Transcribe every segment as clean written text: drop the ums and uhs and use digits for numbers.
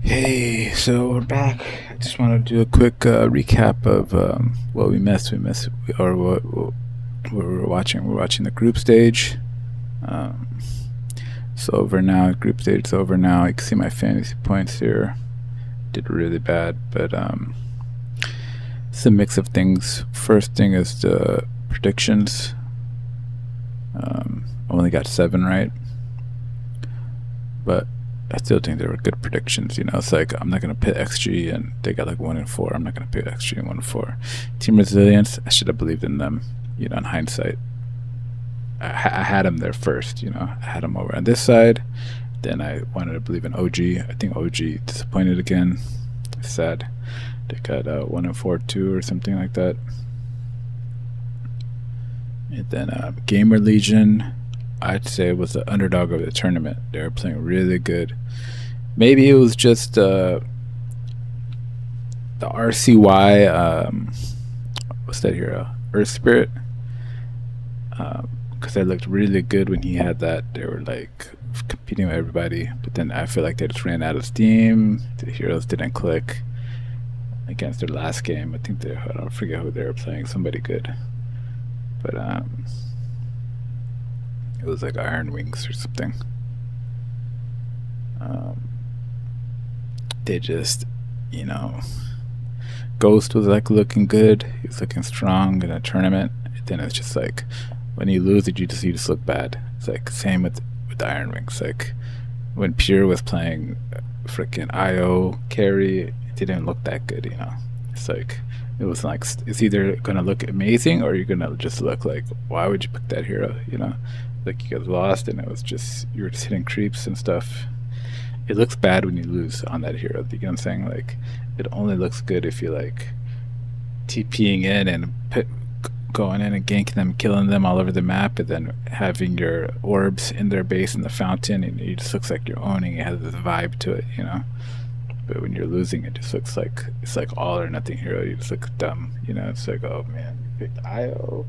Hey, so we're back. I just want to do a quick recap of what we missed. Or what we were watching. We're watching the group stage. Um, so over now, group stage is over now. You can see my fantasy points here. Did really bad, but it's a mix of things. First thing is the predictions. I only got 7 right, but I still think they were good predictions. It's like I'm not gonna pit XG, and they got like 1 and 4. I'm not gonna pit XG and 1 and 4. Team resilience, I should have believed in them. In hindsight, I had them there first. I had them over on this side. Then I wanted to believe in OG. I think OG disappointed again. Sad. They got 1 and 4 too, or something like that. And then Gamer Legion, I'd say was the underdog of the tournament. They were playing really good. Maybe it was just the RCY. What's that hero? Earth Spirit. Because they looked really good when he had that. They were like competing with everybody. But then I feel like they just ran out of steam. The heroes didn't click against their last game. I don't forget who they were playing. Somebody good. But it was like Iron Wings or something. They just, Ghost was like looking good. He was looking strong in a tournament. And then it's just like when you lose it, you just look bad. It's like same with Iron Wings. Like when Pure was playing freaking IO carry, it didn't look that good. It's like it was like it's either gonna look amazing or you're gonna just look like, why would you pick that hero? Like you got lost and it was just you were just hitting creeps and stuff. It looks bad when you lose on that hero. You know what I'm saying? Like it only looks good if you're like TPing in and going in and ganking them, killing them all over the map, and then having your orbs in their base in the fountain, and it just looks like you're owning. It has this vibe to it. But when you're losing, it just looks like it's like all or nothing hero. You just look dumb. It's like, oh man, you picked IO.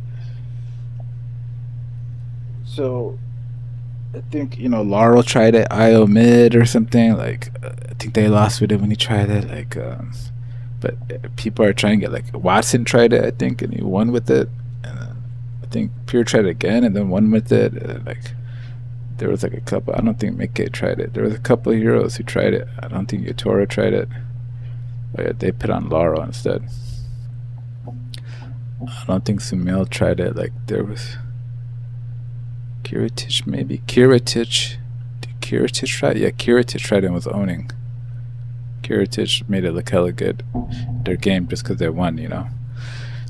So I think Laurel tried it IO mid or something. Like I think they lost with it when he tried it. Like, but people are trying to get like Watson tried it, I think, and he won with it. And then I think Pure tried it again and then won with it. And like there was like a couple. I don't think Mickey tried it. There was a couple of heroes who tried it. I don't think Yatora tried it. But yeah, they put on Laurel instead. I don't think Sumil tried it. Like there was Kiritich, maybe Kiritich. Did Kiritich try it? Yeah, Kiritich tried it and was owning. Kiritich made it look hella good. Their game just because they won.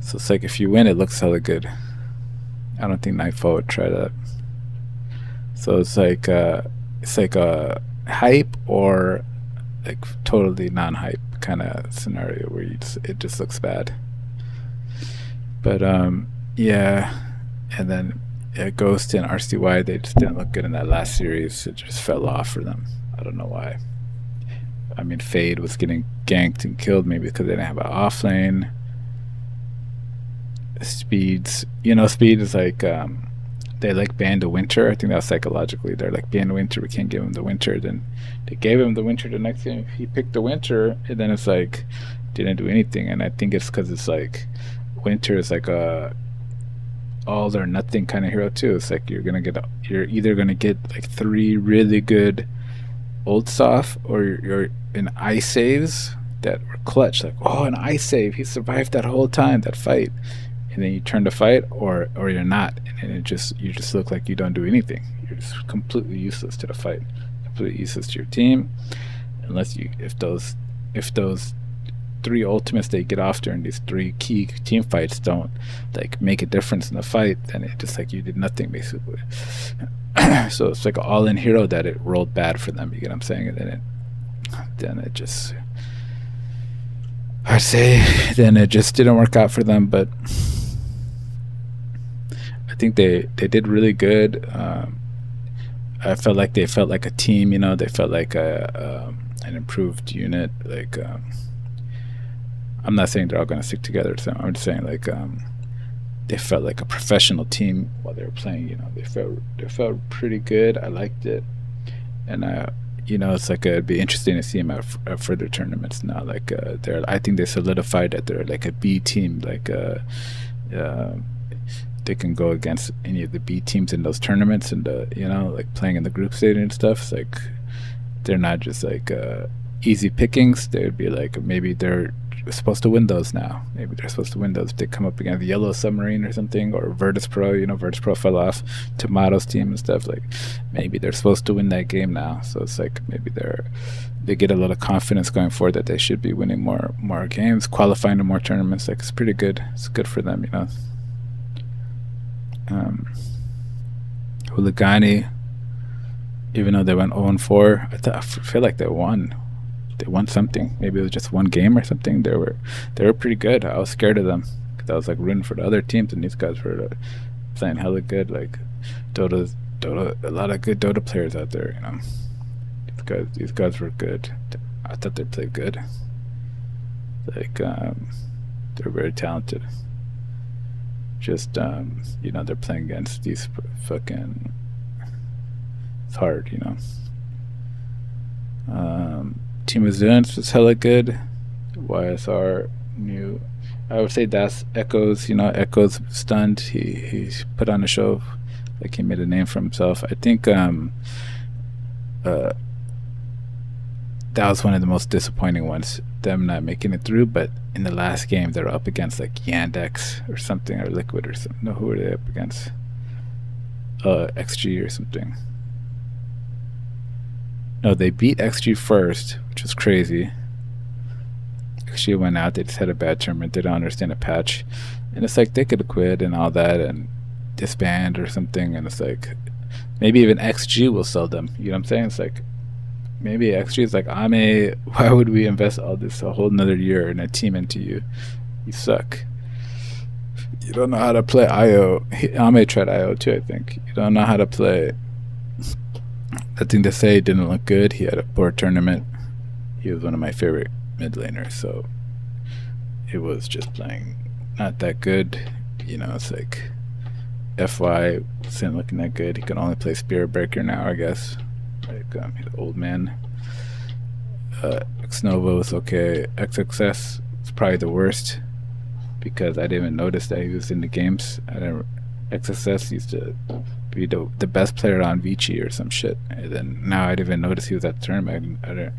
So it's like if you win, it looks hella good. I don't think Nightfall would try that. So it's like a hype or like totally non-hype kind of scenario where it just looks bad. But yeah, and then Ghost and RCY, they just didn't look good in that last series. It just fell off for them. I don't know why. I mean, Fade was getting ganked and killed maybe because they didn't have an off lane. Speeds, Speed is like they like banned the winter. I think that was psychologically. They're like, ban the winter, we can't give him the winter. Then they gave him the winter the next game. He picked the winter, and then it's like didn't do anything. And I think it's because it's like winter is like a all or nothing kind of hero too. It's like you're either gonna get like 3 really good old soft, or you're in ice saves that were clutch. Like, oh, an ice save, he survived that whole time, that fight. And then you turn to fight, or you're not, and you just look like you don't do anything. You're just completely useless to the fight, completely useless to your team, unless if those 3 ultimates they get off during these 3 key team fights don't like make a difference in the fight, then it just like you did nothing basically. So it's like an all-in hero that it rolled bad for them. You get what I'm saying? And then it just, I'd say, then it just didn't work out for them. But I think they did really good. I felt like they felt like a team. They felt like an improved unit. Like I'm not saying they're all going to stick together. So I'm just saying like they felt like a professional team while they were playing. They felt pretty good. I liked it, and it's like it'd be interesting to see them at further tournaments now. Like they're, I think they solidified that they're like a B team. Like uh, they can go against any of the B teams in those tournaments, and like playing in the group stage and stuff. It's like they're not just like easy pickings. They'd be like maybe they're supposed to win those now. Maybe they're supposed to win those. They come up against the Yellow Submarine or something, or Virtus Pro. Virtus Pro fell off Tomato's team and stuff. Like maybe they're supposed to win that game now. So it's like maybe they get a lot of confidence going forward that they should be winning more games, qualifying to more tournaments. Like it's pretty good. It's good for them, Huligani, even though they went 0-4, I feel like they won. They won something. Maybe it was just one game or something. They were pretty good. I was scared of them because I was like rooting for the other teams, and these guys were playing hella good. Like Dota, a lot of good Dota players out there. These guys were good. I thought they played good. Like they're very talented. Just they're playing against these fucking. It's hard, Team of Zuns was hella good. YSR new. I would say that's Echoes. Echoes stunned. He put on a show, like he made a name for himself. I think that was one of the most disappointing ones. Them not making it through, but in the last game they were up against like Yandex or something, or Liquid or something. No, who were they up against? XG or something. No, they beat XG first, which was crazy. XG went out, they just had a bad tournament, they don't understand a patch. And it's like they could have quit and all that and disband or something, and it's like maybe even XG will sell them. You know what I'm saying? It's like maybe XG is like, Ame, why would we invest all this a whole another year in a team into you? You suck. You don't know how to play IO. Ame tried IO too, I think. You don't know how to play. Nothing to say, didn't look good. He had a poor tournament. He was one of my favorite mid laners, so it was just playing not that good. It's like FY wasn't looking that good. He can only play Spirit Breaker now, I guess. Like he's an old man. Xnova was okay. XXS was probably the worst because I didn't even notice that he was in the games. XSS used to be the best player on Vici or some shit, and then now I didn't even notice he was at the tournament. I don't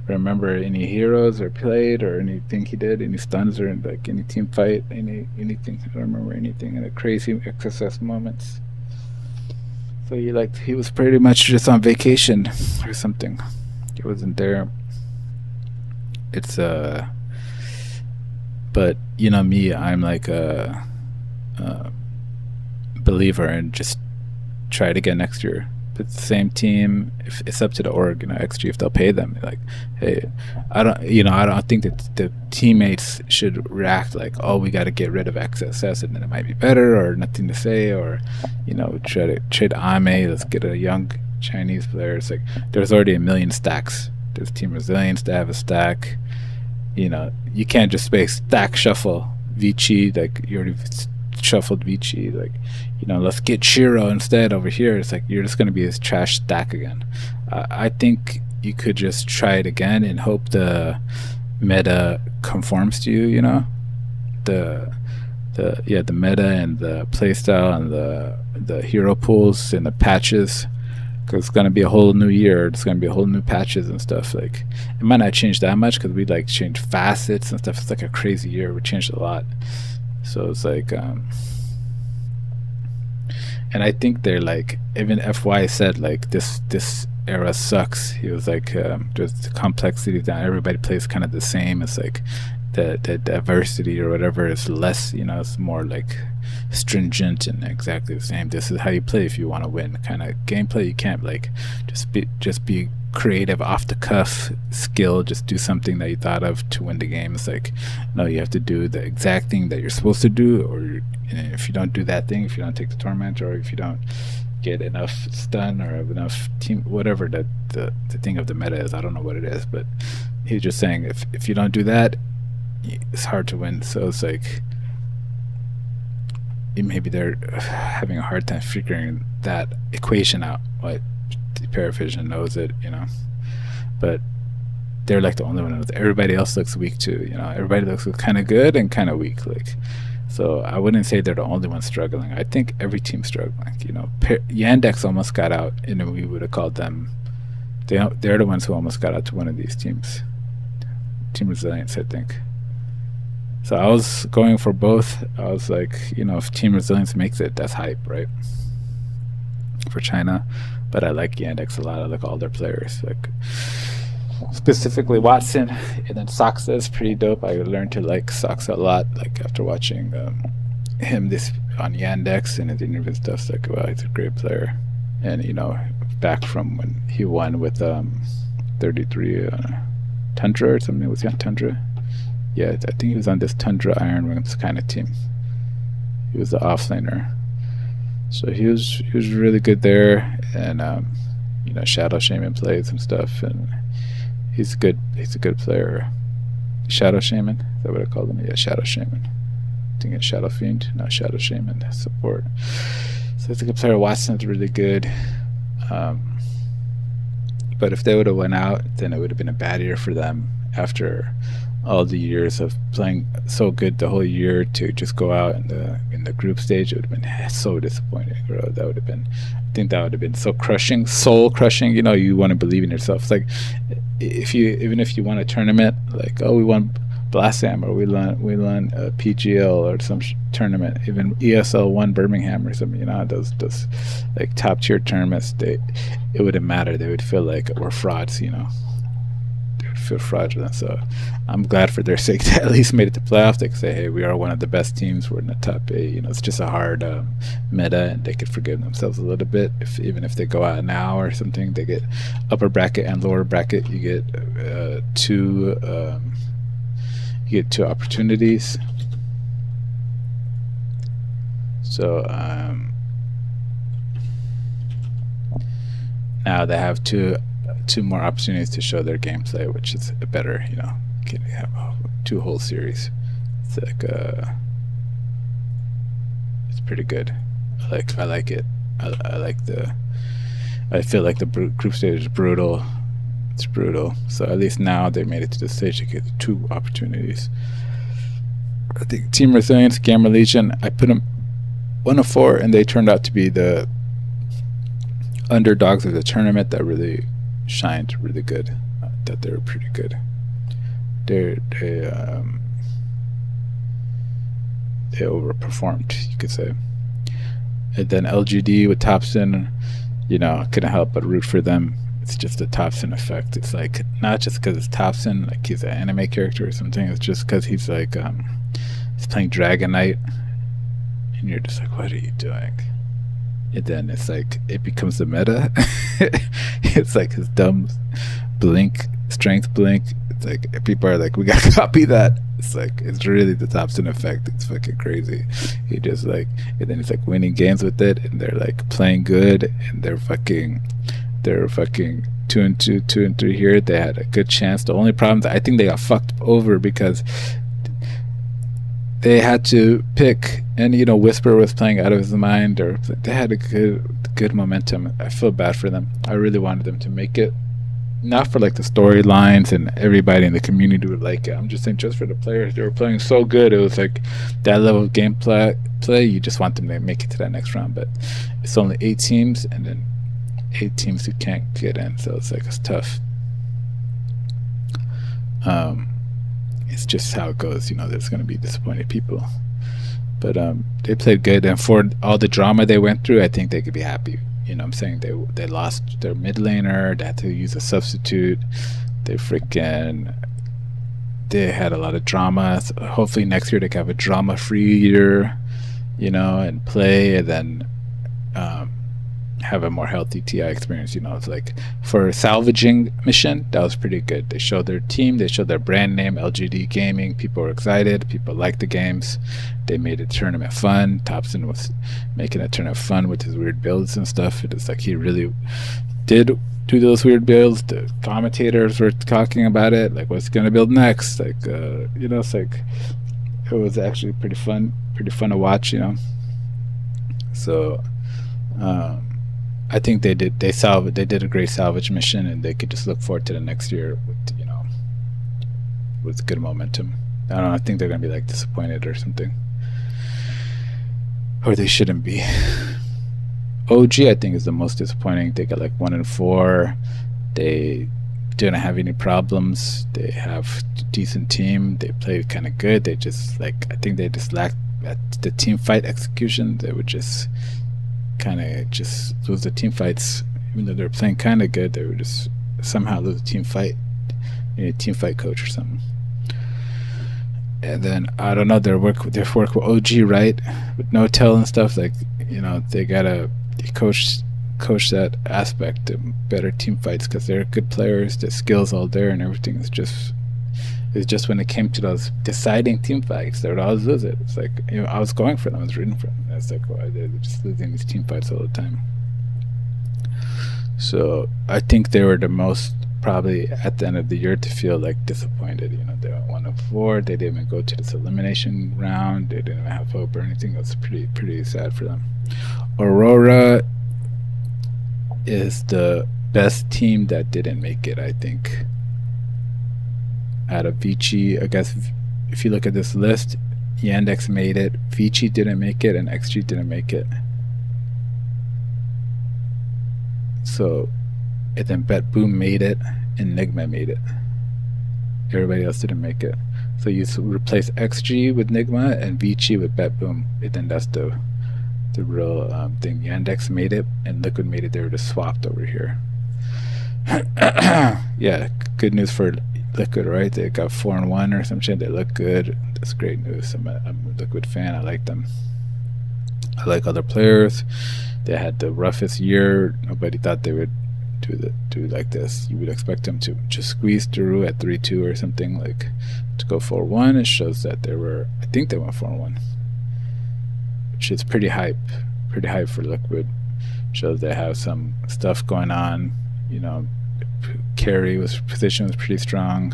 remember any heroes or played or anything he did, any stuns or like any team fight, anything. I don't remember anything in the crazy XSS moments. So he was pretty much just on vacation or something. He wasn't there. It's but me, I'm like a believer and just try it again next year. If it's the same team, if it's up to the org, XG, if they'll pay them, like, hey, I don't think that the teammates should react like, oh, we got to get rid of XSS and then it might be better, or nothing to say, or try to trade Ame, let's get a young Chinese player. It's like there's already a million stacks. There's Team Resilience to have a stack. You can't just stack shuffle Vici, like you already shuffled Vici, like let's get Shiro instead over here. It's like you're just going to be this trash stack again. I think you could just try it again and hope the meta conforms to you. The meta and the playstyle and the hero pools and the patches, because it's going to be a whole new year. It's going to be a whole new patches and stuff. Like it might not change that much because we like change facets and stuff. It's like a crazy year. We changed a lot. So it's like and I think they're like, even FY said like this era sucks. He was like there's the complexity down, everybody plays kind of the same. It's like the diversity or whatever is less, it's more like stringent and exactly the same. This is how you play if you want to win kind of gameplay. You can't like just be creative off the cuff skill, just do something that you thought of to win the game. It's like, no, you have to do the exact thing that you're supposed to do, or if you don't do that thing, if you don't take the torment, or if you don't get enough stun or enough team, whatever the thing of the meta is, I don't know what it is, but he's just saying if you don't do that, it's hard to win. So it's like maybe they're having a hard time figuring that equation out. Like Paravision knows it, but they're like the only one. Everybody else looks weak too. Everybody looks kind of good and kind of weak. Like, so I wouldn't say they're the only ones struggling. I think every team's struggling. Yandex almost got out, and we would have called them. They're the ones who almost got out to one of these teams. Team Resilience, I think. So I was going for both. I was like, if Team Resilience makes it, that's hype, right? For China. But I like Yandex a lot. I like all their players. Like, specifically Watson, and then Saksa is pretty dope. I learned to like Saksa a lot, like after watching him this on Yandex and his interview and stuff. It's like, wow, he's a great player. And back from when he won with 33 Tundra or something. Was he on Tundra? Yeah, I think he was on this Tundra Iron Wings kind of team. He was the offlaner, so he was really good there. And Shadow Shaman plays and stuff, and he's a good player. Shadow Shaman, is that what I called him? Yeah, Shadow Shaman. I think it's Shadow Fiend, not Shadow Shaman support. So he's a good player. Watson's really good. But if they would have went out, then it would have been a bad year for them after all the years of playing so good the whole year. To just go out in the group stage, it would have been so disappointing, bro. That would have been, I think that would have been so crushing, soul crushing. You want to believe in yourself. It's like even if you won a tournament, like, oh, we won Blasam, or we won a PGL or some tournament, even ESL won Birmingham or something. Those like top tier tournaments, it wouldn't matter. They would feel like we're frauds. They would feel fraudulent. So I'm glad for their sake they at least made it to playoffs. They could say, hey, we are one of the best teams. We're in the top 8. It's just a hard meta, and they could forgive themselves a little bit. Even if they go out now or something, they get upper bracket and lower bracket. You get two opportunities. So now they have two more opportunities to show their gameplay, which is better. Can have 2 whole series. It's like it's pretty good. I like it. I feel like the group stage is brutal. It's brutal. So at least now they made it to the stage to get 2 opportunities. I think Team Resilience, Gamma Legion, I put them 1 of 4, and they turned out to be the underdogs of the tournament that really shined really good. That they were pretty good. They overperformed, you could say. And then LGD with Thompson, couldn't help but root for them. It's just the Thompson effect. It's like, not just because it's Thompson, like he's an anime character or something. It's just because he's like he's playing Dragon Knight, and you're just like, what are you doing? And then it's like, it becomes the meta. It's like his dumb strength blink. It's like people are like, we gotta copy that. It's like, it's really the Thompson effect. It's fucking crazy. He just like, and then he's like winning games with it, and they're like playing good, and they're fucking 2 and 2, 2 and 3 here. They had a good chance. The only problem is I think they got fucked over because they had to pick, and Whisper was playing out of his mind, or they had a good momentum. I feel bad for them. I really wanted them to make it, not for like the storylines and everybody in the community would like it. I'm just saying, just for the players, they were playing so good. It was like that level of gameplay. You just want them to make it to that next round, but it's only 8 teams, and then 8 teams who can't get in, so it's like, it's tough. It's just how it goes. There's going to be disappointed people, but they played good, and for all the drama they went through, I think they could be happy. I'm saying they lost their mid laner, they had to use a substitute, they had a lot of drama. So hopefully next year they can have a drama-free year, and play, and then have a more healthy TI experience. It's like, for salvaging mission, that was pretty good. They showed their team, they showed their brand name, LGD Gaming. People were excited, people liked the games. They made the tournament fun. Thompson was making a tournament fun with his weird builds and stuff. It was like, he really did do those weird builds. The commentators were talking about it, like, what's gonna build next, like it's like, it was actually pretty fun to watch. So I think they did. They did a great salvage mission, and they could just look forward to the next year with with good momentum. I don't know. I think they're gonna be like disappointed or something, or they shouldn't be. OG, I think, is the most disappointing. They got like 1-4. They didn't have any problems. They have a decent team. They played kind of good. They just I think they just lacked at the team fight execution. They would just kind of just lose the team fights, even though they're playing kind of good. They would just somehow lose a team fight. You need a team fight coach or something. And then I don't know, their work with OG, right, with no tell and stuff. They gotta coach that aspect of better team fights, because they're good players. The skills all there and everything. It's just when it came to those deciding team fights, they would always lose it. It's I was going for them, I was rooting for them. It's why they're just losing these team fights all the time. So I think they were the most probably at the end of the year to feel disappointed. They went 1-4. They didn't even go to this elimination round. They didn't have hope or anything. That's pretty sad for them. Aurora is the best team that didn't make it, I think. Out of Vici, I guess if you look at this list, Yandex made it, Vici didn't make it, and XG didn't make it. So, and then Bet Boom made it, and Nigma made it. Everybody else didn't make it. So you replace XG with Nigma and Vici with Bet Boom, and then that's the real thing. Yandex made it, and Liquid made it. They were just swapped over here. Yeah, good news for Liquid, right? They got 4-1 or some shit. They look good. That's great news. I'm a Liquid fan. I like them. I like other players. They had the roughest year. Nobody thought they would do like this. You would expect them to just squeeze through at 3-2 or something, to go 4-1. It shows that I think they went 4-1, which is pretty hype for Liquid. Shows they have some stuff going on. Position was pretty strong.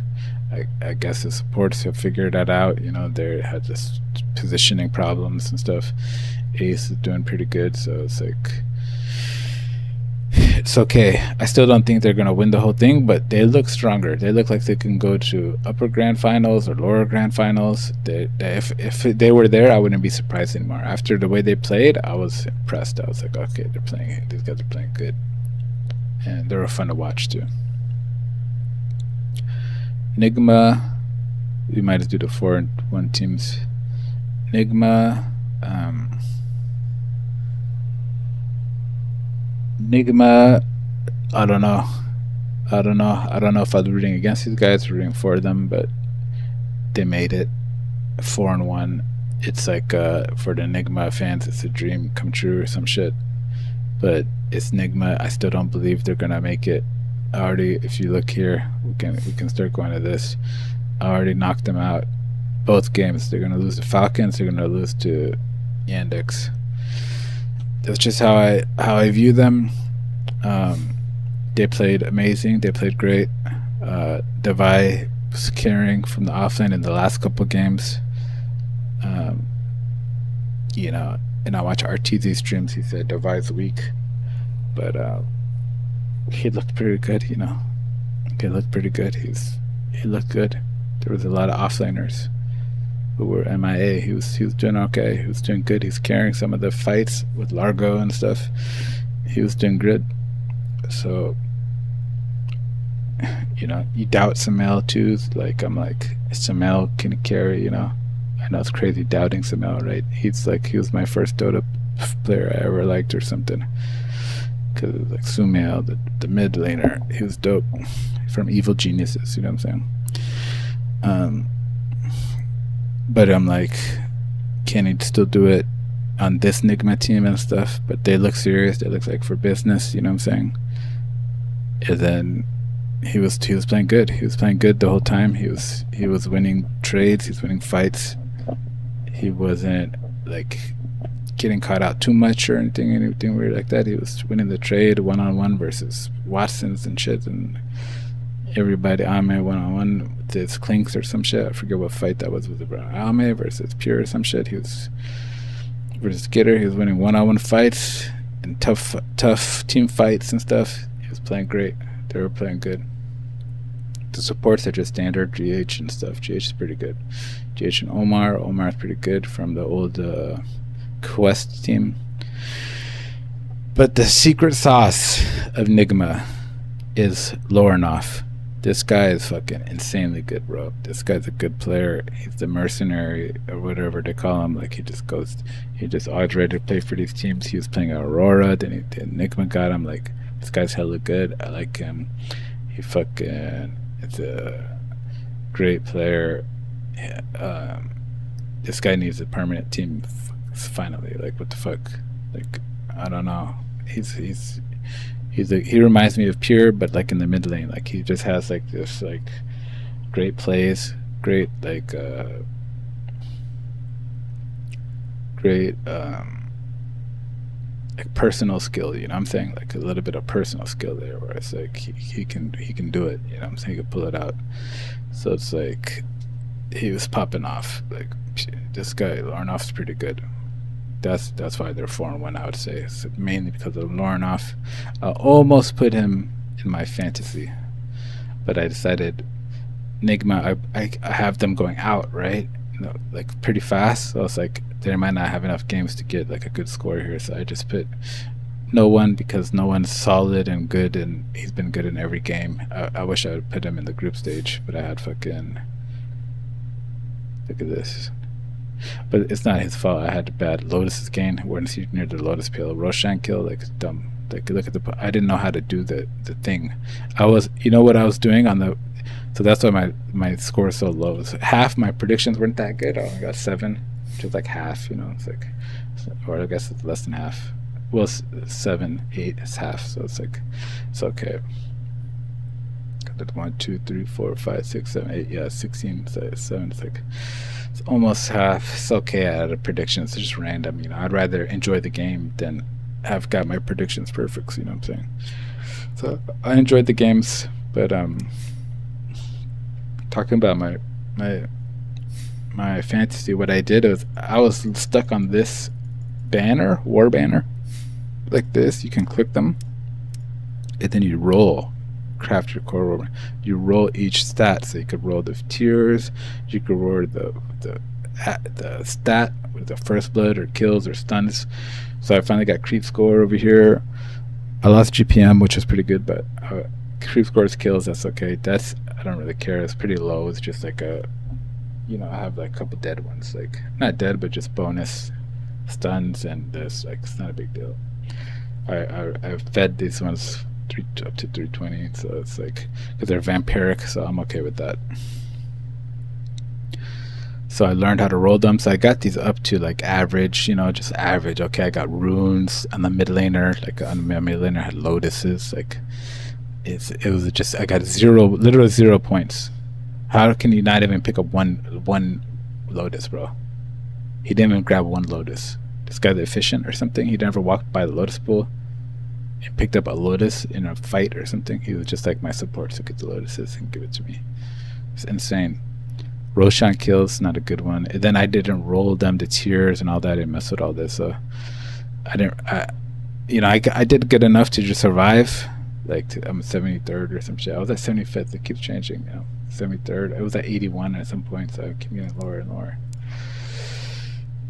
I guess the supports have figured that out. They had just positioning problems and stuff. Ace is doing pretty good, so it's okay. I still don't think they're gonna win the whole thing, but they look stronger. They look like they can go to upper grand finals or lower grand finals. If they were there, I wouldn't be surprised anymore. After the way they played, I was impressed. I was like, okay, these guys are playing good, and they were fun to watch too. Nigma, we might just do the 4-1 teams. Nigma, I don't know if I was rooting against these guys, rooting for them, but they made it 4-1. It's for the Nigma fans, it's a dream come true or some shit. But it's Nigma. I still don't believe they're gonna make it. If you look here, we can start going to this. I already knocked them out both games. They're gonna lose to Falcons. They're gonna lose to Yandex. That's just how I view them. They played amazing. They played great. Devi was carrying from the offlane in the last couple games. And I watch RTZ streams. He said Devi's weak, but he looked pretty good. He looked pretty good. He looked good. There was a lot of offlaners who were MIA. He was doing okay. He was doing good. He's carrying some of the fights with Largo and stuff. He was doing good. So, you doubt Samel too. I'm like, Samel can carry, I know it's crazy doubting Samel, right? He was my first Dota player I ever liked or something. Because Sumail, the mid laner, he was dope. From Evil Geniuses, you know what I'm saying? But I'm like, can he still do it on this Nigma team and stuff? But they look serious. They look like for business, you know what I'm saying? And then he was playing good. He was playing good the whole time. He was winning trades. He was winning fights. He wasn't getting caught out too much or anything weird like that. He was winning the trade 1-on-1 versus Watsons and shit, and everybody Ame 1-on-1 with his Clinks or some shit. I forget what fight that was. Was it Ame versus Pure or some shit? He was versus Gitter. He was winning 1-on-1 fights, in tough team fights and stuff. He was playing great. They were playing good. The supports are just standard GH and stuff. GH is pretty good. GH and Omar. Omar is pretty good from the old Quest team. But the secret sauce of Nigma is Lornoff. This guy is fucking insanely good, bro. This guy's a good player. He's the mercenary or whatever they call him. Like he just always ready to play for these teams. He was playing Aurora, then Nigma got him. Like this guy's hella good. I like him. He fucking is a great player. Yeah, this guy needs a permanent team finally. Like what the fuck? Like I don't know. He reminds me of Pure, but like in the mid lane. Like he just has like this like great plays, great like great like personal skill. You know what I'm saying? Like a little bit of personal skill there, where it's like he can do it. You know what I'm saying? He can pull it out. So it's like he was popping off. Like this guy Larnoff's pretty good. That's why they're 4-1. I would say so mainly because of Lornoff. I almost put him in my fantasy, but I decided Nigma. I have them going out right, like pretty fast. So I was like, they might not have enough games to get like a good score here. So I just put no one because no one's solid and good, and he's been good in every game. I wish I would put him in the group stage, but I had fucking look at this. But it's not his fault. I had a bad Lotus's gain. When he's near the Lotus Peel, Roshan kill, like it's dumb. Like look at I didn't know how to do the thing. You know what I was doing on the, so that's why my score is so low. So half my predictions weren't that good. I only got 7, which is like half. You know, it's like, or I guess it's less than half. Well, 7, 8 is half, so it's like it's okay. 1, 2, 3, 4, 5, 6, 7, 8. Yeah, 16, 7. It's like. It's almost half. It's okay out of predictions. It's just random, you know. I'd rather enjoy the game than have got my predictions perfect, you know what I'm saying? So I enjoyed the games, but talking about my fantasy, what I did was I was stuck on this banner, war banner, like this. You can click them, and then you roll. Craft your core roll. You roll each stat, so you could roll the tiers, you could roll the stat with the first blood or kills or stuns. So I finally got creep score over here. I lost GPM, which was pretty good, but creep scores kills, that's okay. That's, I don't really care. It's pretty low. It's just like a, you know, I have like a couple dead ones, like not dead but just bonus stuns, and this, like it's not a big deal. I've fed these ones up to 320, so it's like because they're vampiric, so I'm okay with that. So I learned how to roll them, so I got these up to like average, you know, just average. Okay, I got runes on the mid laner, like on the mid laner I had lotuses. Like it was just, I got literally 0 points. How can you not even pick up one lotus, bro? He didn't even grab one lotus. This guy's efficient or something. He never walked by the lotus pool and picked up a lotus in a fight or something. He was just like my support, so get the lotuses and give it to me. It's insane. Roshan kills, not a good one. And then I didn't roll them to tiers and all that. I didn't mess with all this, so I did good enough to just survive. Like I'm 73rd or some shit. I was at 75th. It keeps changing, you know. 73rd. I was at 81 at some point, so I keep getting lower and lower.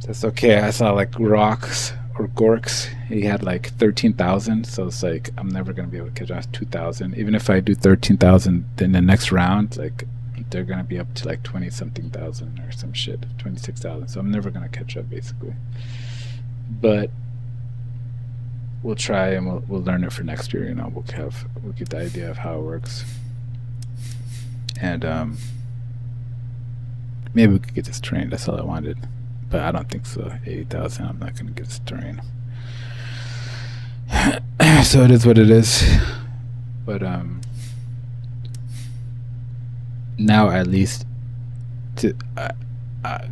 That's okay. I saw like Rocks or Gorks. He had like 13,000, so it's like I'm never gonna be able to catch up 2,000. Even if I do 13,000, then the next round, like they're gonna be up to like 20 something thousand or some shit, 26,000. So I'm never gonna catch up basically. But we'll try and we'll learn it for next year. You know, we'll get the idea of how it works, and maybe we could get this terrain. That's all I wanted, but I don't think so. 80,000. I'm not gonna get this terrain. So it is what it is. But now at least to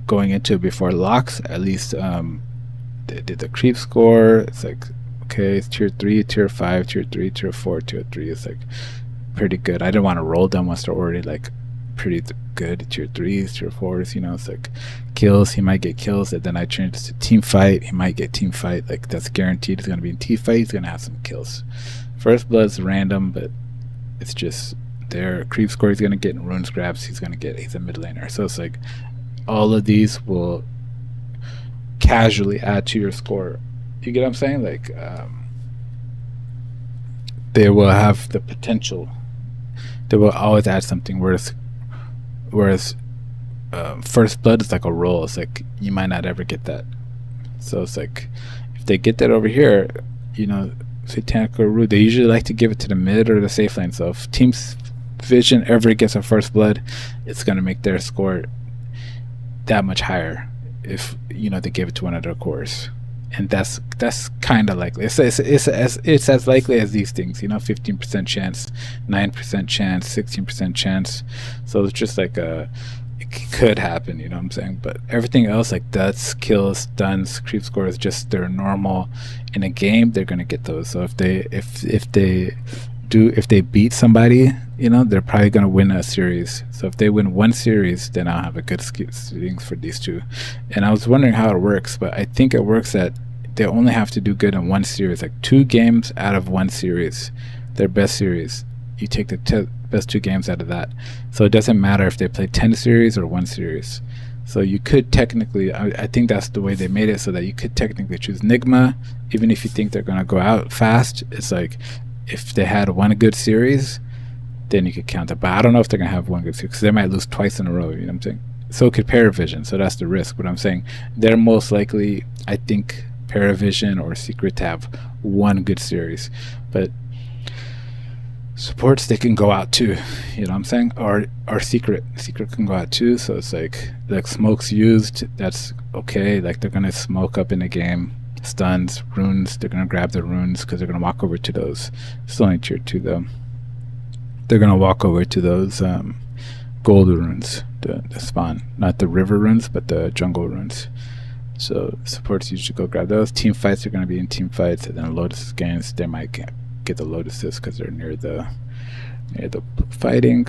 going into it before locks, at least they did the creep score. It's like, okay, it's tier 3, tier 5, tier 3, tier 4, tier 3. It's like pretty good. I didn't want to roll them once they're already like pretty good. Tier 3s, tier 4s, it's like kills, he might get kills, and then I change this to team fight, he might get team fight, like that's guaranteed. He's gonna be in team fight, he's gonna have some kills. First blood's random, but it's just there. Creep score he's gonna get, in runes grabs he's a mid laner. So it's like all of these will casually add to your score. You get what I'm saying? Like they will have the potential. They will always add something. Whereas first blood is like a roll. It's like you might not ever get that. So it's like if they get that over here, Satanic or Rude, they usually like to give it to the mid or the safe lane. So if Team Vision ever gets a first blood, it's gonna make their score that much higher if they give it to one of their cores. And that's kind of likely. It's as likely as these things, 15% chance, 9% chance, 16% chance. So it's just like it could happen, you know what I'm saying? But everything else, like deaths, kills, stuns, creep scores, just they're normal. In a game, they're gonna get those. So if they beat somebody, they're probably gonna win a series. So if they win one series, then I'll have a good things for these two. And I was wondering how it works, but I think it works that they only have to do good in one series, like 2 games out of one series, their best series. You take the best 2 games out of that. So it doesn't matter if they play 10 series or 1 series. So you could technically, I think that's the way they made it, so that you could technically choose Nigma, even if you think they're gonna go out fast. It's like if they had one good series, then you could count it. But I don't know if they're gonna have one good series, because they might lose twice in a row. You know what I'm saying? So it could Paravision. So that's the risk. But I'm saying they're most likely, I think, Paravision or Secret to have one good series. But supports, they can go out too. You know what I'm saying? Or Secret can go out too. So it's like smokes used. That's okay. Like they're gonna smoke up in the game. Stuns, runes, they're gonna grab the runes because they're gonna walk over to those. It's only tier 2 though. They're gonna walk over to those gold runes, the spawn, not the river runes, but the jungle runes. So supports usually go grab those. Team fights are gonna be in team fights, and then Lotus games, they might get the Lotuses because they're near the fighting.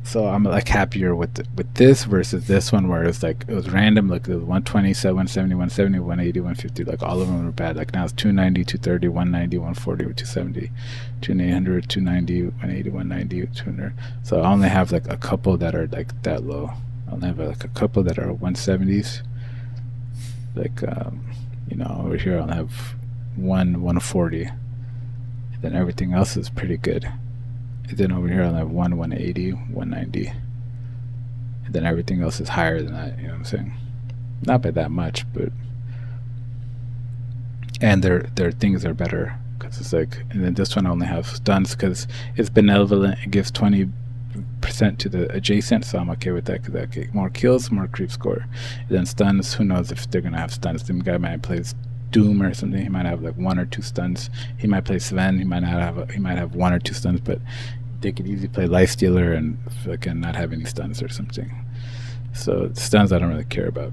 So I'm like happier with this versus this one, where it's like it was random. Like it was 127, 170, 170, 180, 150. Like all of them were bad. Like now it's 290, 230, 190, 140, 270, 200, 290, 180, 190, 200. So I only have like a couple that are like that low. I only have like a couple that are 170s. Like over here I'll have 140. And then everything else is pretty good. And then over here I'll have 180, 190. And then everything else is higher than that, you know what I'm saying? Not by that much, but and their things are better, because it's like, and then this one I only have stuns because it's benevolent. It gives 20% to the adjacent, so I'm okay with that because I get more kills, more creep score. And then stuns, who knows if they're gonna have stuns. The guy might play Doom or something, he might have like 1 or 2 stuns. He might play Sven, he might have 1 or 2 stuns, but they could easily play Lifestealer and fucking not have any stuns or something. So stuns I don't really care about.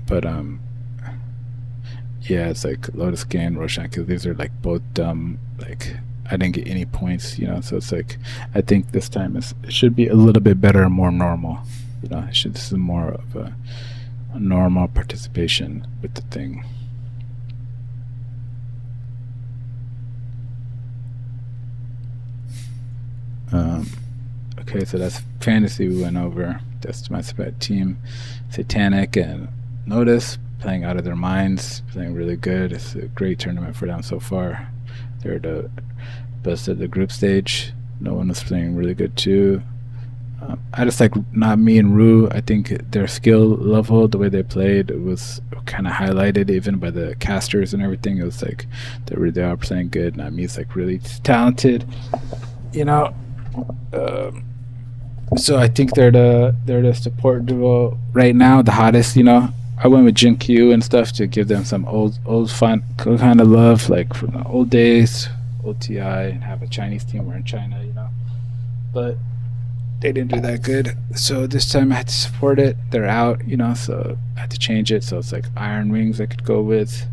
But yeah, it's like Lotus Gain, Roshan, because these are like both dumb. Like I didn't get any points, so it's like I think this time it should be a little bit better and more normal. This is more of a normal participation with the thing. Okay, so that's fantasy we went over. That's my team. Satanic and Notice playing out of their minds, playing really good. It's a great tournament for them so far. They're the best at the group stage. No one was playing really good too. I just like, not me and Rue, I think their skill level, the way they played, it was kind of highlighted even by the casters and everything. It was like they are playing good. Not me, it's like really talented, so I think they're the support duo right now, the hottest. I went with Jin Q and stuff to give them some old fun kind of love, like from the old days, old TI, and have a Chinese team. We're in China, but they didn't do that good. So this time I had to support it. They're out, so I had to change it. So it's like Iron Wings I could go with.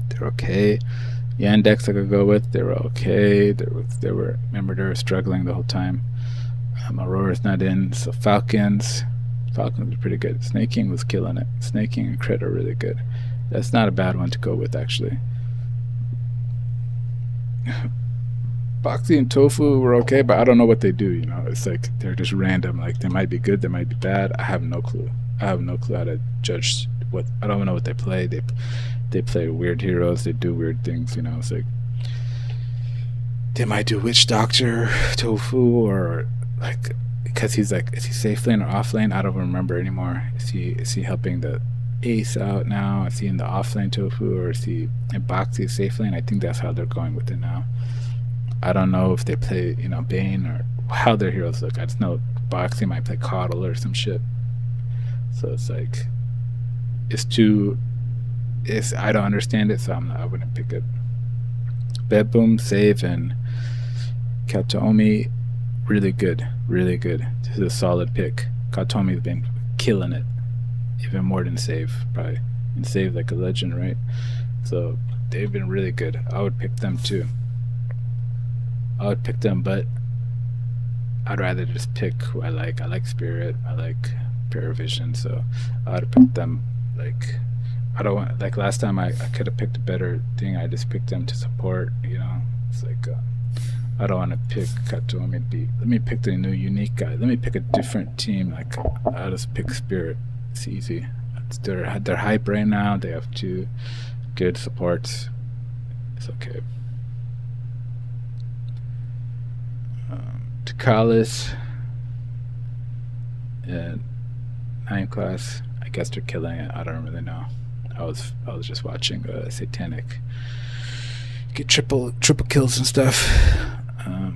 They're okay. Yandex I could go with. They were okay. They were remember they were struggling the whole time. Aurora's not in, so Falcons. Falcons were pretty good. Snaking was killing it. Snaking and Crit are really good. That's not a bad one to go with actually. Boxy and Tofu were okay, but I don't know what they do. It's like they're just random. Like they might be good, they might be bad. I have no clue. I have no clue how to judge what. I don't know what they play. They play weird heroes. They do weird things. It's like they might do Witch Doctor Tofu, or like because he's like, is he safe lane or off lane? I don't remember anymore. Is he helping the Ace out now? Is he in the off lane Tofu, or is he in Boxy safe lane? I think that's how they're going with it now. I don't know if they play, Bane, or how their heroes look. I just know Boxy might play Coddle or some shit. So it's like, I don't understand it, so I wouldn't pick it. Bedboom, Save, and Katomi, really good, really good. This is a solid pick. Katomi's been killing it, even more than Save, probably. And Save like a legend, right? So they've been really good. I would pick them too. I would pick them, but I'd rather just pick who I like. I like Spirit. I like Paravision, so I would pick them. Like, I don't want, like last time I could have picked a better thing. I just picked them to support. It's like I don't want to pick Kato. Let me pick the new unique guy. Let me pick a different team. Like I'll just pick Spirit. It's easy. They're hype right now. They have 2 good supports. It's okay. Takalis and 9 class. I guess they're killing it. I don't really know. I was just watching Satanic get triple kills and stuff. I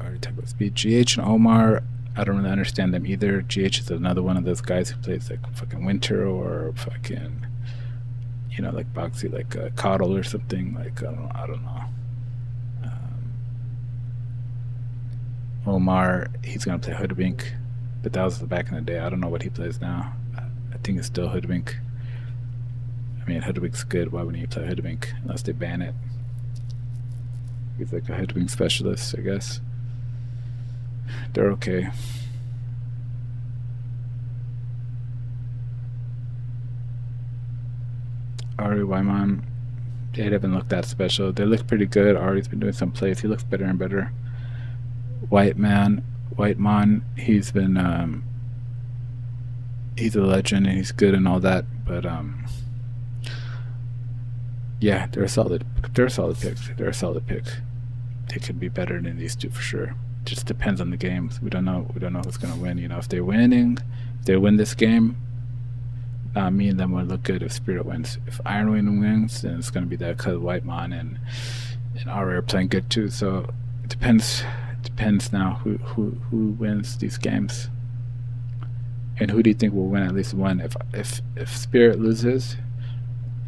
already talked about speed. GH and Omar, I don't really understand them either. GH is another one of those guys who plays like fucking Winter or fucking, like Boxy, like Coddle or something. Like I don't know. Omar, he's gonna play Hoodwink, but that was back in the day. I don't know what he plays now. I think it's still Hoodwink. Hoodwink's good. Why wouldn't you play Hoodwink unless they ban it? He's like a Hoodwink specialist, I guess. They're okay. Ari Wyman, they haven't looked that special. They look pretty good. Ari's been doing some plays. He looks better and better. White Man, he's been he's a legend and he's good and all that, but yeah, they're a solid pick. They're a solid pick. They could be better than these two for sure. Just depends on the games. We don't know who's gonna win. If they win this game, me and them would look good if Spirit wins. If Ironwind wins, then it's gonna be that because White Man and Ari are playing good too. So it depends now who wins these games. And who do you think will win at least one? If Spirit loses,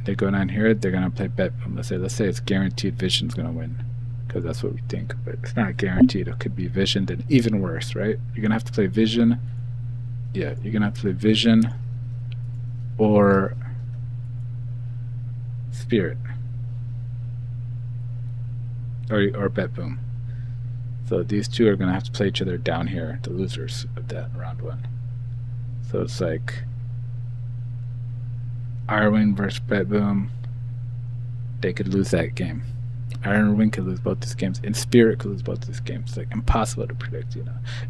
they go down here, they're gonna play bet. Let's say it's guaranteed Vision's gonna win, because that's what we think, but it's not guaranteed. It could be Vision, then even worse, right? You're gonna have to play Vision. Yeah, you're gonna have to play Vision or Spirit or Bet Boom. So these two are gonna have to play each other down here, the losers of that round 1. So it's like Ironwind versus Bet Boom. They could lose that game. Ironwind could lose both these games, and Spirit could lose both these games. It's like impossible to predict,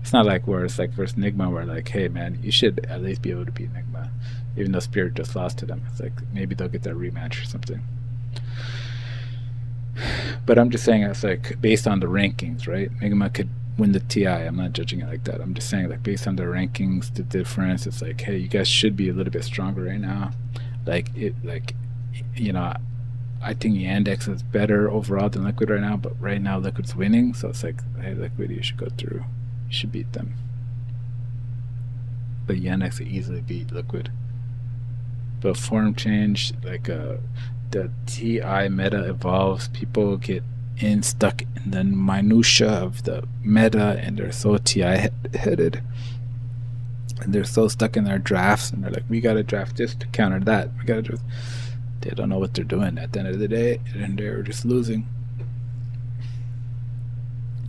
It's not like where it's like versus Nigma, where like, hey man, you should at least be able to beat Nigma, even though Spirit just lost to them. It's like maybe they'll get that rematch or something. But I'm just saying it's like based on the rankings, right? Nigma could win the TI. I'm not judging it like that. I'm just saying like based on the rankings, the difference. It's like, hey, you guys should be a little bit stronger right now. I think Yandex is better overall than Liquid right now, but right now Liquid's winning, so it's like, hey, Liquid, you should go through. You should beat them. But Yandex will easily beat Liquid. But form change, like the TI meta evolves, people get stuck in the minutia of the meta, and they're so TI headed. and they're so stuck in their drafts, and they're like, we gotta draft this to counter that. We gotta draft. They don't know what they're doing at the end of the day, and they're just losing.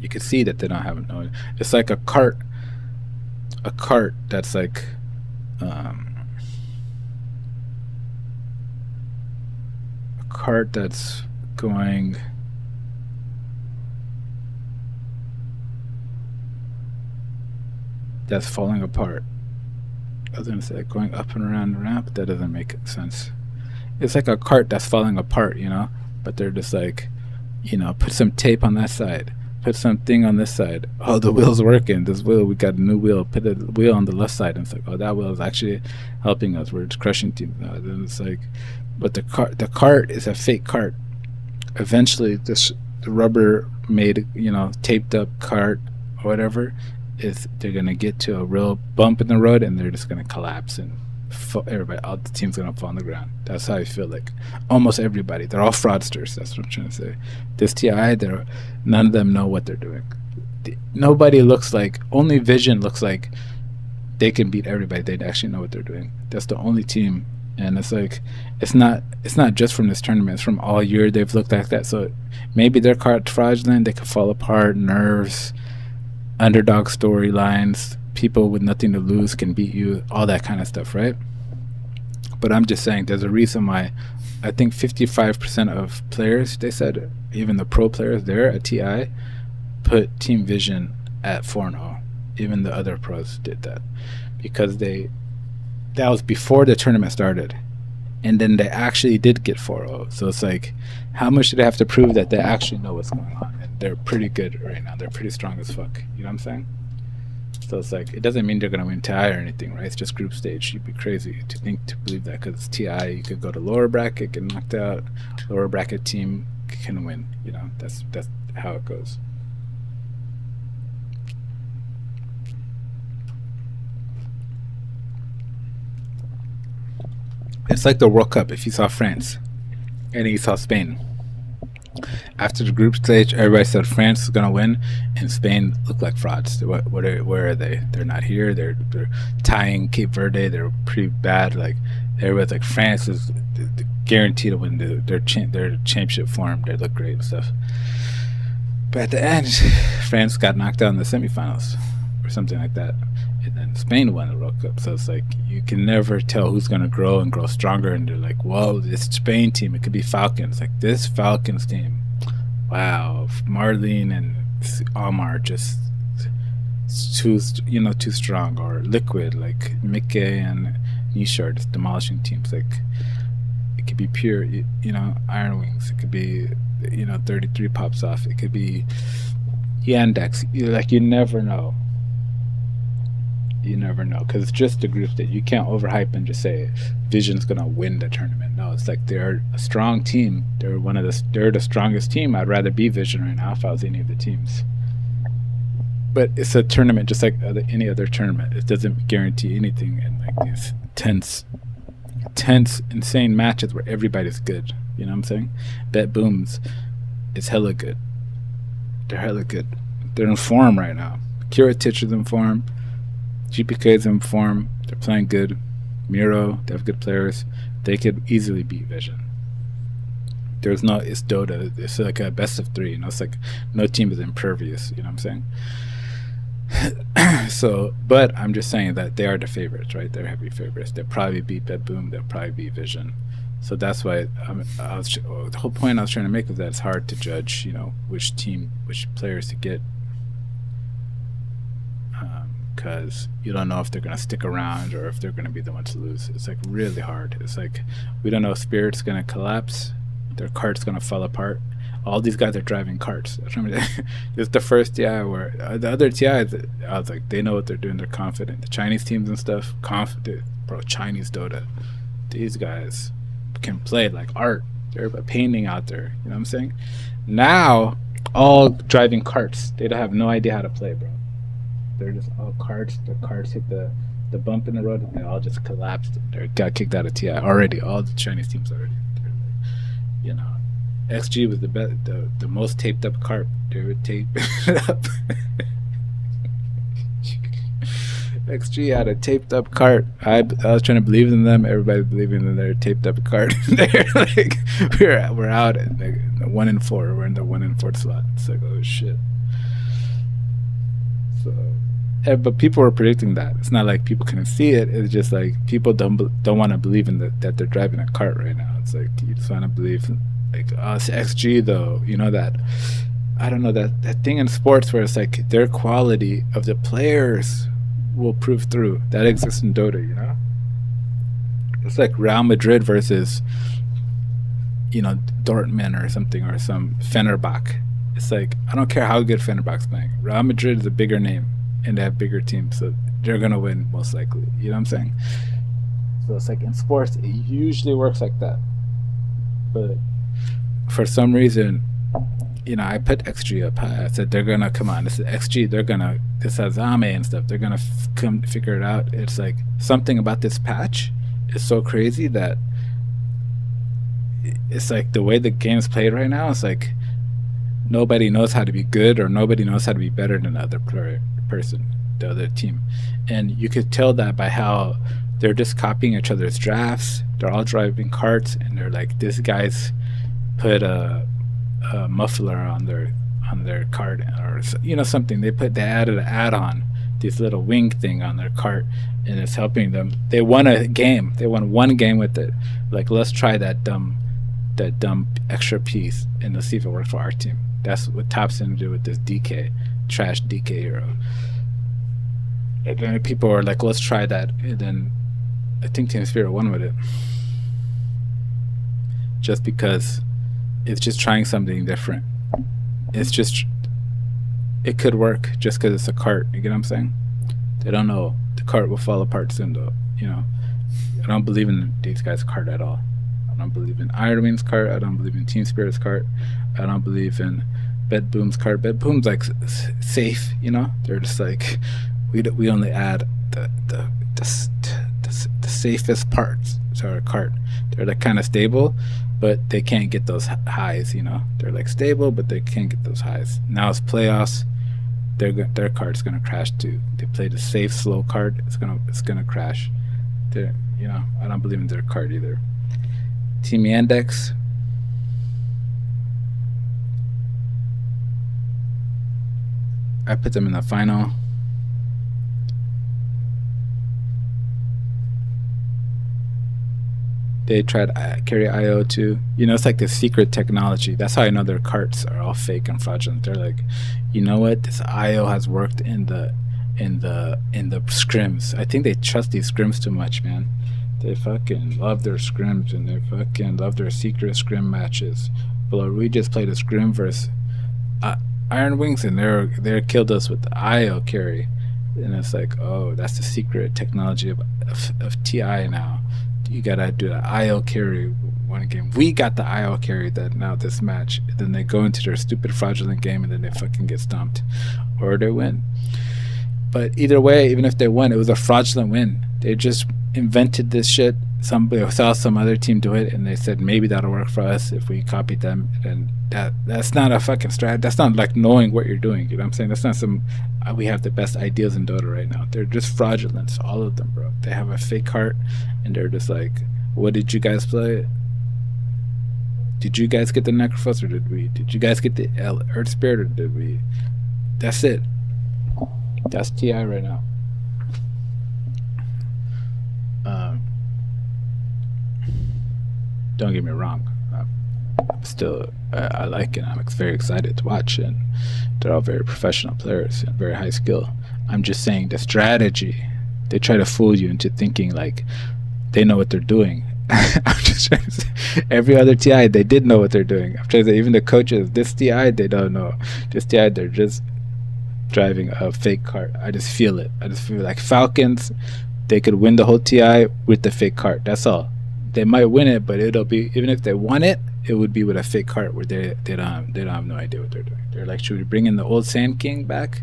You can see that they don't have no. It's like a cart that's like a cart that's going that's falling apart. I was gonna say going up and around the ramp, but that doesn't make sense. It's like a cart that's falling apart, but they're just like, put some tape on that side, put something on this side. Oh, the wheel's working. This wheel, we got a new wheel. Put a wheel on the left side, and it's like, oh, that wheel is actually helping us. We're just crushing teams. Then it's like, but the cart is a fake cart. Eventually, the rubber made, taped up cart or whatever, is they're gonna get to a real bump in the road, and they're just gonna collapse, and everybody, all the team's gonna fall on the ground. That's how I feel like almost everybody. They're all fraudsters. That's what I'm trying to say. This TI, none of them know what they're doing. Nobody looks like. Only Vision looks like they can beat everybody. They actually know what they're doing. That's the only team, and it's like it's not just from this tournament. It's from all year they've looked like that. So maybe they're caught fraudulent. They could fall apart. Nerves, underdog storylines. People with nothing to lose can beat you, all that kind of stuff, right? But I'm just saying there's a reason why I think 55% of players, they said, even the pro players there at TI, put Team Vision at 4-0. Even the other pros did that. Because that was before the tournament started. And then they actually did get 4-0. So it's like, how much do they have to prove that they actually know what's going on? And they're pretty good right now. They're pretty strong as fuck. You know what I'm saying? So it's like, it doesn't mean they're going to win TI or anything, right? It's just group stage. You'd be crazy to believe that, because it's TI. You could go to lower bracket, get knocked out. Lower bracket team can win. That's how it goes. It's like the World Cup. If you saw France and you saw Spain, after the group stage, everybody said France is gonna win, and Spain looked like frauds. Where are they? They're not here. They're tying Cape Verde. They're pretty bad. Like everybody's like, France is guaranteed to win their championship form. They look great and stuff. But at the end, France got knocked out in the semifinals or something like that, and then Spain won the World Cup. So it's like you can never tell who's gonna grow and grow stronger. And they're like, whoa, this Spain team, it could be Falcons. Like this Falcons team, wow, Marlene and Amar just too strong. Or Liquid, like Mikke and Nishar, just demolishing teams. Like it could be pure, Iron Wings. It could be 33 pops off. It could be Yandex. Like you never know. You never know, because it's just a group that you can't overhype and just say Vision's gonna win the tournament. No, it's like they're a strong team. They're the strongest team. I'd rather be Vision right now if I was any of the teams. But it's a tournament just like any other tournament. It doesn't guarantee anything, and like these tense, insane matches where everybody's good. You know what I'm saying? Bet Booms is hella good. They're hella good. They're in form right now. Kiritich is in form. GPK is in form. They're playing good. Miro, they have good players. They could easily beat Vision. It's Dota. It's like a best of 3. It's like no team is impervious. You know what I'm saying? So, but I'm just saying that they are the favorites, right? They're heavy favorites. They'll probably beat Boom. They'll probably beat Vision. So that's why the whole point I was trying to make was that it's hard to judge, which players to get. Because you don't know if they're going to stick around or if they're going to be the ones to lose. It's like really hard. It's like we don't know if Spirit's going to collapse, their cart's going to fall apart. All these guys are driving carts. This is the first TI where the other TIs, I was like, they know what they're doing. They're confident. The Chinese teams and stuff, confident. Bro, Chinese Dota. These guys can play like art. They're painting out there. You know what I'm saying? Now, all driving carts. They don't have no idea how to play, bro. They're just all carts. The carts hit the bump in the road, and they all just collapsed. They got kicked out of TI already. All the Chinese teams already. XG was the most taped up cart. They would tape it up. XG had a taped up cart. I was trying to believe in them. Everybody believing in their taped up cart. They're like, we're out at like, 1-4. We're in the 1-4 slot. It's like, oh shit. So, but people were predicting that. It's not like people couldn't see it. It's just like people don't want to believe in that they're driving a cart right now. It's like you just want to believe like, oh, it's XG though. You know that. I don't know that thing in sports where it's like their quality of the players will prove through. That exists in Dota, you know? It's like Real Madrid versus, you know, Dortmund or something, or some Fenerbahce. It's like, I don't care how good Fenerbahce's playing. Real Madrid is a bigger name, and they have bigger teams, so they're going to win most likely. You know what I'm saying? So it's like in sports, it usually works like that. But for some reason, you know, I put XG up high. I said they're gonna come on. This is XG. They're gonna this has Ame and stuff. They're gonna come to figure it out. It's like something about this patch is so crazy that it's like the way the game's played right now. It's like nobody knows how to be good, or nobody knows how to be better than the other person, the other team, and you could tell that by how they're just copying each other's drafts. They're all driving carts, and they're like, this guy's put a muffler on their cart, or you know, something they added an add-on, this little wing thing on their cart, and it's helping them. They won a game. They won one game with it. Like, let's try that dumb extra piece and let's see if it works for our team. That's what Top's gonna do with this DK trash DK hero. And then people are like, let's try that, and then I think Team Spirit won with it, just because it's just trying something different. It's just, it could work just because it's a cart. You get what I'm saying? They don't know. The cart will fall apart soon, though. You know, I don't believe in these guys' cart at all. I don't believe in Iron Wing's cart. I don't believe in Team Spirit's cart. I don't believe in Bed Boom's cart. Bed Boom's like safe. You know, they're just like, we only add the safest parts to our cart. They're like kind of stable, but they can't get those highs, you know. They're like stable, but they can't get those highs. Now it's playoffs. Their card's gonna crash too. They played a safe, slow card. It's gonna crash. You know, I don't believe in their card either. Team Yandex. I put them in the final. They tried carry IO too. You know, it's like this secret technology. That's how I know their carts are all fake and fraudulent. They're like, you know what? This IO has worked in the scrims. I think they trust these scrims too much, man. They fucking love their scrims, and they fucking love their secret scrim matches. But we just played a scrim versus Iron Wings, and they killed us with the IO carry. And it's like, oh, that's the secret technology of TI now. You gotta do the IO carry one game. We got the IO carry that now this match. Then they go into their stupid fraudulent game, and then they fucking get stomped, or they win. But either way, even if they won, it was a fraudulent win. They just invented this shit. Somebody saw some other team do it, and they said maybe that'll work for us if we copied them. And that's not a fucking strat. That's not like knowing what you're doing. You know what I'm saying? That's not some. We have the best ideas in Dota right now. They're just fraudulent, all of them, bro. They have a fake heart, and they're just like, what did you guys play? Did you guys get the Necrophos, or did we? Did you guys get the Earth Spirit, or did we? That's it. That's TI right now. Don't get me wrong. I like it. I'm very excited to watch, and they're all very professional players and very high skill. I'm just saying the strategy. They try to fool you into thinking like they know what they're doing. I'm just trying to say, every other TI, they did know what they're doing. I'm trying to say, even the coaches, this TI, they don't know. This TI, they're just driving a fake cart. I just feel it. I just feel like Falcons, they could win the whole TI with the fake cart. That's all. They might win it, but it'll be, even if they won it, it would be with a fake cart where they don't have no idea what they're doing. They're like, should we bring in the old Sand King back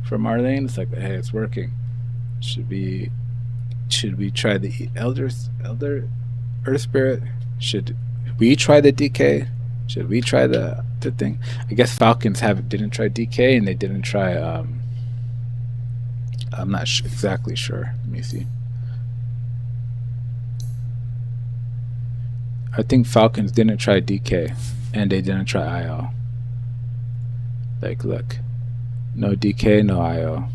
from our lane? It's like, hey, it's working. Should we try the Elder Earth Spirit? Should we try the DK? Should we try the thing? I guess Falcons didn't try DK, and they didn't try I'm not exactly sure. Let me see. I think Falcons didn't try DK, and they didn't try IO. Like, look, no DK, no IO.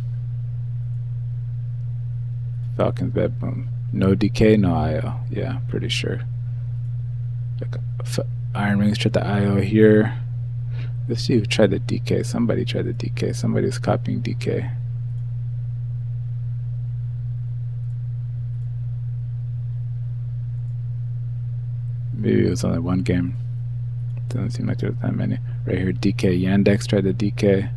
Falcons bed boom. No DK, no IO. Yeah, pretty sure. Like, Iron Wings tried the IO here. Let's see who tried the DK. Somebody tried the DK. Somebody's copying DK. Maybe it was only one game. Doesn't seem like there's that many. Right here, DK. Yandex tried the DK.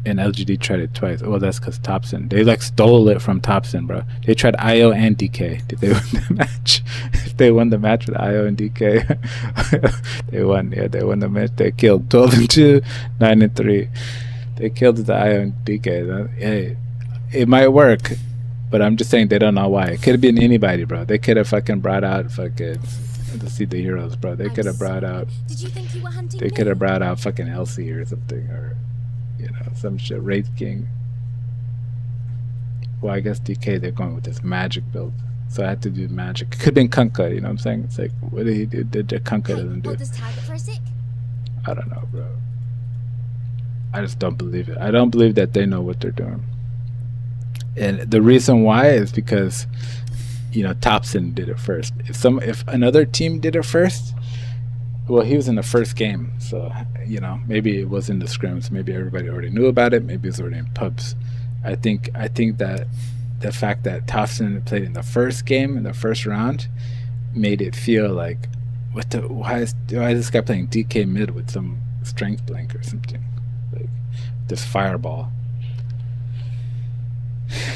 And LGD tried it twice. Oh, that's because Thompson. They like stole it from Thompson, bro. They tried IO and DK. Did they win the match? If they won the match with IO and DK, they won. Yeah, they won the match. They killed 12-2, 9-3. They killed the IO and DK. Hey, it might work, but I'm just saying they don't know why. It could have been anybody, bro. They could have fucking brought out fucking. Let's see the heroes, bro. They could have brought out. Did you think you were hunting? They could have brought out fucking Elsie or something, or you know, some shit. Wraith King. Well, I guess DK, they're going with this magic build. So I had to do magic. It could have been Kunkka, you know what I'm saying? It's like, what did he do? Did the Kunkka doesn't do? Want this target for a sec? I don't know, bro. I just don't believe it. I don't believe that they know what they're doing. And the reason why is because, you know, Thompson did it first. If another team did it first, well, he was in the first game, so you know, maybe it was in the scrims. Maybe everybody already knew about it. Maybe it was already in pubs. I think that the fact that Thompson played in the first game in the first round made it feel like, why is this guy playing DK mid with some strength blank or something, like this fireball.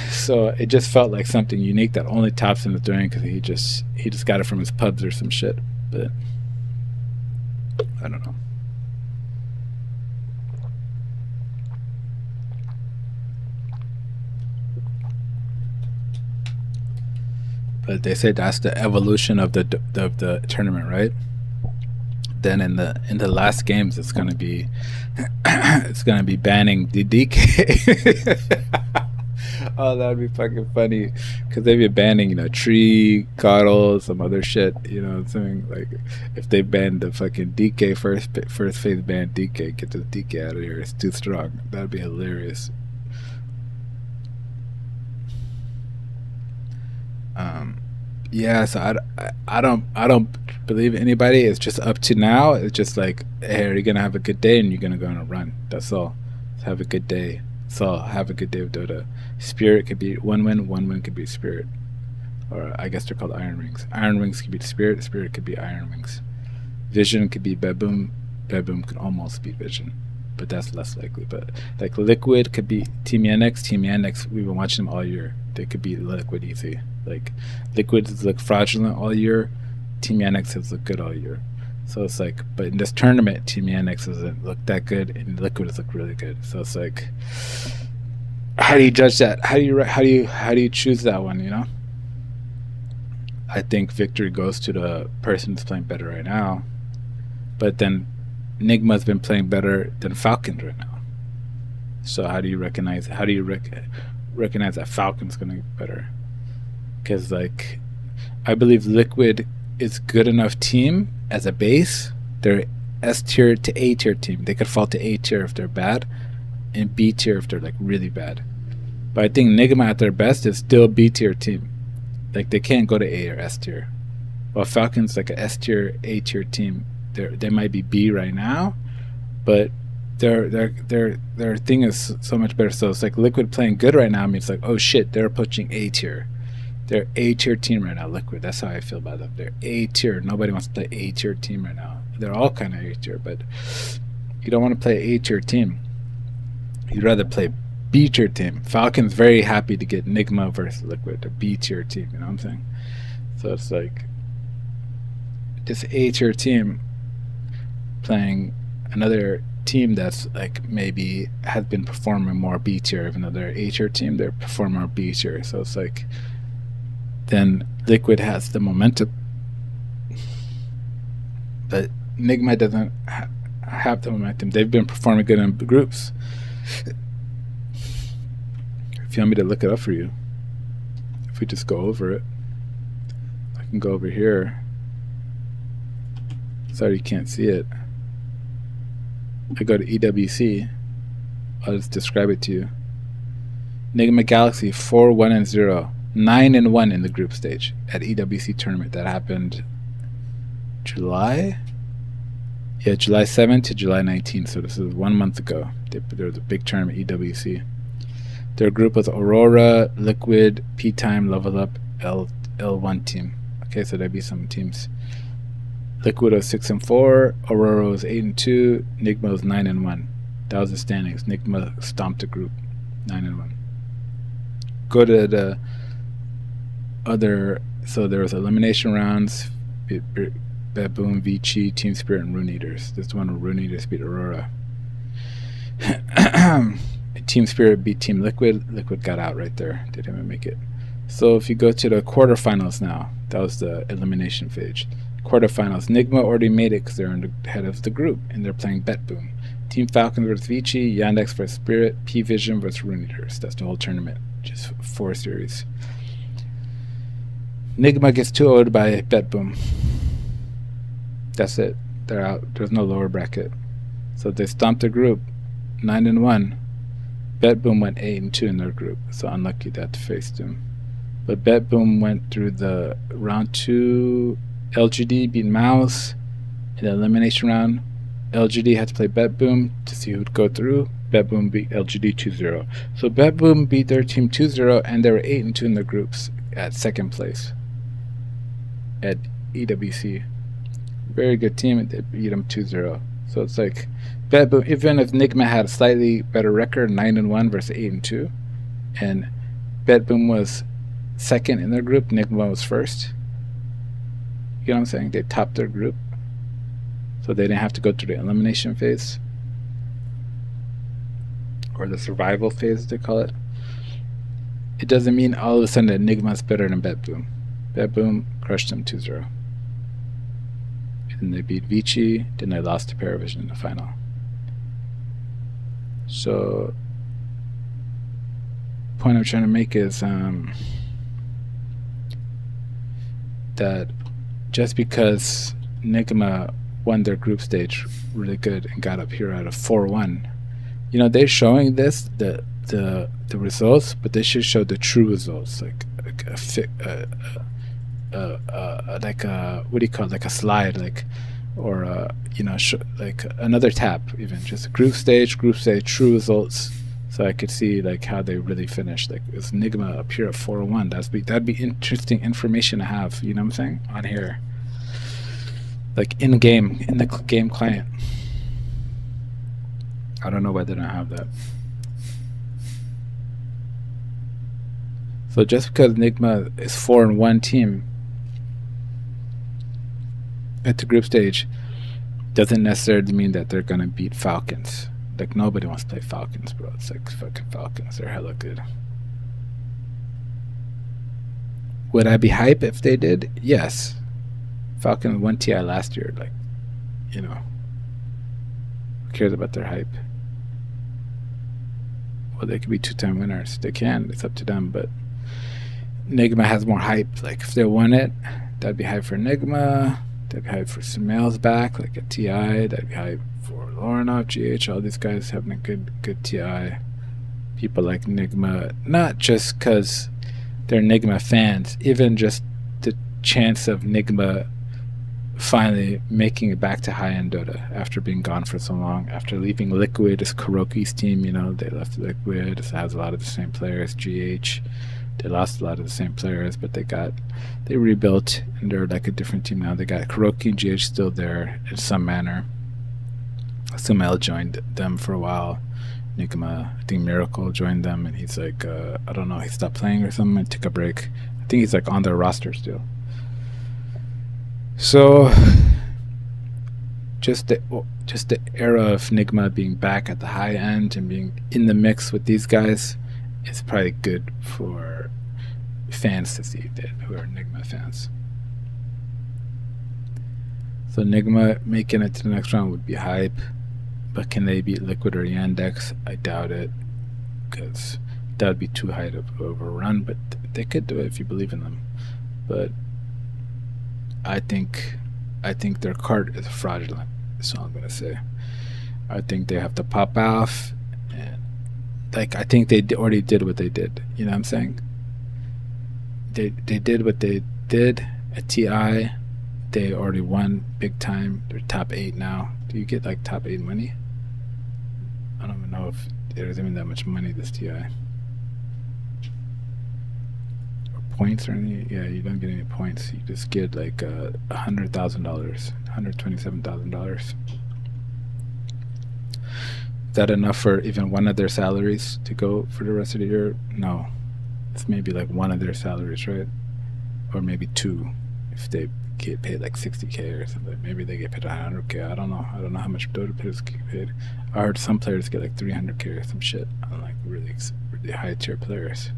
So it just felt like something unique that only Thompson was doing because he just got it from his pubs or some shit. But I don't know. But they say that's the evolution of the tournament, right? Then in the last games, it's gonna be banning the DK. Oh, that would be fucking funny, because they'd be banning, you know, Tree, Coddle, some other shit, you know, something like if they banned the fucking DK first phase ban DK, get this DK out of here, it's too strong. That'd be hilarious. Yeah, so I don't believe anybody. It's just up to now. It's just like, hey, are you gonna have a good day and you're gonna go on a run? That's all. Just have a good day. So have a good day with Dota. Spirit could be one win could be Spirit. Or I guess they're called Iron Wings. Iron Wings could be Spirit could be Iron Wings. Vision could be Beboom. Beboom could almost be Vision, but that's less likely. But like Liquid could be Team Yandex, we've been watching them all year. They could be Liquid easy. Like Liquid has looked fraudulent all year. Team Yandex has looked good all year. So it's like, but in this tournament, Team Yandex doesn't look that good, and Liquid has looked really good. So it's like, how do you judge that? How do you choose that one? You know, I think victory goes to the person who's playing better right now. But then Nigma's been playing better than Falcons right now. So how do you recognize? How do you recognize that Falcon's gonna get better? Because like, I believe Liquid is good enough team as a base. They're S tier to A tier team. They could fall to A tier if they're bad, and B tier if they're like really bad. But I think Nigma at their best is still B tier team. Like they can't go to A or S tier. While Falcons like a S tier, A tier team. They might be B right now, but their thing is so much better. So it's like Liquid playing good right now. I mean, it's like, oh shit, they're approaching A tier. They're A tier team right now, Liquid. That's how I feel about them. They're A tier. Nobody wants to play A tier team right now. They're all kind of A tier, but you don't want to play A tier team. You'd rather play B tier team. Falcon's very happy to get Nigma versus Liquid, a B tier team. You know what I'm saying? So it's like this A tier team playing another team that's like maybe has been performing more B tier, even though they're A tier team, they're performing more B tier. So it's like, then Liquid has the momentum, but Nigma doesn't have the momentum. They've been performing good in groups. you want me to look it up for you, if we just go over it, I can go over here. Sorry you can't see it. I go to EWC. I'll just describe it to you. Enigma Galaxy 4-1-0, 9-1 in the group stage at EWC tournament that happened July 7th to July 19th. So this is 1 month ago. There was a big tournament at EWC. Their group was Aurora, Liquid, P-Time, Level Up, L1 team. Okay, so there'd be some teams. Liquid was 6-4, Aurora was 8-2, Enigma was 9-1. That was the standings. Enigma stomped the group, 9-1. Go to the other. So there was elimination rounds. Baboon, Vici, Team Spirit, and Rune Eaters. This one where Rune Eaters beat Aurora. Team Spirit beat Team Liquid. Liquid got out right there. They didn't even make it. So if you go to the quarterfinals now, that was the elimination phase. Quarterfinals. Enigma already made it because they're in the head of the group, and they're playing Bet Boom. Team Falcon versus Vici, Yandex versus Spirit, P Vision versus Rune Eaters. That's the whole tournament. Just 4 series. Enigma gets 2-0'd by Bet Boom. That's it. They're out. There's no lower bracket. So they stomped the group, 9-1. Bet Boom went 8-2 in their group. So unlucky that to face them. But Bet Boom went through the round 2. LGD beat Mouse in the elimination round. LGD had to play Bet Boom to see who'd go through. Bet Boom beat LGD 2-0. So Bet Boom beat their team 2-0, and they were 8-2 in their groups at second place at EWC. Very good team. They beat them 2-0. So it's like Bet Boom, even if Enigma had a slightly better record, 9-1 versus 8-2, and Bet Boom was second in their group, Enigma was first. You know what I'm saying? They topped their group. So they didn't have to go through the elimination phase. Or the survival phase, they call it. It doesn't mean all of a sudden Enigma is better than Bet Boom. Bet Boom crushed them 2-0. And they beat Vici, then they lost to Paravision in the final. So, the point I'm trying to make is that just because Enigma won their group stage really good and got up here at a 4-1, you know, they're showing this the results, but they should show the true results, like what do you call it, like a slide, like, or you know, like another tab, even just group stage, true results, so I could see like how they really finished. Like, is Enigma up here at 4-1? That'd be interesting information to have. You know what I'm saying, on here, like in the game client. I don't know why they don't have that. So just because Enigma is 4-1 team at the group stage doesn't necessarily mean that they're gonna beat Falcons. Like, nobody wants to play Falcons, bro. It's like fucking Falcons. They're hella good. Would I be hype if they did? Yes. Falcons won TI last year. Like, you know, who cares about their hype? Well, they could be 2-time winners. They can. It's up to them. But Enigma has more hype. Like, if they won it, that'd be hype for Enigma. That'd be hype for Sumail's back, like at TI. That'd be hype for Lorinov, GH. All these guys having a good TI. People like Enigma, not just because they're Enigma fans, even just the chance of Enigma finally making it back to high-end Dota after being gone for so long, after leaving Liquid as Kuroki's team. You know, they left Liquid. It has a lot of the same players. GH, they lost a lot of the same players, but they rebuilt, and they're like a different team now. They got Kuroki and GH still there in some manner. Sumail joined them for a while. Enigma, I think Miracle joined them, and he's like, I don't know, he stopped playing or something and took a break. I think he's like on their roster still. So just the era of Enigma being back at the high end and being in the mix with these guys is probably good for fans to see, that who are Enigma fans. So Enigma making it to the next round would be hype, but can they beat Liquid or Yandex? I doubt it, because that would be too high of a run, but they could do it if you believe in them. But I think their card is fraudulent. That's all I'm gonna say. I think they have to pop off, and like I think they already did what they did. You know what I'm saying? They did what they did at TI. They already won big time. They're top 8 now. Do you get like top 8 money? I don't even know if there's even that much money this TI. Or points or any? Yeah, you don't get any points. You just get like $100,000, $127,000. Is that enough for even one of their salaries to go for the rest of the year? No. It's maybe like one of their salaries, right? Or maybe 2 if they get paid like 60K or something. Maybe they get paid 100K. I don't know. I don't know how much Dota players get paid. I heard some players get like 300K or some shit on like really high tier players.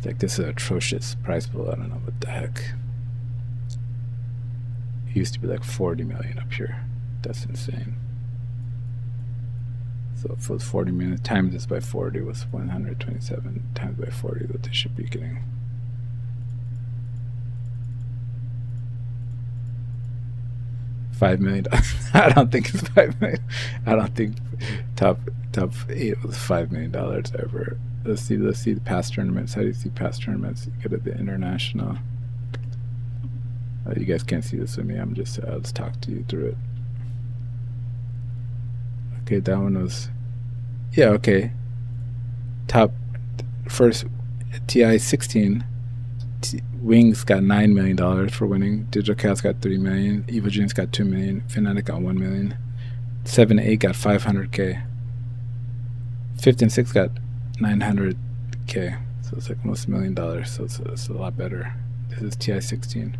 Like this is an atrocious prize pool. I don't know what the heck. It used to be like 40 million up here. That's insane. So if it was 40 million times this by 40 was 127 times by 40 what they should be getting. $5 million. I don't think it's 5 million. I don't think top 8 was $5 million ever. Let's see the past tournaments. How do you see past tournaments? You go to the international. You guys can't see this with me. I'm just let's talk to you through it. Okay, that one was, yeah, okay. Top first TI 16. Wings got $9 million for winning. Digital Chaos got $3 million. Evil Genius got $2 million. Fnatic got $1 million. 7 and 8 got 500K. 5th and 6th got 900K. So it's like almost $1 million. So it's a lot better. This is TI 16.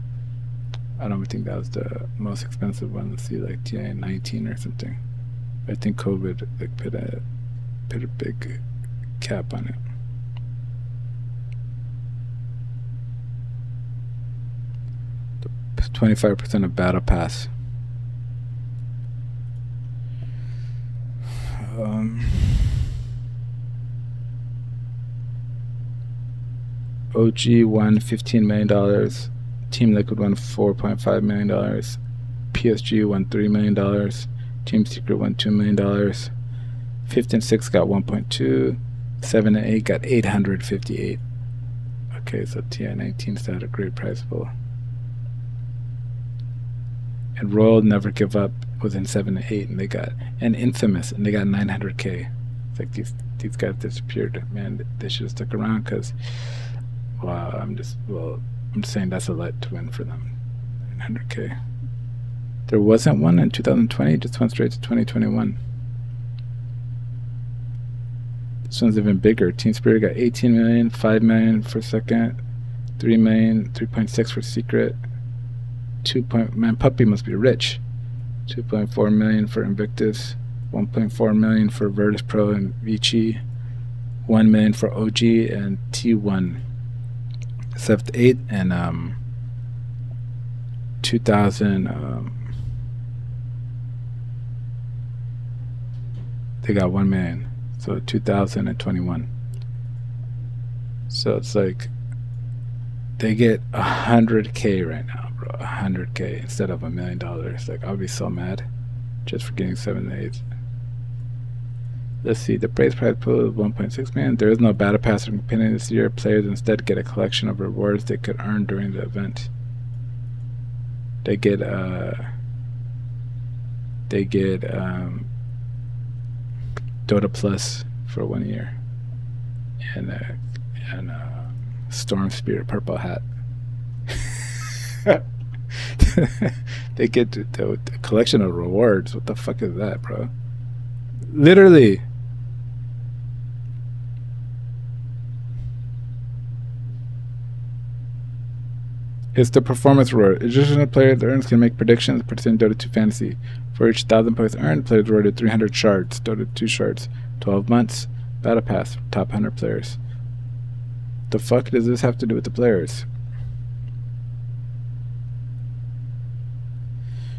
I don't think that was the most expensive one. Let's see, like TI 19 or something. I think COVID like put a big cap on it. The 25% of battle pass. OG won $15 million. Team Liquid won $4.5 million. PSG won $3 million. Team Secret won $2 million. 5th and 6th got 1.2. 7 and 8 got 858. Okay, so TI 19 still had a great prize pool. And Royal Never Give Up was in 7 and 8, and they got, and Infamous, and they got 900K. It's like these guys disappeared. Man, they should have stuck around because, wow, I'm just saying that's a let to win for them. 900K. There wasn't one in 2020, it just went straight to 2021. This one's even bigger. Team Spirit got 18 million, 5 million for second, 3 million, 3.6 for secret. Man, Puppy must be rich. 2.4 million for Invictus, 1.4 million for Virtus Pro and Vici, 1 million for OG and T1. 7th, 8 and 2000 they got 1 million, so 2021. So it's like they get 100K right now, bro. 100K instead of $1 million. Like, I'll be so mad just for getting 7 and 8. Let's see, the prize pool is 1.6 million. There is no battle pass or companion this year. Players instead get a collection of rewards they could earn during the event. They get Dota Plus for 1 year, and Storm Spirit purple hat. They get the collection of rewards. What the fuck is that, bro? Literally. It's the performance reward. Additional players earns can make predictions pertaining to Dota 2 Fantasy. For each 1,000 points earned, players rewarded 300 shards. Dota 2 shards. 12 months. Battle Pass. Top 100 players. The fuck does this have to do with the players?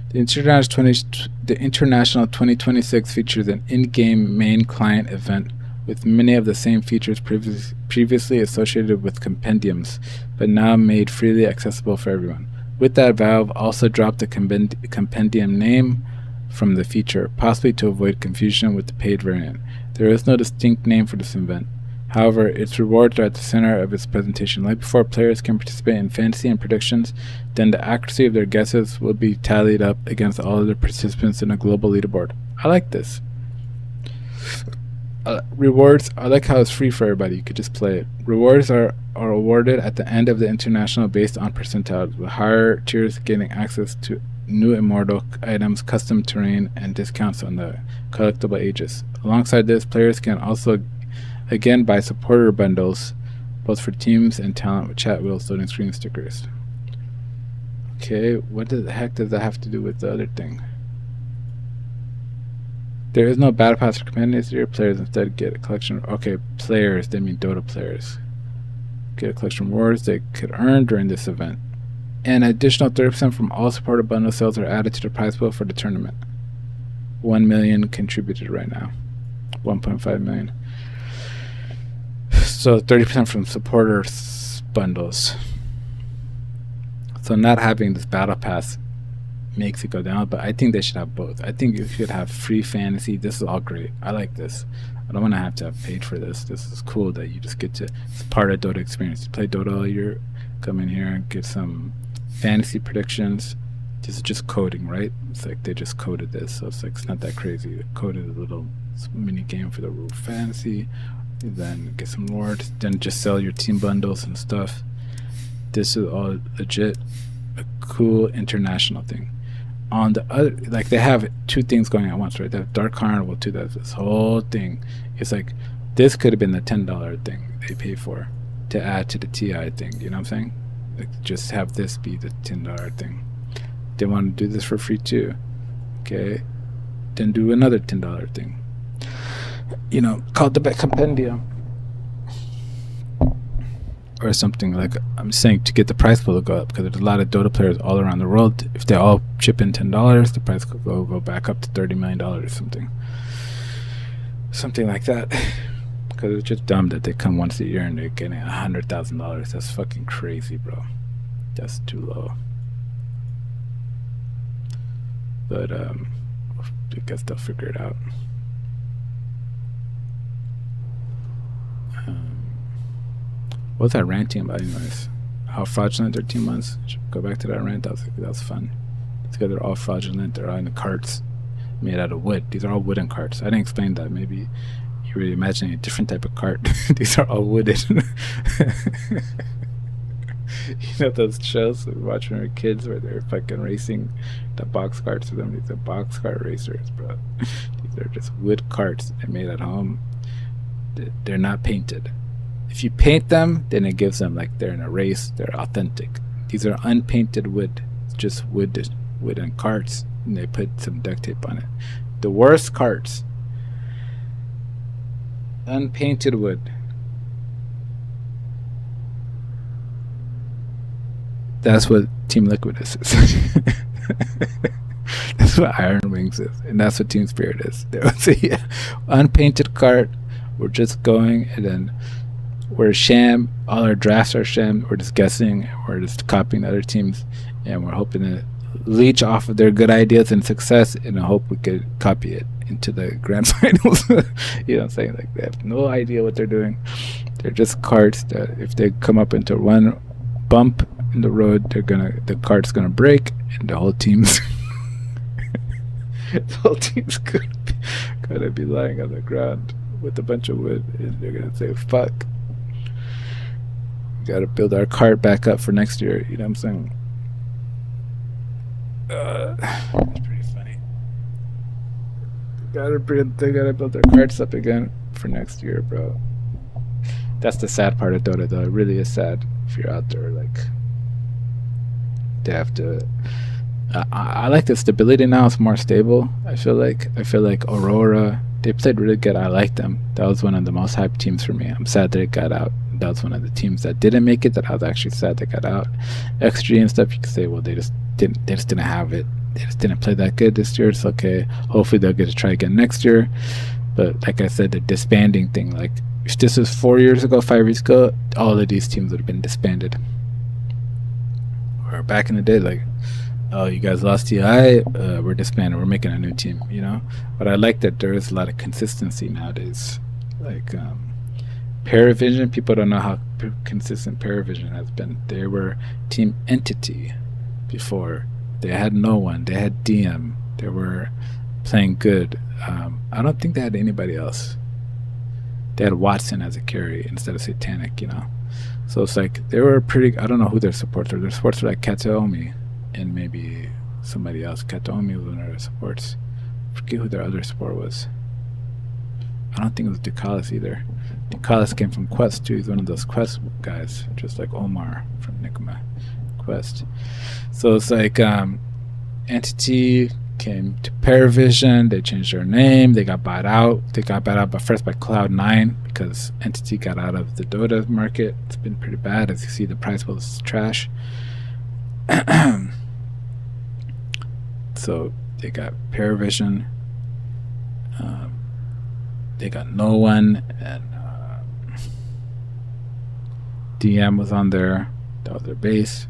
The International 2026 features an in-game main client event with many of the same features previously associated with compendiums, but now made freely accessible for everyone. With that, Valve also dropped the compendium name from the feature, possibly to avoid confusion with the paid variant. There is no distinct name for this event. However, its rewards are at the center of its presentation. Like before, players can participate in fantasy and predictions, then the accuracy of their guesses will be tallied up against all other participants in a global leaderboard. I like this. Rewards, I like how it's free for everybody. You could just play it. Rewards are awarded at the end of the international based on percentiles, with higher tiers getting access to new immortal items, custom terrain, and discounts on the collectible ages. Alongside this, players can also again buy supporter bundles, both for teams and talent, with chat wheels, loading screen stickers. Okay, what the heck does that have to do with the other thing? There is no battle pass for companions here. Players instead get a collection of, okay, players, they mean Dota players. Get a collection of rewards they could earn during this event. An additional 30% from all supporter bundle sales are added to the prize pool for the tournament. 1 million contributed right now. 1.5 million. So 30% from supporters bundles. So not having this battle pass makes it go down, but I think they should have both. I think you should have free fantasy. This is all great. I like this. I don't want to have paid for this. This is cool that you just get to, it's part of Dota experience. You play Dota all year, come in here and get some fantasy predictions. This is just coding, right? It's like they just coded this, so it's like it's not that crazy. They coded a little mini game for the rule fantasy, and then get some rewards, then just sell your team bundles and stuff. This is all legit, a cool international thing. On the other, like they have two things going at once, right? They have Dark Carnival too. That's this whole thing. It's like this could have been the $10 thing they pay for to add to the TI thing. You know what I'm saying? Like just have this be the $10 thing. They want to do this for free too. Okay, then do another $10 thing. You know, called the compendium or something. Like I'm saying, to get the price pool to go up, because there's a lot of Dota players all around the world. If they all chip in $10, the price could go back up to $30 million or something like that. Because it's just dumb that they come once a year and they're getting $100,000. That's fucking crazy, bro. That's too low. But I guess they'll figure it out. What was that ranting about anyways? How fraudulent their team was? Should go back to that rant. That was fun. Because they're all fraudulent. They're all in the carts made out of wood. These are all wooden carts. I didn't explain that. Maybe you were imagining a different type of cart. These are all wooden. You know those shows we watch when we were kids where they're fucking racing the box carts with them? These are box cart racers, bro. These are just wood carts that they made at home. They're not painted. If you paint them, then it gives them like they're in a race. They're authentic. These are unpainted wood. It's just wooden carts, and they put some duct tape on it. The worst carts, unpainted wood. That's what Team Liquid is. That's what Iron Wings is, and that's what Team Spirit is. They would say, yeah, unpainted cart. We're just going, and then we're sham. All our drafts are sham. We're just guessing. We're just copying the other teams, and we're hoping to leech off of their good ideas and success, and I hope we could copy it into the grand finals. You know what I'm saying? Like they have no idea what they're doing. They're just carts that if they come up into one bump in the road, the cart's gonna break, and the whole team's gonna be lying on the ground with a bunch of wood, and they're gonna say, "Fuck, we gotta build our cart back up for next year." You know what I'm saying? That's pretty funny. They gotta build their carts up again for next year, bro. That's the sad part of Dota, though. It really is sad if you're out there. Like, they have to. I like the stability now. It's more stable. I feel like Aurora. They played really good. I like them. That was one of the most hyped teams for me. I'm sad that it got out. That was one of the teams that didn't make it. That I was actually sad they got out. XG and stuff. You could say, well, they just didn't have it. They just didn't play that good this year. It's okay. Hopefully they'll get to try again next year. But like I said, the disbanding thing, like if this was 4 years ago, 5 years ago, all of these teams would have been disbanded. Or back in the day, like, oh, you guys lost TI, we're disbanded, we're making a new team, you know? But I like that there is a lot of consistency nowadays. Like, Paravision, people don't know how consistent Paravision has been. They were Team Entity before. They had no one. They had DM. They were playing good. I don't think they had anybody else. They had Watson as a carry instead of Satanic, you know? So it's like, they were pretty, I don't know who their supports were. Their supports were like Kataomi and maybe somebody else. Kataomi was one of their supports. I forget who their other support was. I don't think it was Ducalis either. Ducalis came from Quest too. He's one of those Quest guys, just like Omar from Nikoma Quest. So it's like Entity came to Paravision. They changed their name. They got bought out. They got bought out, but first by Cloud9 because Entity got out of the Dota market. It's been pretty bad. As you see, the price was trash. So they got Paravision. They got no one, and DM was on there. That was their base.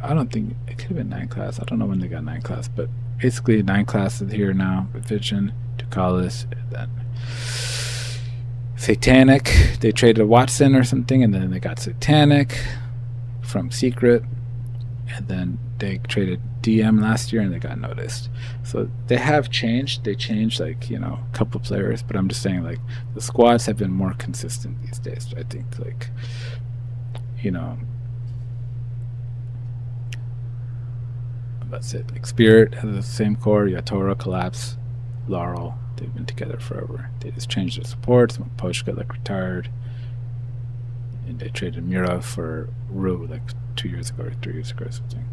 I don't think it could have been 9 class. I don't know when they got 9 class, but basically 9 class is here now. Vision, Ducalis, and then Satanic. They traded Watson or something, and then they got Satanic from Secret, and then they traded DM last year, and they got noticed. So they have changed. They changed, like, you know, a couple players, but I'm just saying, like, the squads have been more consistent these days. I think, like, you know, that's it. Like, Spirit has the same core. Yatora, Collapse, Laurel. They've been together forever. They just changed their supports. Posh got, like, retired, and they traded Mira for Rue like 2 years ago or 3 years ago or something.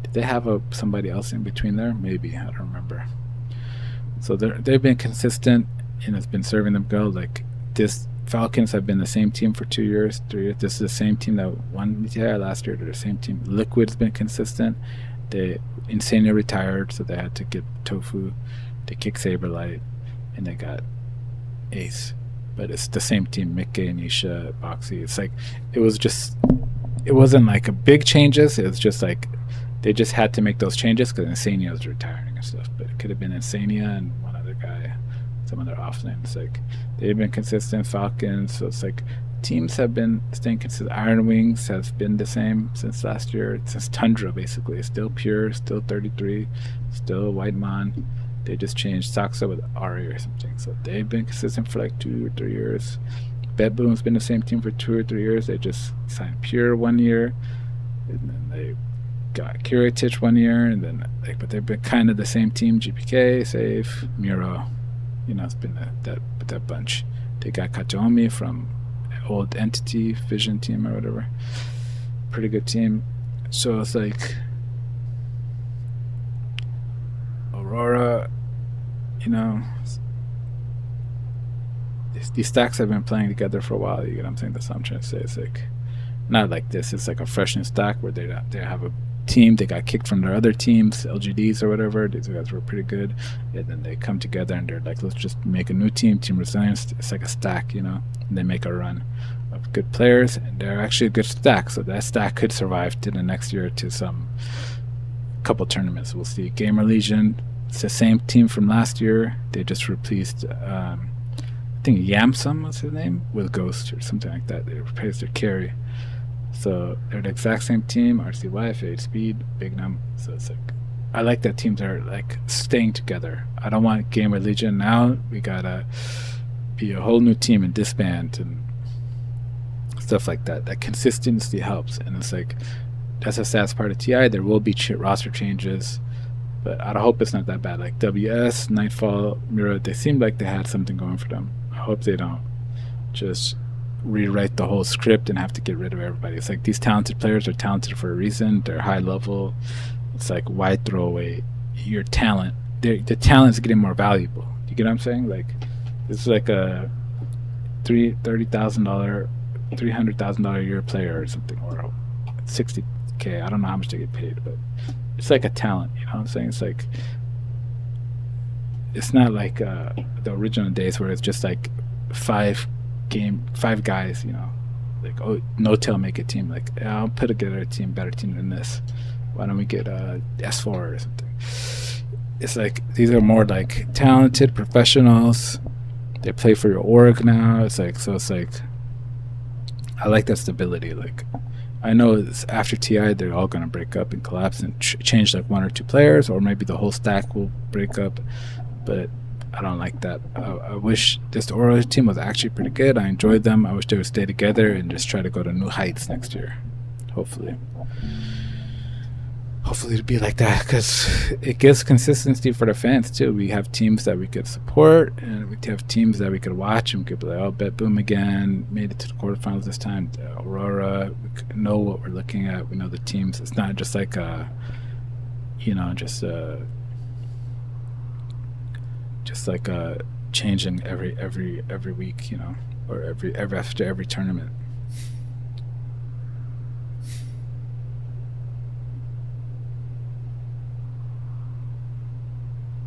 Did they have somebody else in between there? Maybe, I don't remember. So they've been consistent, and it's been serving them well. Like, this Falcons have been the same team for 2 years, 3 years. This is the same team that won TI last year. They're the same team. Liquid's been consistent. Insania retired, so they had to get Tofu. They kicked Saberlight, and they got Ace. But it's the same team, Mickey, Anisha, Boxy. It's like, it wasn't like a big changes. It was just like, they just had to make those changes because Insania was retiring and stuff. But it could have been Insania and one other guy, some other off names. Like, they've been consistent. Falcons. So it's like, teams have been staying consistent. Iron Wings has been the same since last year. Since Tundra, basically. Still pure, still 33, still White Mon. They just changed Saxa with Ari or something. So they've been consistent for like 2 or 3 years. Bedboom's been the same team for 2 or 3 years. They just signed Pure 1 year, and then they got Curatich 1 year, and then but they've been kind of the same team. GPK, Safe, Miro, you know, it's been that bunch. They got Katomi from old Entity Vision team or whatever. Pretty good team. So it's like Aurora, you know, these stacks have been playing together for a while. You get what I'm saying? That's what I'm trying to say. It's like, not like this. It's like a freshness stack where they have a team. They got kicked from their other teams, LGDs or whatever. These guys were pretty good, and then they come together and they're like, let's just make a new team. Team Resilience. It's like a stack, you know. And they make a run of good players, and they're actually a good stack. So that stack could survive to the next year to some couple tournaments. We'll see. Gamer Legion. It's the same team from last year. They just replaced, I think Yamsum was his name, with Ghost or something like that. They replaced their carry. So they're the exact same team. RCY, Fade Speed, Big Num. So it's like, I like that teams are like staying together. I don't want Gamer Legion now. We gotta be a whole new team and disband and stuff like that. That consistency helps, and it's like, that's a sad part of TI. There will be roster changes, but I hope it's not that bad. Like WS, Nightfall, Mira, they seemed like they had something going for them. I hope they don't just rewrite the whole script and have to get rid of everybody. It's like, these talented players are talented for a reason. They're high level. It's like, why throw away your talent? The talent is getting more valuable. You get what I'm saying? Like, this is like a $300,000 a year player or something, or $60K. I don't know how much they get paid, but it's like a talent. You know what I'm saying? It's like it's not like the original days where it's just like five guys. You know, like oh no tail make a team. Like yeah, I'll put together a team better team than this. Why don't we get S4 or something? It's like these are more like talented professionals. They play for your org now. It's like so. It's like I like that stability. Like I know it's after TI, they're all gonna break up and collapse and change like one or two players, or maybe the whole stack will break up. But I don't like that. I wish this Oro team was actually pretty good. I enjoyed them. I wish they would stay together and just try to go to new heights next year. Hopefully. Hopefully it'll be like that because it gives consistency for the fans too. We have teams that we could support and we have teams that we could watch and we could be like, oh, Bet Boom again, made it to the quarterfinals this time. Aurora, we know what we're looking at. We know the teams. It's not just like just like changing every week, you know, or every after every tournament.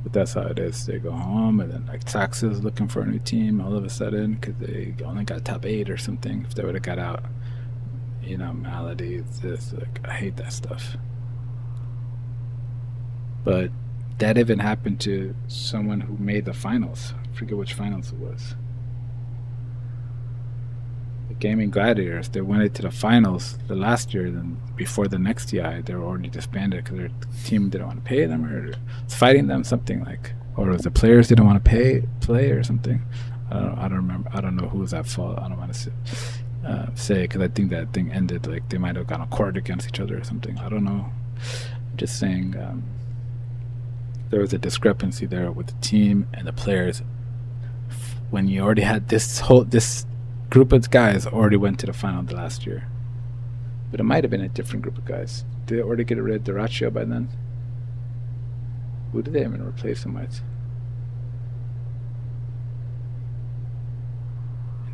But that's how it is. They go home, and then like Texas looking for a new team all of a sudden because they only got top 8 or something. If they would have got out, you know, Malady. It's just like I hate that stuff. But that even happened to someone who made the finals. I forget which finals it was. The Gaming Gladiators. They went into the finals the last year. Then before the next TI, they were already disbanded because their team didn't want to pay them or was fighting them, something like, or was the players didn't want to play or something. I don't remember. I don't know who was at fault. I don't want to say because I think that thing ended like they might have gone to court against each other or something. I don't know. I'm just saying. There was a discrepancy there with the team and the players when you already had this group of guys already went to the final the last year, but it might have been a different group of guys. Did they already get rid of Duraccio by then? Who did they even replace him with?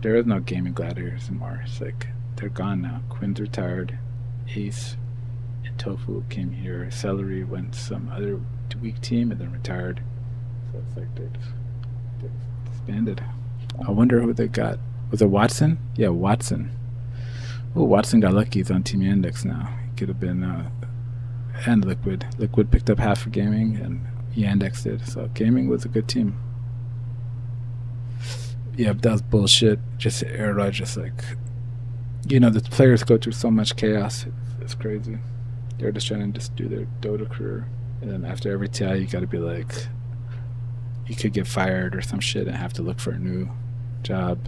There is no Gaming Gladiators anymore. It's like they're gone now. Quinn's retired, Ace and Tofu came here. Celery went to some other weak team and then retired. So it's like they disbanded. I wonder who they got. Was it Watson? Yeah, Watson. Oh, Watson got lucky. He's on Team Yandex now. He could have been, and Liquid. Liquid picked up half for Gaming, and Yandex did. So Gaming was a good team. Yeah, but that was bullshit. Just era, just like, you know, the players go through so much chaos. It's crazy. They're just trying to just do their Dota career. And then after every TI, you got to be like, you could get fired or some shit and have to look for a new job,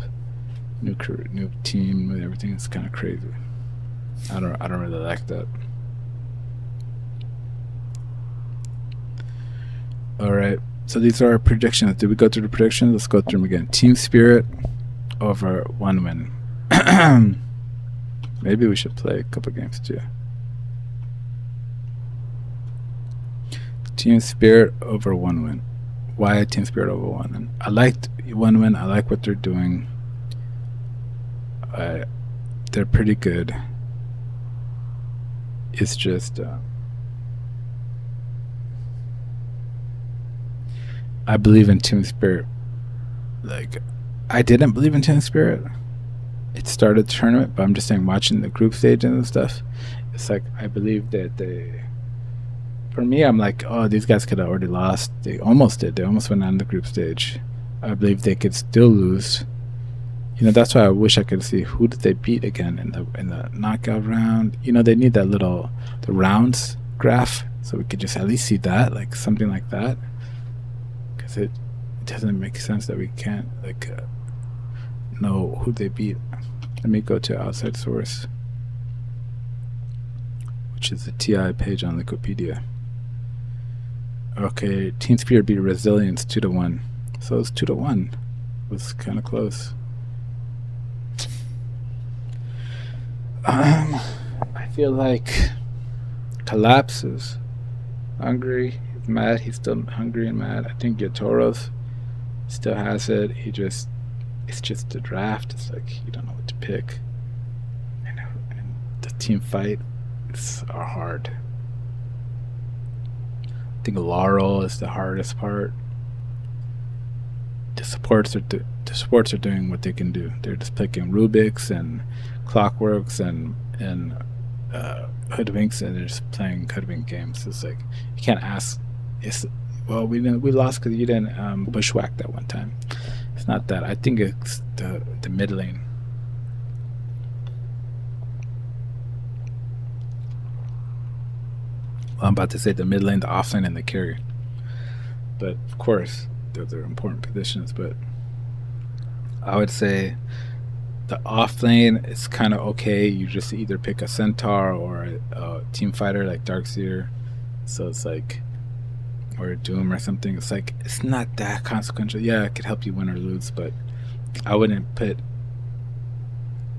new career, new team, and everything. It's kind of crazy. I don't really like that. All right. So these are our predictions. Did we go through the predictions? Let's go through them again. Team Spirit over 1 win. Maybe we should play a couple games too. Team Spirit over 1 win. Why Team Spirit over 1 win? I liked 1 win. I like what they're doing. They're pretty good. It's just I believe in Team Spirit. Like I didn't believe in Team Spirit. It started the tournament, but I'm just saying watching the group stage and stuff. It's like I believe that they. For me, I'm like, oh, these guys could have already lost. They almost did. They almost went on the group stage. I believe they could still lose. You know, that's why I wish I could see who did they beat again in the knockout round. You know, they need that the rounds graph, so we could just at least see that, like something like that. Because it doesn't make sense that we can't like know who they beat. Let me go to outside source, which is the TI page on Wikipedia. Okay, Team Spirit beat Resilience 2-1. So it's 2-1. It was kind of close. I feel like Collapses hungry. He's mad. He's still hungry and mad. I think Yatoros still has it. It's just a draft. It's like you don't know what to pick. And the team fight are hard. think Laurel is the hardest part. The supports are doing what they can do. They're just picking Rubik's and Clockworks and Hoodwinks, and they're just playing Hoodwink games. It's like you can't ask. It's well, we lost because you didn't bushwhack that one time. It's not that. I think it's the mid lane. Well, I'm about to say the mid lane, the off lane, and the carry. But of course, those are important positions. But I would say the off lane is kind of okay. You just either pick a centaur or a team fighter like Darkseer. So it's like, or a Doom or something. It's like, it's not that consequential. Yeah, it could help you win or lose, but I wouldn't put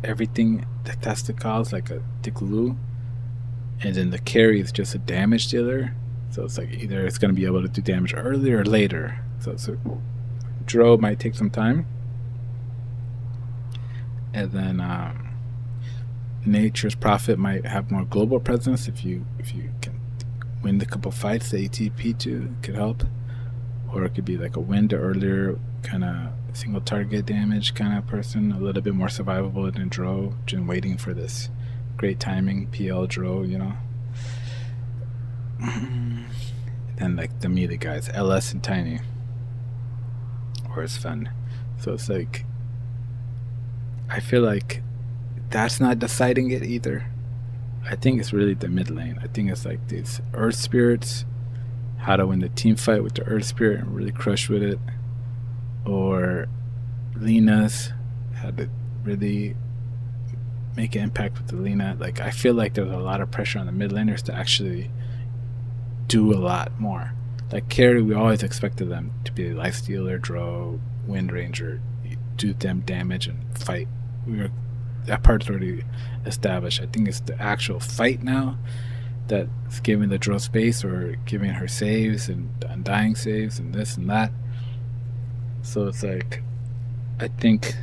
everything that's the cause like a Dickaloo. And then the carry is just a damage dealer. So it's like either it's going to be able to do damage earlier or later. So Dro might take some time. And then Nature's Prophet might have more global presence if you can win the couple fights. The ATP2 could help, or it could be like a win to earlier kind of single target damage kind of person, a little bit more survivable than Dro, just waiting for this great timing PL Dro, you know. Then like the melee guys, LS and Tiny, or it's fun. So it's like, I feel like that's not deciding it either. I think it's really the mid lane. I think it's like these Earth Spirits, how to win the team fight with the Earth Spirit and really crush with it, or Lena's, how to really make an impact with the Lena. Like, I feel like there's a lot of pressure on the mid laners to actually do a lot more. Like carry, we always expected them to be Lifestealer, Dro, Wind Ranger, do them damage and fight. That part's already established. I think it's the actual fight now that's giving the Dro space, or giving her saves and undying saves and this and that. So it's like, I think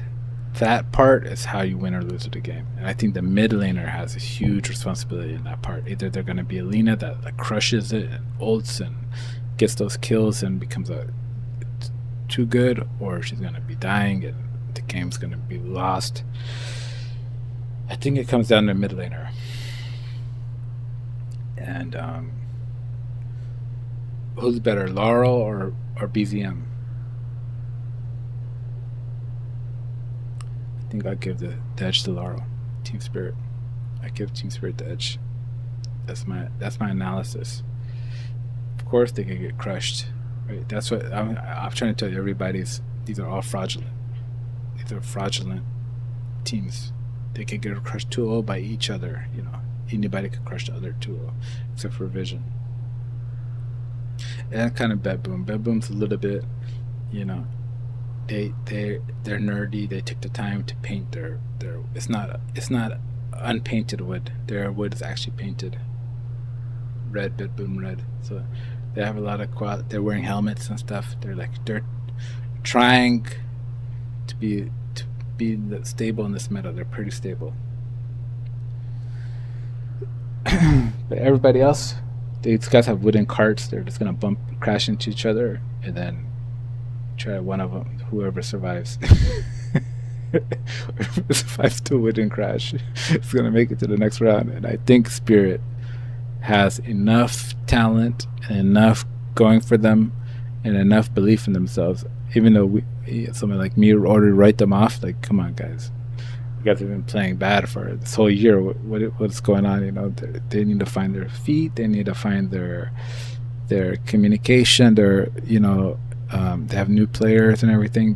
that part is how you win or lose the game. And I think the mid laner has a huge responsibility in that part. Either they're going to be a Lena that like crushes it and ults and gets those kills and becomes too good, or she's going to be dying and the game's going to be lost. I think it comes down to mid laner. And who's better, Laurel or BZM? I think I'd give the edge to Laurel. Team Spirit. I give Team Spirit the edge. That's my analysis. Of course they can get crushed. Right? That's what I'm trying to tell you. These are all fraudulent. These are fraudulent teams. They can get crushed 2-0 by each other. You know, anybody could crush the other 2-0 except for Vision. And that kind of Bedboom. Bedboom's a little bit, you know, they're nerdy. They took the time to paint their it's not unpainted wood. Their wood is actually painted red, Bedboom red. So they have a lot of they're wearing helmets and stuff. They're trying to be stable in this meta. They're pretty stable. But everybody else, these guys have wooden carts. They're just gonna crash into each other, and then try one of them. Whoever survives, whoever survives to a wooden crash, is gonna make it to the next round. And I think Spirit has enough talent and enough going for them, and enough belief in themselves. Even though someone like me already write them off, like, come on, guys, you guys have been playing bad for this whole year. What's going on? You know, they need to find their feet. They need to find their communication. They have new players and everything.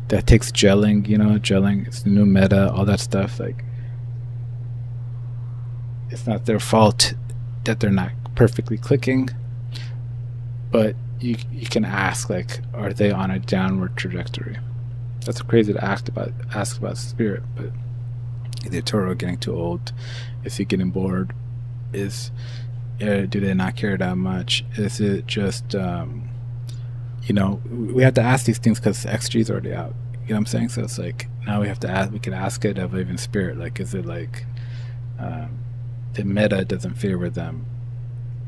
That takes gelling. You know, gelling. It's the new meta. All that stuff. Like, it's not their fault that they're not perfectly clicking, but you can ask, like, are they on a downward trajectory? That's crazy to ask about Spirit, but is Toro getting too old? Is he getting bored? Do they not care that much? Is it just we have to ask these things because XG is already out. You know what I'm saying? So it's like, now we have to ask. We can ask it of even Spirit. Like, is it like the meta doesn't favor them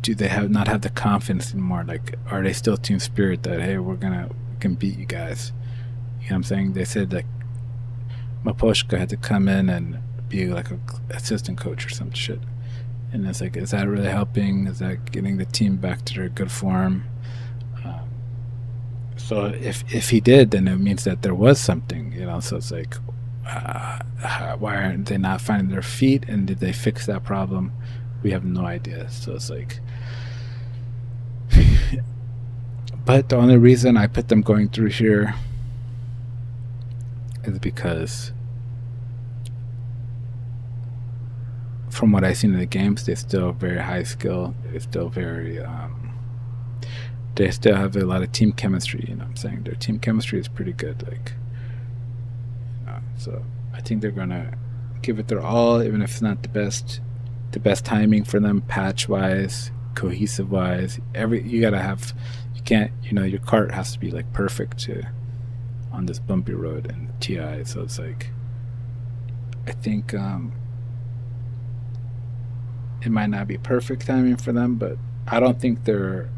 do they have not have the confidence anymore? Like, are they still team spirit that hey, we can beat you guys? You know what I'm saying? They said like Maposhka had to come in and be like a assistant coach or some shit. And it's like, is that really helping? Is that getting the team back to their good form? Um, so if he did, then it means that there was something, you know. So it's like, why aren't they not finding their feet? And did they fix that problem? We have no idea. So it's like, but the only reason I put them going through here is because from what I've seen in the games, they're still very high skill. They're still very, they still have a lot of team chemistry. You know what I'm saying? Their team chemistry is pretty good. Like, so I think they're gonna give it their all, even if it's not the best timing for them, patch wise, cohesive wise. You gotta have, you can't, you know, your cart has to be like perfect on this bumpy road and TI. So it's like, I think it might not be perfect timing for them, but I don't think their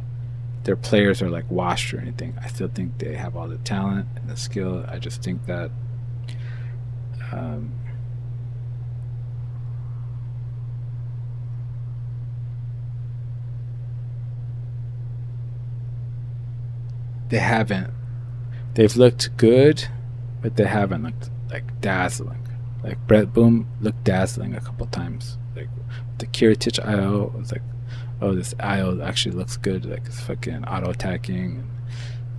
players are like washed or anything. I still think they have all the talent and the skill. I just think that they haven't. They've looked good, but they haven't looked like dazzling. Like Brett Boom looked dazzling a couple times. Like the Kiritich IO was like, oh, this IO actually looks good. Like it's fucking auto attacking, and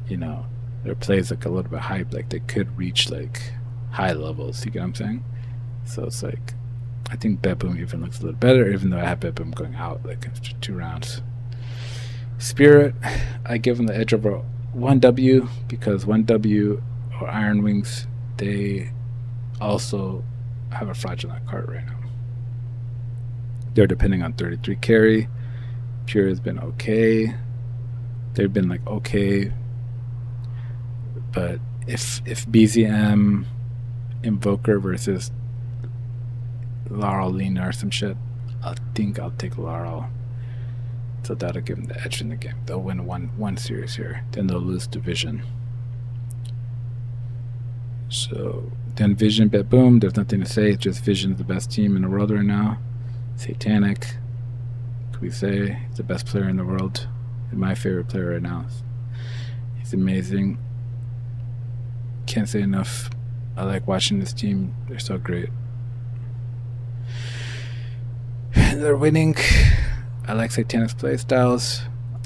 you know their plays like a little bit hype. Like they could reach like high levels. You get what I'm saying? So it's like, I think Bet Boom even looks a little better, even though I have Bet Boom going out like after 2 rounds. Spirit, I give them the edge over 1W because 1W or Iron Wings, they also have a fraudulent card right now. They're depending on 33 carry. Pure has been okay. They've been like okay. But if BZM Invoker versus Laurel Lena or some shit, I think I'll take Laurel. So that'll give them the edge in the game. They'll win one series here, then they'll lose division. So then Vision, Bet Boom, there's nothing to say. It's just Vision's the best team in the world right now. Satanic, could we say he's the best player in the world? He's my favorite player right now. He's amazing. Can't say enough. I like watching this team. They're so great. They're winning. I like Satanic's play styles.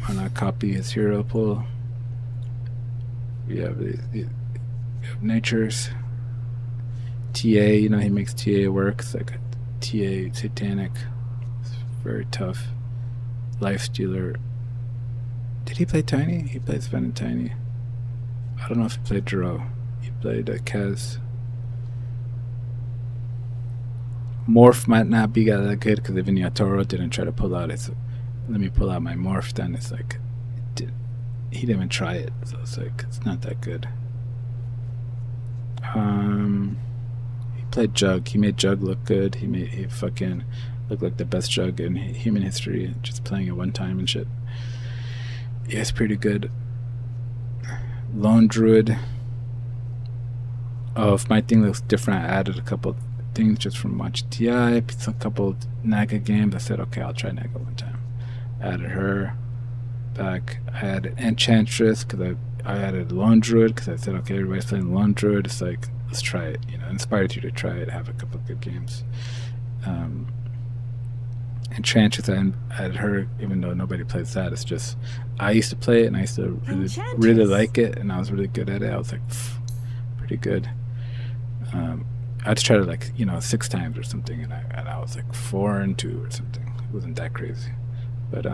I'm gonna copy his hero pool. We have Nature's TA. You know, he makes TA work. It's like a TA Satanic. It's very tough. Life Stealer. Did he play Tiny? He plays Ven and Tiny. I don't know if he played Duro. He played Kaz. Morph might not be that good because even Yatoro didn't try to pull out it. So let me pull out my Morph. Then it's like he didn't even try it, so it's like it's not that good. He played Jug. He made Jug look good. He fucking looked like the best Jug in human history. Just playing it one time and shit. Yeah, it's pretty good. Lone Druid. Oh, if my thing looks different, I added a couple things just from watching TI. A couple Naga games. I said, okay, I'll try Naga one time. I added her back. I added Enchantress because I added Lone Druid because I said, okay, everybody's playing Lone Druid. It's like, let's try it. You know, inspired you to try it. Have a couple good games. Enchantress, I added her even though nobody plays that. It's just I used to play it and I used to really like it, and I was really good at it. I was like, pretty good. I just tried it like 6 times or something, and I was like 4 and 2 or something. It wasn't that crazy, but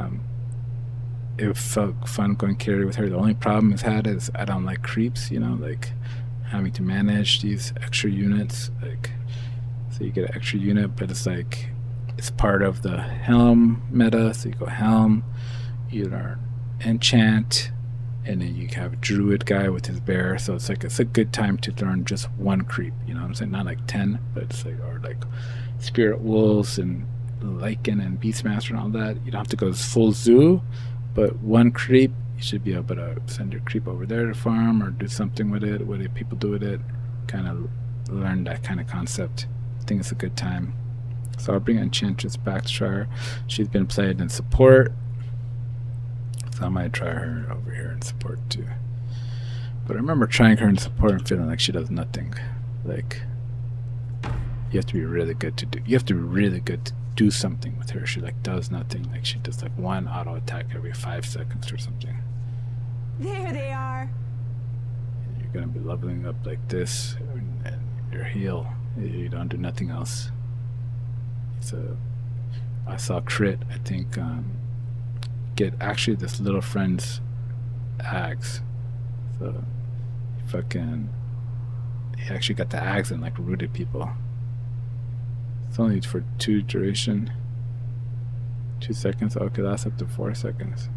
it felt fun going carry with her. The only problem it's had is I don't like creeps. Like having to manage these extra units. Like, so you get an extra unit, but it's like it's part of the Helm meta. So you go Helm, you learn Enchant, and then you have Druid guy with his bear. So it's like it's a good time to learn just one creep. You know what I'm saying? Not like 10, but it's like, or like Spirit Wolves and Lycan and Beastmaster and all that, you don't have to go full zoo, but one creep, you should be able to send your creep over there to farm or do something with it. What do people do with it? Kind of learn that kind of concept. I think it's a good time. So I'll bring Enchantress back to try her. She's been played in support, so I might try her over here in support too. But I remember trying her in support and feeling like she does nothing. Like, you have to be really good to do. You have to be really good to do something with her. She like does nothing. Like she does like one auto attack every 5 seconds or something. There they are. And you're gonna be leveling up like this, and your heal. You don't do nothing else. So I saw crit. I think get actually this little friend's axe. So he actually got the axe and like rooted people. It's only for 2 duration. 2 seconds. Oh, it could last up to 4 seconds.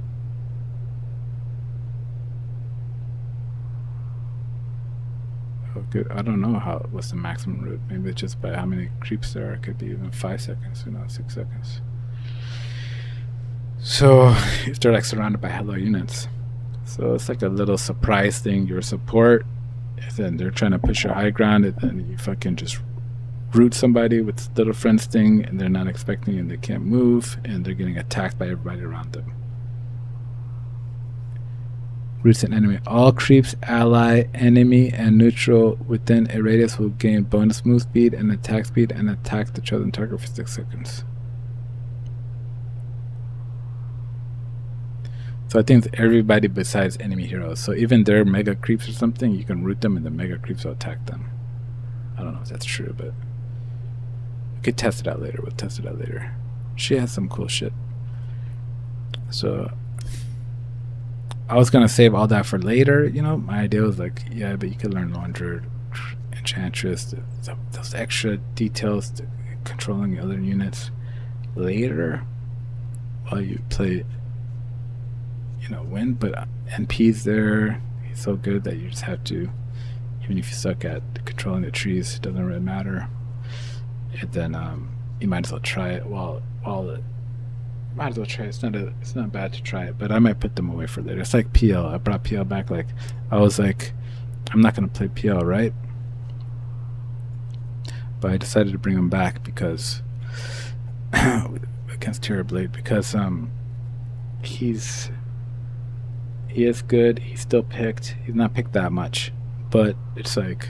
Oh, good. I don't know what's the maximum root. Maybe it's just by how many creeps there are. It could be even 5 seconds. Who knows? 6 seconds. So if they're like surrounded by hello units, so it's like a little surprise thing. Your support, and then they're trying to push your high ground, and then you fucking just root somebody with little friends thing, and they're not expecting, and they can't move, and they're getting attacked by everybody around them. Roots an enemy. All creeps, ally, enemy, and neutral within a radius will gain bonus move speed and attack the chosen target for 6 seconds. So I think it's everybody besides enemy heroes. So even their mega creeps or something, you can root them and the mega creeps will attack them. I don't know if that's true, but we could test it out later. We'll test it out later. She has some cool shit. So I was gonna save all that for later. You know, my idea was like, yeah, but you could learn Laundry, Enchantress, those extra details to controlling other units later while you play, you know, win. But NP's there. He's so good that you just have to, even if you suck at controlling the trees, it doesn't really matter. And then you might as well try it might as well try it. It's not bad to try it, but I might put them away for later. It's like PL. I brought PL back. Like I was like, I'm not gonna play PL, right? But I decided to bring him back because against Terrorblade, because he is good. He's still picked. He's not picked that much, but it's like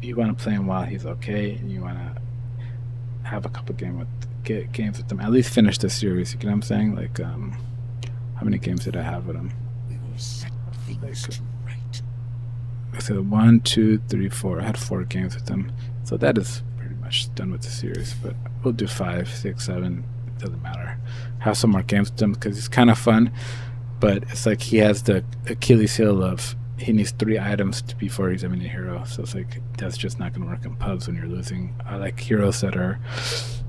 you want to play him while he's okay, and you want to have a couple games with them. At least finish the series. You know what I'm saying? Like, how many games did I have with him? Like, I said 1, 2, 3, 4. I had 4 games with him, so that is pretty much done with the series. But we'll do 5, 6, 7. It doesn't matter. Have some more games with him because it's kind of fun. But it's like he has the Achilles heel of he needs 3 items before he's a mini hero. So it's like that's just not going to work in pubs when you're losing. I like heroes that are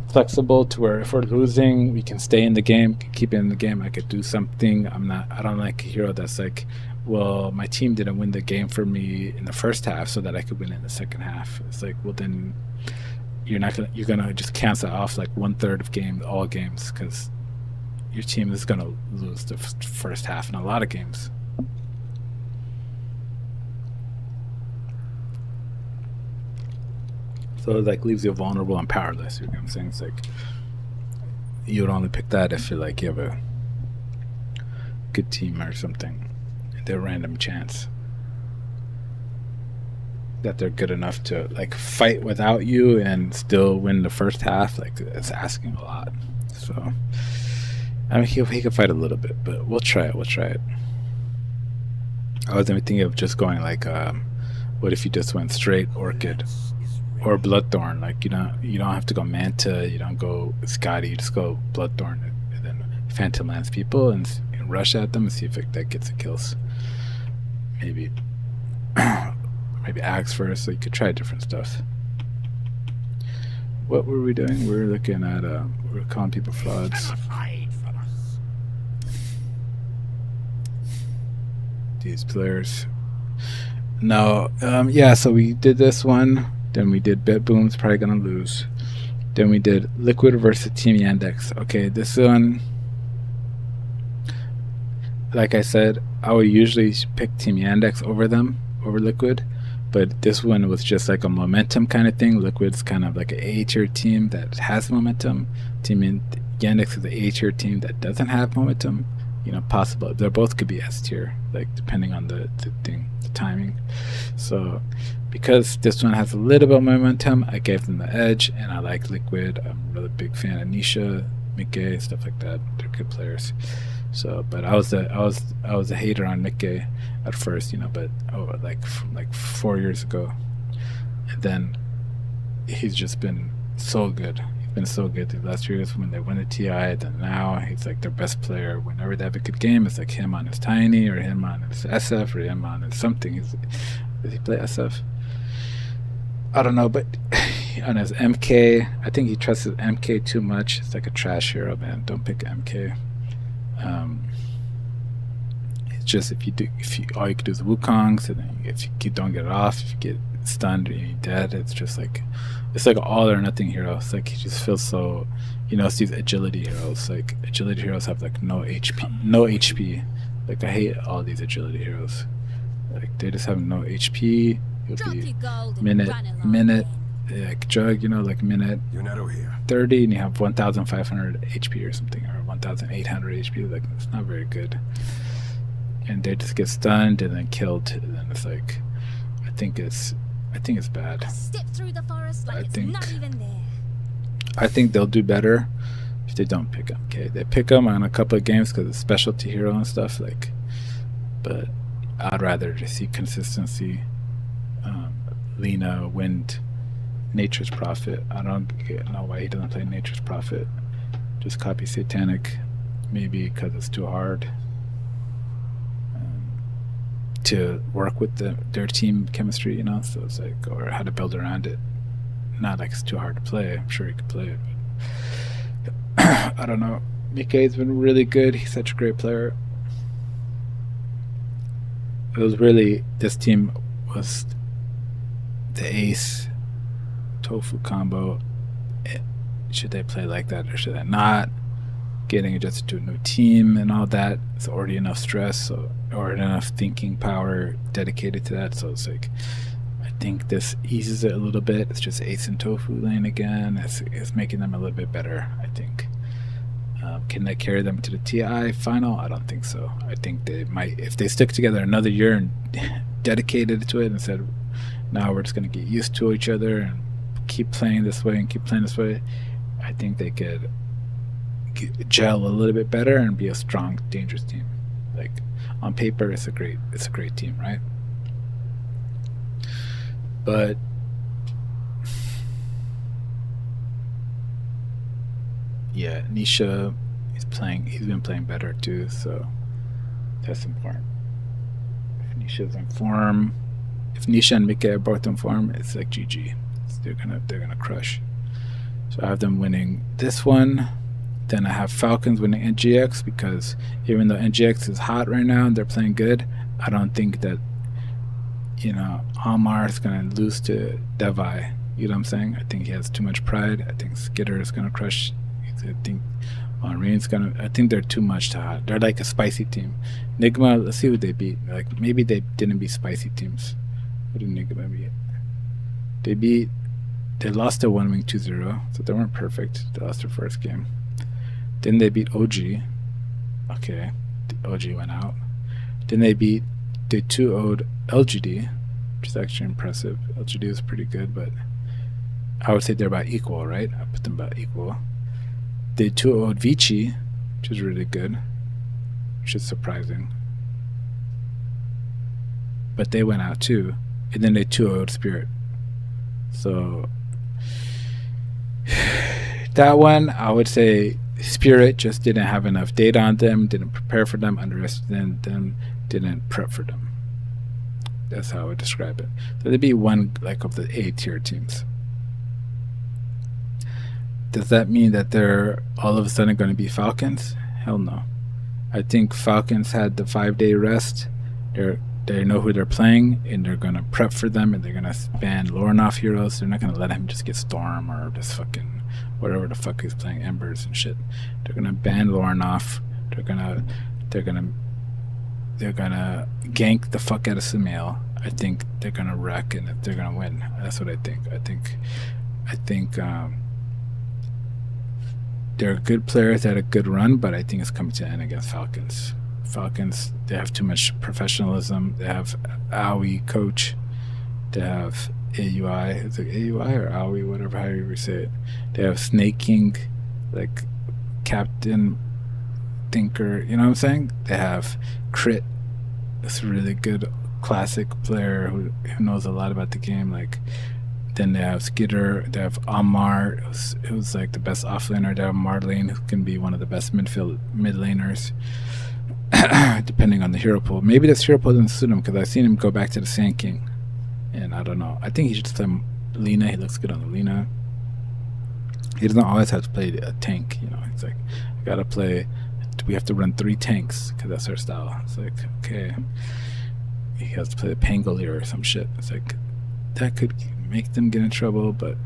flexible to where if we're losing, we can stay in the game, keep it in the game. I could do something. I don't like a hero that's like, well, my team didn't win the game for me in the first half, so that I could win it in the second half. It's like, well, then you're gonna just cancel off like 1/3 of all games, because your team is gonna lose the first half in a lot of games. So it like leaves you vulnerable and powerless. You know what I'm saying? It's like you would only pick that if you like you have a good team or something. They're random chance that they're good enough to like fight without you and still win the first half. Like it's asking a lot. So I mean, he could fight a little bit, but we'll try it. I was thinking of just going like, what if you just went straight Orchid or Bloodthorn? Like you don't have to go Manta, you don't go Scotty, you just go Bloodthorn and then Phantom Lance people and rush at them and see if that gets the kills. Maybe Axe first, so you could try different stuff. What were we doing? We were looking at we were calling people frauds. These players. No, yeah, so we did this one, then we did Bet Boom's probably gonna lose. Then we did Liquid versus Team Yandex. Okay, this one, like I said, I would usually pick Team Yandex over Liquid, but this one was just like a momentum kind of thing. Liquid's kind of like an A-tier team that has momentum. Team Yandex is an A-tier team that doesn't have momentum. Possible. They both could be S-tier, like depending on the timing. So because this one has a little bit of momentum, I gave them the edge, and I like Liquid. I'm a really big fan of Nisha, Mickey, stuff like that. They're good players. So, but I was a hater on Mickey at first, but from 4 years ago, and then he's just been so good. He's been so good the last 2 years when they win the TI. Then now he's like their best player. Whenever they have a good game, it's like him on his Tiny or him on his SF or him on his something. Does he play SF? I don't know, but on his MK, I think he trusts his MK too much. It's like a trash hero, man. Don't pick MK. It's just if you all you can do is Wukongs, and then if you don't get it off, if you get stunned or you're dead, it's like an all or nothing hero. It's like he just feels so, it's these agility heroes. Like agility heroes have like no HP. Like I hate all these agility heroes. Like they just have no HP. You'll be minute like Jug, like minute You're not over here. 30, and you have 1,500 HP or something, or 1,800 HP. Like it's not very good. And they just get stunned and then killed. And then it's like, I think it's bad. Step through the forest like it's not even there. I think they'll do better if they don't pick them. Okay, they pick them on a couple of games because it's specialty hero and stuff. Like, but I'd rather just see consistency. Lena, Wind, Nature's Prophet. I don't know why he doesn't play Nature's Prophet. Just copy Satanic, maybe because it's too hard to work with their team chemistry, so it's like, or how to build around it. Not like it's too hard to play. I'm sure he could play it, but I don't know. Mickey's been really good. He's such a great player. It was really, this team was the ace tofu combo. Should they play like that or should they not? Getting adjusted to a new team and all that, it's already enough stress, or enough thinking power dedicated to that. So it's like, I think this eases it a little bit. It's just ace and tofu lane again. It's making them a little bit better, I think. Can they carry them to the TI final? I don't think so. I think they might, if they stick together another year and dedicated to it and said, now we're just going to get used to each other and keep playing this way and keep playing this way, I think they could gel a little bit better and be a strong, dangerous team. Like on paper, it's a great team, right? But yeah, Nisha, he's been playing better too, so that's important. If Nisha's in form, if Nisha and Mika are both in form, it's like GG. They're gonna crush. So I have them winning this one. Then I have Falcons winning NGX, because even though NGX is hot right now and they're playing good, I don't think that Almar is gonna lose to Devi. You know what I'm saying? I think he has too much pride. I think Skitter is gonna crush. I think Marines I think they're too much to hot. They're like a spicy team. Nigma, let's see who they beat. Like maybe they didn't beat spicy teams. What did Nigma beat? They lost to 1 Wing 2-0, so they weren't perfect. They lost their first game. Then they beat OG. Okay, the OG went out. Then they 2-0'd LGD, which is actually impressive. LGD is pretty good, but I would say they're about equal, right? I put them about equal. They 2-0'd Vici, which is really good, which is surprising. But they went out too. And then they 2-0'd Spirit. So that one, I would say Spirit just didn't have enough data on them, didn't prepare for them, underestimated them, didn't prep for them. That's how I would describe it. So they'd be one of the A-tier teams. Does that mean that they're all of a sudden going to be Falcons? Hell no. I think Falcons had the 5-day rest. They're they know who they're playing, and they're gonna prep for them, and they're gonna ban Lornoff heroes. They're not gonna let him just get Storm or just fucking whatever the fuck he's playing, Embers and shit. They're gonna ban Lornoff. They're gonna gank the fuck out of Sumail. I think they're gonna wreck, and they're gonna win. That's what I think. I think they're good players that had a good run, but I think it's coming to an end against Falcons. Falcons, they have too much professionalism. They have AOE coach. They have AUI. Is it AUI or AOE, whatever, how you say it. They have snaking, like Captain Thinker. You know what I'm saying? They have Crit. It's a really good classic player who knows a lot about the game. Like, then they have Skitter. They have Amar, who's like the best offlaner. They have Marlene, who can be one of the best mid laners. Depending on the hero pool. Maybe this hero pool doesn't suit him because I've seen him go back to the Sand King. And I don't know. I think he should play Lina. He looks good on the Lina. He doesn't always have to play a tank. You know, it's like, I gotta play. We have to run 3 tanks because that's our style. It's like, okay. He has to play the Pangolier or some shit. It's like, that could make them get in trouble. But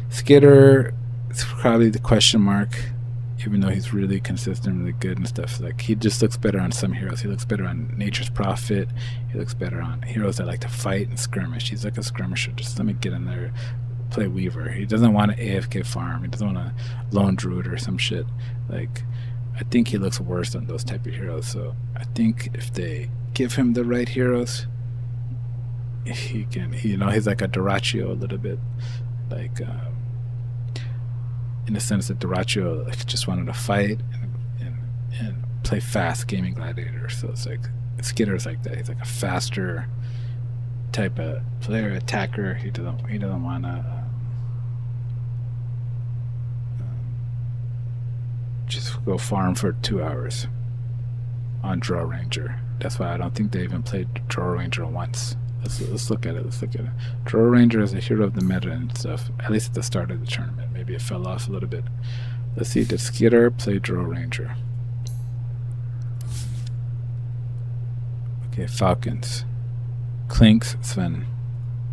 Skitter is probably the question mark. Even though he's really consistent, really good and stuff. Like, he just looks better on some heroes. He looks better on Nature's Prophet. He looks better on heroes that like to fight and skirmish. He's like a skirmisher. Just let me get in there, play Weaver. He doesn't want an AFK farm. He doesn't want a lone druid or some shit. Like, I think he looks worse than those type of heroes. So I think if they give him the right heroes, he can. You know, he's like a Duraccio a little bit, like. In the sense that Duraccio just wanted to fight and play fast gaming gladiator. So it's like Skitter's like that. He's like a faster type of player, attacker. He doesn't want to just go farm for 2 hours on Draw Ranger. That's why I don't think they even played Draw Ranger once. Let's look at it. Draw Ranger is a hero of the meta and stuff, at least at the start of the tournament. Maybe it fell off a little bit. Let's see, did Skitter play Draw Ranger? Okay, Falcons. Clinks, Sven.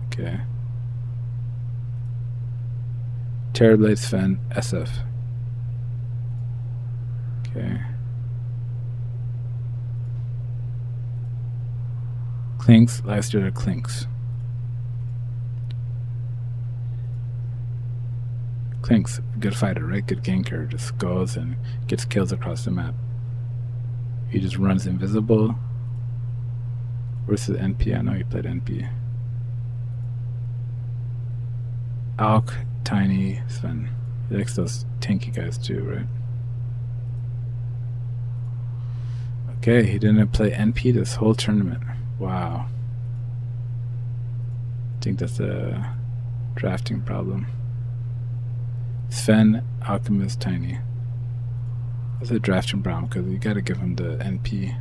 Okay. Terrorblade, Sven, SF. Okay. Clinks, last year Clinks. Clinks, good fighter, right? Good ganker, just goes and gets kills across the map. He just runs invisible. Versus NP, I know he played NP. Alk, Tiny, Sven. He likes those tanky guys too, right? Okay, he didn't play NP this whole tournament. Wow. I think that's a drafting problem. Sven, Alchemist, Tiny. That's a drafting problem because you gotta give him the NP.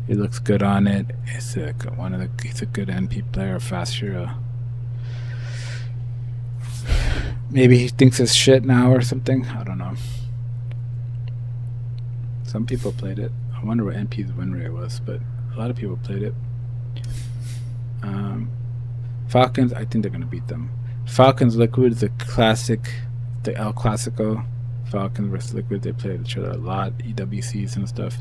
He looks good on it. He's a good NP player, fast hero. Maybe he thinks it's shit now or something. I don't know. Some people played it. I wonder what NP's win rate was, but a lot of people played it. Falcons, I think they're going to beat them. Falcons, Liquid, the classic, the El Clasico. Falcons versus Liquid, they played each other a lot, EWCs and stuff.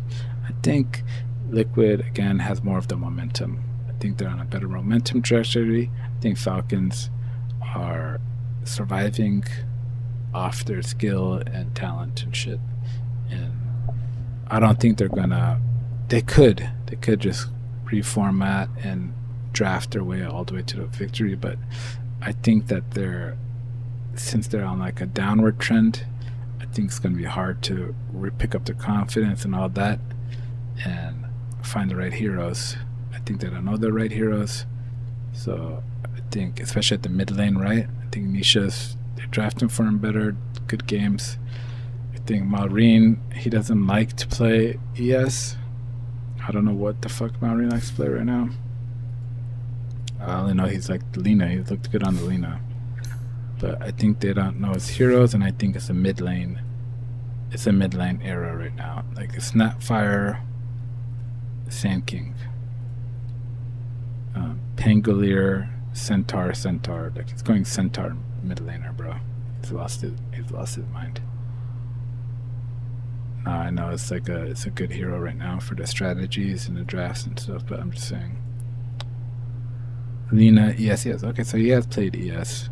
I think Liquid, again, has more of the momentum. I think they're on a better momentum trajectory. I think Falcons are surviving off their skill and talent and shit. And I don't think they're gonna. They could just reformat and draft their way all the way to the victory. But I think that since they're on like a downward trend, I think it's gonna be hard to pick up their confidence and all that, and find the right heroes. I think they don't know the right heroes. So I think, especially at the mid lane, right? I think they're drafting for him better. Good games. I think Maureen, he doesn't like to play ES. I don't know what the fuck Maureen likes to play right now. I only know he's like Lina. He looked good on the Lina. But I think they don't know his heroes, and I think it's a mid lane. It's a mid lane era right now. Like, it's not fire. Sand King. Pangolier, Centaur. Like he's going Centaur mid laner, bro. He's lost his mind. I know it's a good hero right now for the strategies and the drafts and stuff, but I'm just saying. Lina, yes. Okay, so he has played ES,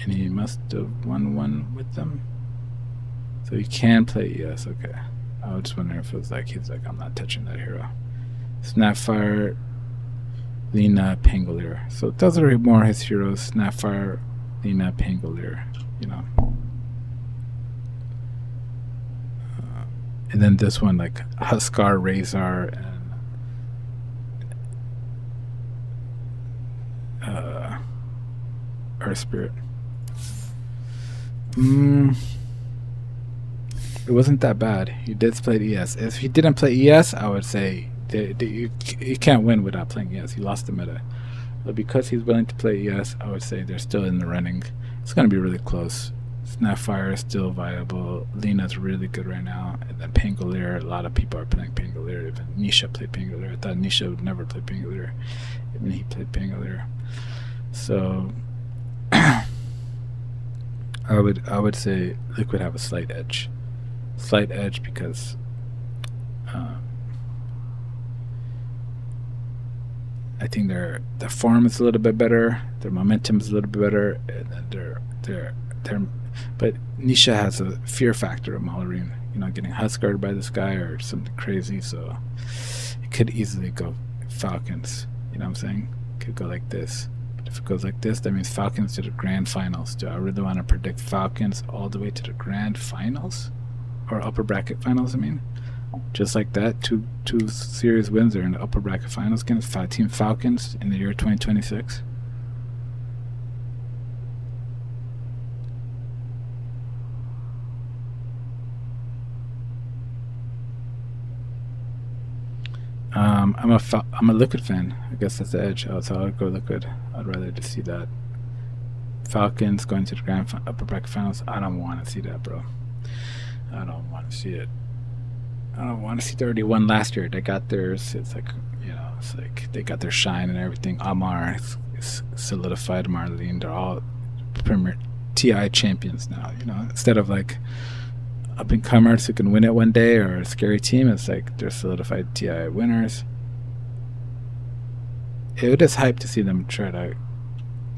and he must have won one with them. So he can play ES. Okay, I was just wondering if it was like he's like, I'm not touching that hero. Snapfire, Lina, Pangolier. So those are more his heroes. Snapfire, Lina, Pangolier. You know. And then this one, like Huskar, Razor, and Earth Spirit. It wasn't that bad. He did play ES. If he didn't play ES, I would say you can't win without playing ES. He lost the meta. But because he's willing to play ES, I would say they're still in the running. It's going to be really close. Snapfire is still viable. Lina's really good right now. And then Pangolier, a lot of people are playing Pangolier. Even Nisha played Pangolier. I thought Nisha would never play Pangolier. Even he played Pangolier. So I would say Liquid have a slight edge. Slight edge because I think their form is a little bit better, their momentum is a little bit better, and then their but Nisha has a fear factor of Malorine, getting Huskard by this guy or something crazy, so it could easily go Falcons, you know what I'm saying? It could go like this. But if it goes like this, that means Falcons to the grand finals. Do I really want to predict Falcons all the way to the grand finals? Or upper bracket finals, I mean? Just like that, two series wins are in the upper bracket finals against Team Falcons in the year 2026. I'm a Liquid fan. I guess that's the edge. So I'd go Liquid. I'd rather just see that. Falcons going to the upper bracket finals. I don't want to see that, bro. I don't want to see it. I don't want to see 31 last year. They got theirs. It's like, it's like they got their shine and everything. Amar is solidified. Marlene, they're all premier TI champions now. Instead of like up and comers who can win it one day or a scary team, it's like they're solidified TI winners. It is hype to see them try to.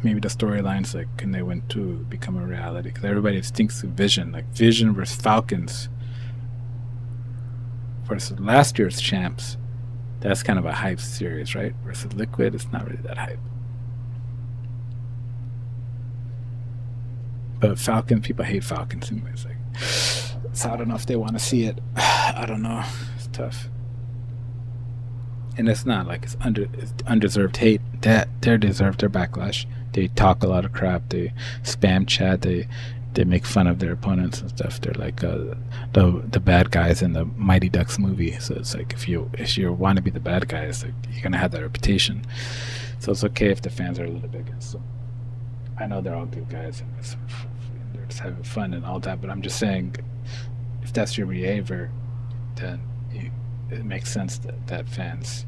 Maybe the storylines, like, can they win to become a reality? Because everybody thinks of Vision, like Vision versus Falcons versus last year's champs. That's kind of a hype series, right? Versus Liquid, it's not really that hype. But Falcon, people hate Falcons anyways. Like, so I don't know if they want to see it. I don't know. It's tough. And it's not like it's undeserved hate. That they deserve their backlash. They talk a lot of crap. They spam chat. They make fun of their opponents and stuff. They're like the bad guys in the Mighty Ducks movie. So it's like if you want to be the bad guys, like, you're gonna have that reputation. So it's okay if the fans are a little bit against them. I know they're all good guys and they're just having fun and all that. But I'm just saying, if that's your behavior, then it makes sense that fans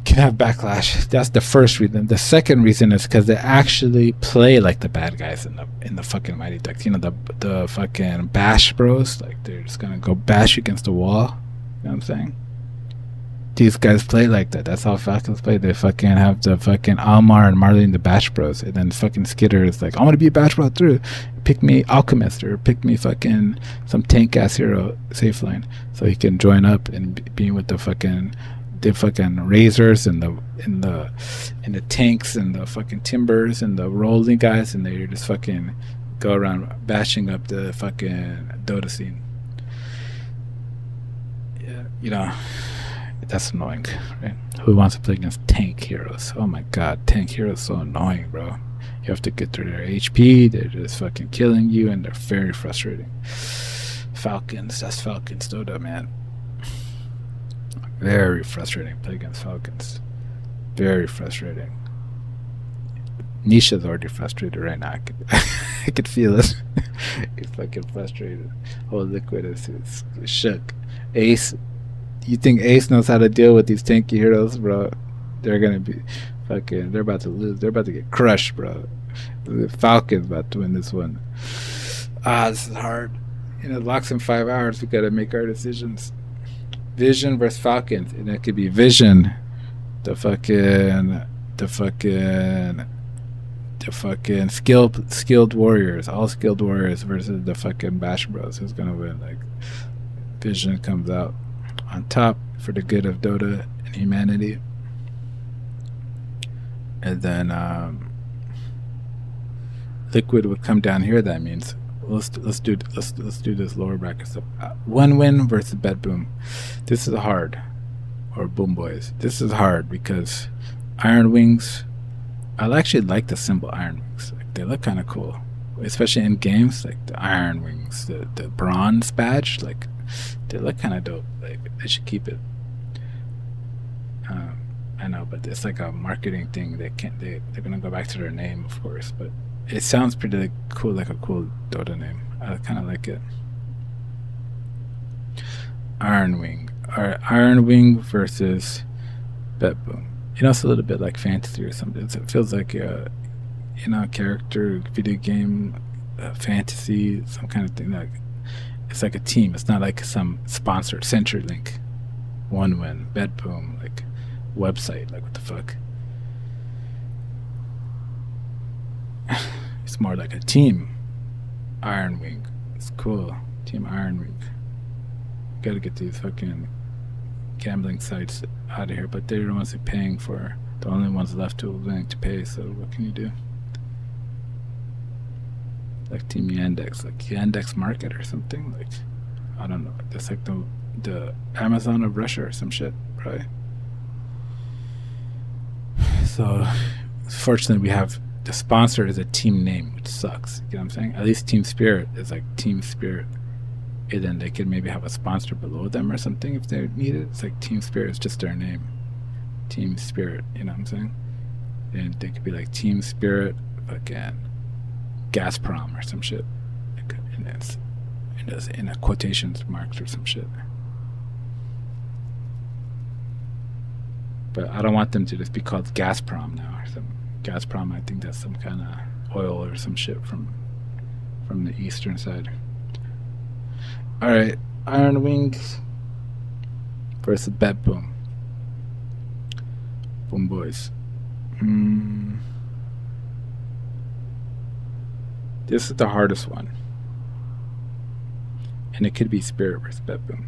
can have backlash. That's the first reason. The second reason is because they actually play like the bad guys in the fucking Mighty Ducks. The fucking bash bros. Like, they're just gonna go bash against the wall. You know what I'm saying? These guys play like that. That's how Falcons play. They fucking have the fucking Almar and Marley and the bash bros, and then fucking Skitter is like, I want to be a bash bro through. Pick me Alchemist or pick me fucking some tank ass hero safe line, so he can join up and be with the fucking razors and the tanks and the fucking timbers and the rolling guys, and they just fucking go around bashing up the fucking Dota scene. Yeah, that's annoying, right? Who wants to play against tank heroes? Oh my god, tank heroes so annoying, bro. You have to get through their HP. They're just fucking killing you, and they're very frustrating. Falcons, that's Falcons Dota, man. Very frustrating play against Falcons. Very frustrating. Nisha's already frustrated right now. I could feel it. He's fucking frustrated. Whole Liquid is shook. Ace, You think Ace knows how to deal with these tanky heroes, bro? They're gonna be fucking. They're about to lose. They're about to get crushed, bro. The Falcon's about to win this one. This is hard. It locks in 5 hours. We gotta make our decisions. Vision versus Falcons, and it could be Vision, the fucking skilled warriors, all skilled warriors versus the fucking Bash Bros. Who's gonna win? Like, Vision comes out on top for the good of Dota and humanity, and then Liquid would come down here. That means let's do this lower bracket stuff. One win versus Bet Boom. This is hard, or Boom Boys. This is hard because Iron Wings. I actually like the symbol Iron Wings. Like, they look kind of cool, especially in games. Like the Iron Wings, the bronze badge. Like, they look kind of dope. Like, they should keep it. I know, but it's like a marketing thing. They're gonna go back to their name, of course, but it sounds pretty like cool, like a cool Dota name. I kind of like it. Iron Wing. Alright, Iron Wing versus Bet Boom. It's a little bit like fantasy or something. It feels like a character, video game, fantasy, some kind of thing. Like, it's like a team. It's not like some sponsored CenturyLink. One win, Bet Boom, like website. Like, what the fuck? It's more like a team. Iron Wing. It's cool. Team Iron Wing. Gotta get these fucking gambling sites out of here, but they're the ones who are paying for, the only ones left who are willing to pay, so what can you do? Like Team Yandex, like Yandex Market or something, like, I don't know, that's like the Amazon of Russia or some shit, right? So fortunately we have the sponsor is a team name, which sucks. You know what I'm saying? At least Team Spirit is like Team Spirit. And then they could maybe have a sponsor below them or something if they need it. It's like Team Spirit is just their name. Team Spirit, you know what I'm saying? And they could be like Team Spirit, fucking Gazprom or some shit. And it's in a quotations marks or some shit. But I don't want them to just be called Gazprom now or something. Gazprom, I think that's some kind of oil or some shit from the eastern side. Alright, Iron Wings versus Bet Boom. Boom Boys. This is the hardest one. And it could be Spirit versus Bet Boom.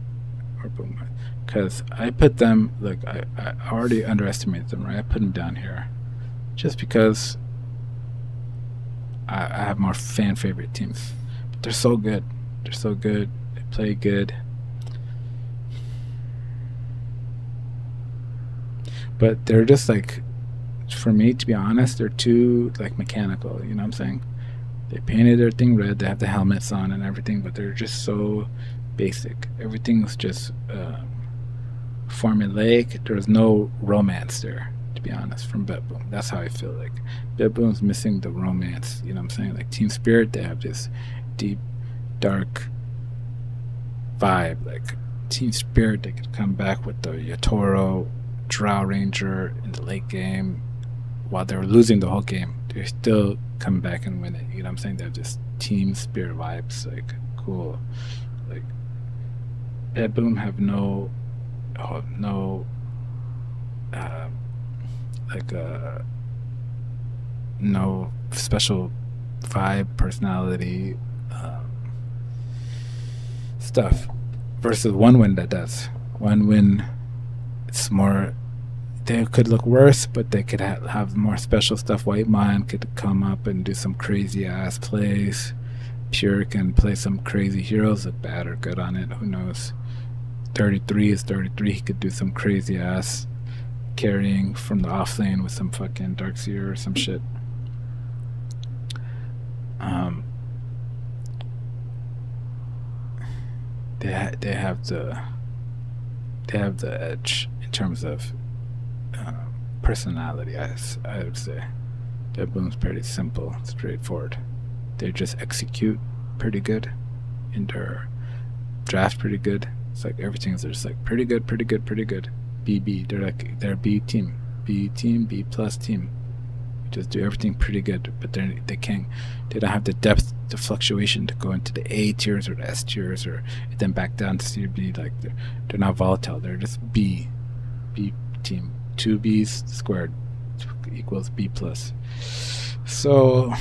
Or Boom. Because I put them, like, I already underestimated them, right? I put them down here. Just because I have more fan favorite teams. But they're so good. They're so good. They play good. But they're just like, for me, to be honest, they're too like mechanical, you know what I'm saying? They painted their thing red, they have the helmets on and everything, but they're just so basic. Everything's just formulaic. There's no romance there, to be honest, from Bet Boom. That's how I feel. Like, Bet Boom's missing the romance, you know what I'm saying? Like Team Spirit, they have this deep, dark vibe. Like Team Spirit, they could come back with the Yatoro Drow Ranger in the late game while they were losing the whole game. They're still coming back and win it, you know what I'm saying? They have this Team Spirit vibes, like, cool. Like, Bet Boom have no special vibe, personality, stuff, versus One Win that does. One Win, it's more, they could look worse, but they could have more special stuff. White Mind could come up and do some crazy ass plays. Pure can play some crazy heroes, look bad or good on it, who knows. 33 is 33, he could do some crazy ass carrying from the off lane with some fucking Darkseer or some shit. They have the edge in terms of personality. I would say Bet Boom's pretty simple, straightforward. They just execute pretty good, and their draft pretty good. It's like everything's just like pretty good, pretty good, pretty good. BB, they're B team, B team, B plus team. Just do everything pretty good, but they don't have the depth, the fluctuation to go into the A tiers or the S tiers or then back down to C or B. Like they're not volatile. They're just B team. 2B's squared equals B plus. So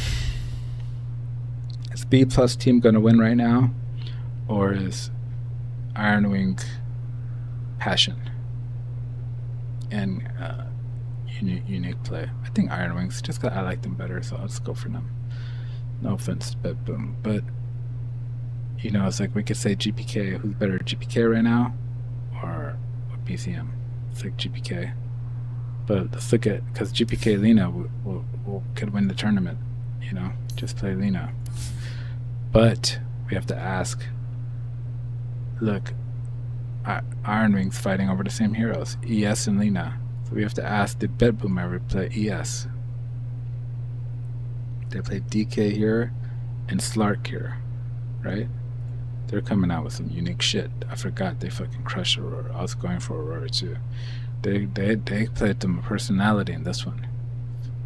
is B plus team gonna win right now, or is Iron Wing Passion and unique play? I think Iron Wings, just 'cause I like them better, so I'll just go for them. No offense to Bedboom, but it's like we could say GPK. Who's better, GPK right now or BCM? It's like GPK. But let's look at, because GPK Lena could win the tournament. Just play Lena. But we have to ask. Look, Iron Wings fighting over the same heroes, ES and Lena. So we have to ask, did Bedboom ever play ES? They played DK here and Slark here, right? They're coming out with some unique shit. I forgot they fucking crushed Aurora. I was going for Aurora too. They played some personality in this one.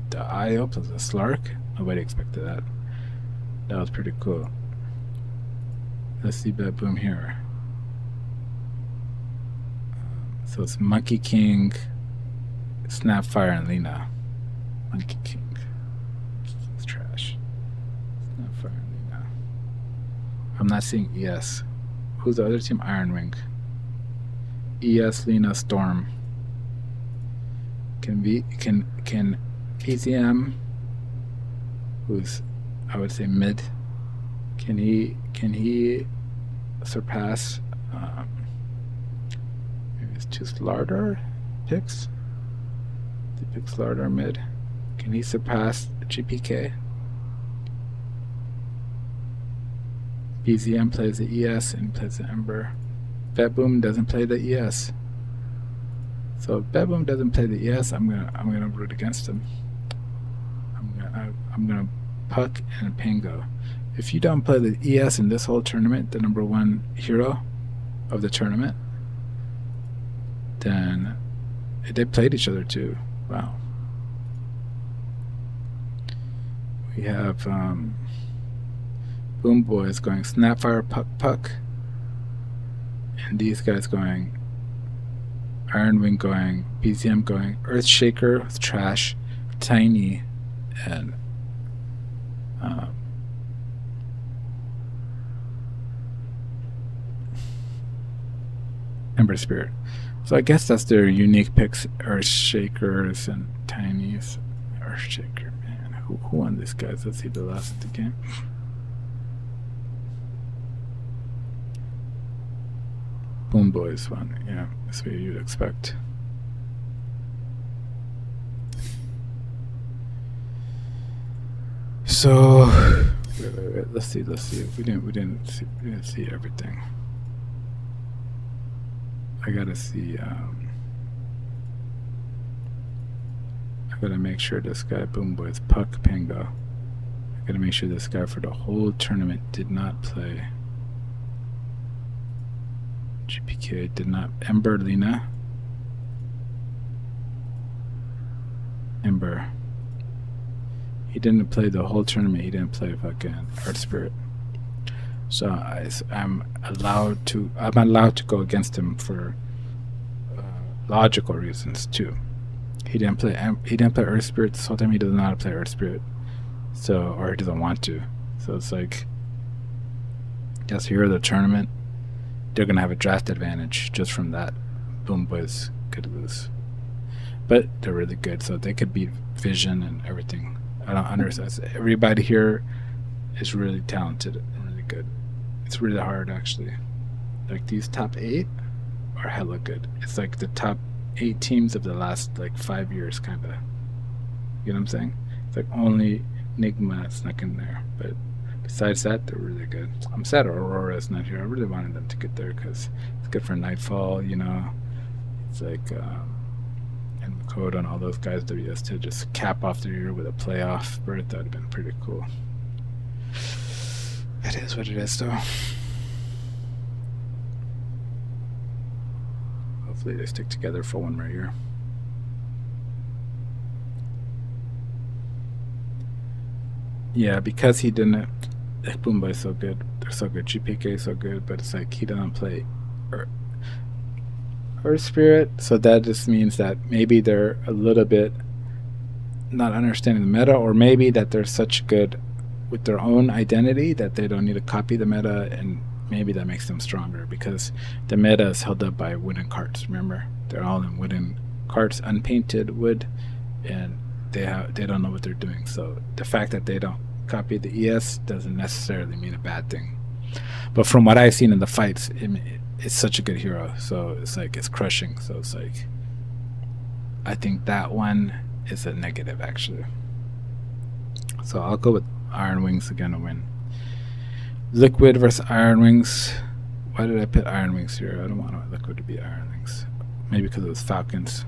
The IO plus the Slark. Nobody expected that. That was pretty cool. Let's see Bedboom here. So it's Monkey King, Snapfire, and Lena. Monkey King. It's trash. Snapfire and Lena. I'm not seeing ES. Who's the other team? Iron Wing. ES, Lena, Storm. Can PCM, who's I would say mid, can he surpass maybe it's two Slardar picks? They pick Slardar mid. Can he surpass GPK? BZM plays the ES and plays the Ember. Bedboom doesn't play the ES. So if Bedboom doesn't play the ES, I'm gonna root against him. I'm gonna Puck and Pango. If you don't play the ES in this whole tournament, the number one hero of the tournament, then they played each other too. Wow. We have Boom Boys going Snapfire, Puck, and these guys going Iron Wing going, BZM going, Earthshaker with Trash, Tiny, and Ember Spirit. So I guess that's their unique picks, Earthshakers and Tinies. Earthshaker, man. Who won this, guys? Let's see the last of the game. Boom Boys won. Yeah, that's what you'd expect. So wait. Let's see. We didn't see everything. I gotta see. I gotta make sure this guy Boom Boys Puck Pango. I gotta make sure this guy for the whole tournament did not play. GPK did not. Ember Lena. Ember. He didn't play the whole tournament. He didn't play fucking Earth Spirit. So I'm allowed to go against him for logical reasons too. He didn't play Earth Spirit this whole time. He does not play Earth Spirit, so, or he doesn't want to. So it's like, yes, here the tournament, they're gonna have a draft advantage just from that. Boom Boys could lose, but they're really good, so they could beat Vision and everything. I don't understand. Everybody here is really talented and really good. It's really hard, actually. Like, these top 8 are hella good. It's like the top 8 teams of the last, like, 5 years, kind of. You know what I'm saying? It's like only Nigma snuck in there. But besides that, they're really good. I'm sad Aurora is not here. I really wanted them to get there because it's good for Nightfall, you know? It's like, and Code and all those guys, WS, to just cap off the year with a playoff berth. That would have been pretty cool. It is what it is, though. Hopefully they stick together for one more year. Yeah, because he didn't. Boomba is so good. They're so good. GPK is so good, but it's like he doesn't play Earth Spirit, so that just means that maybe they're a little bit not understanding the meta, or maybe that they're such good with their own identity that they don't need to copy the meta, and maybe that makes them stronger because the meta is held up by wooden carts. Remember, they're all in wooden carts, unpainted wood, and they don't know what they're doing. So the fact that they don't copy the ES doesn't necessarily mean a bad thing. But from what I've seen in the fights, it's such a good hero. So it's like it's crushing. So it's like I think that one is a negative actually. So I'll go with Iron Wings again to win. Liquid versus Iron Wings. Why did I put Iron Wings here? I don't want Liquid to be Iron Wings. Maybe because it was Falcons.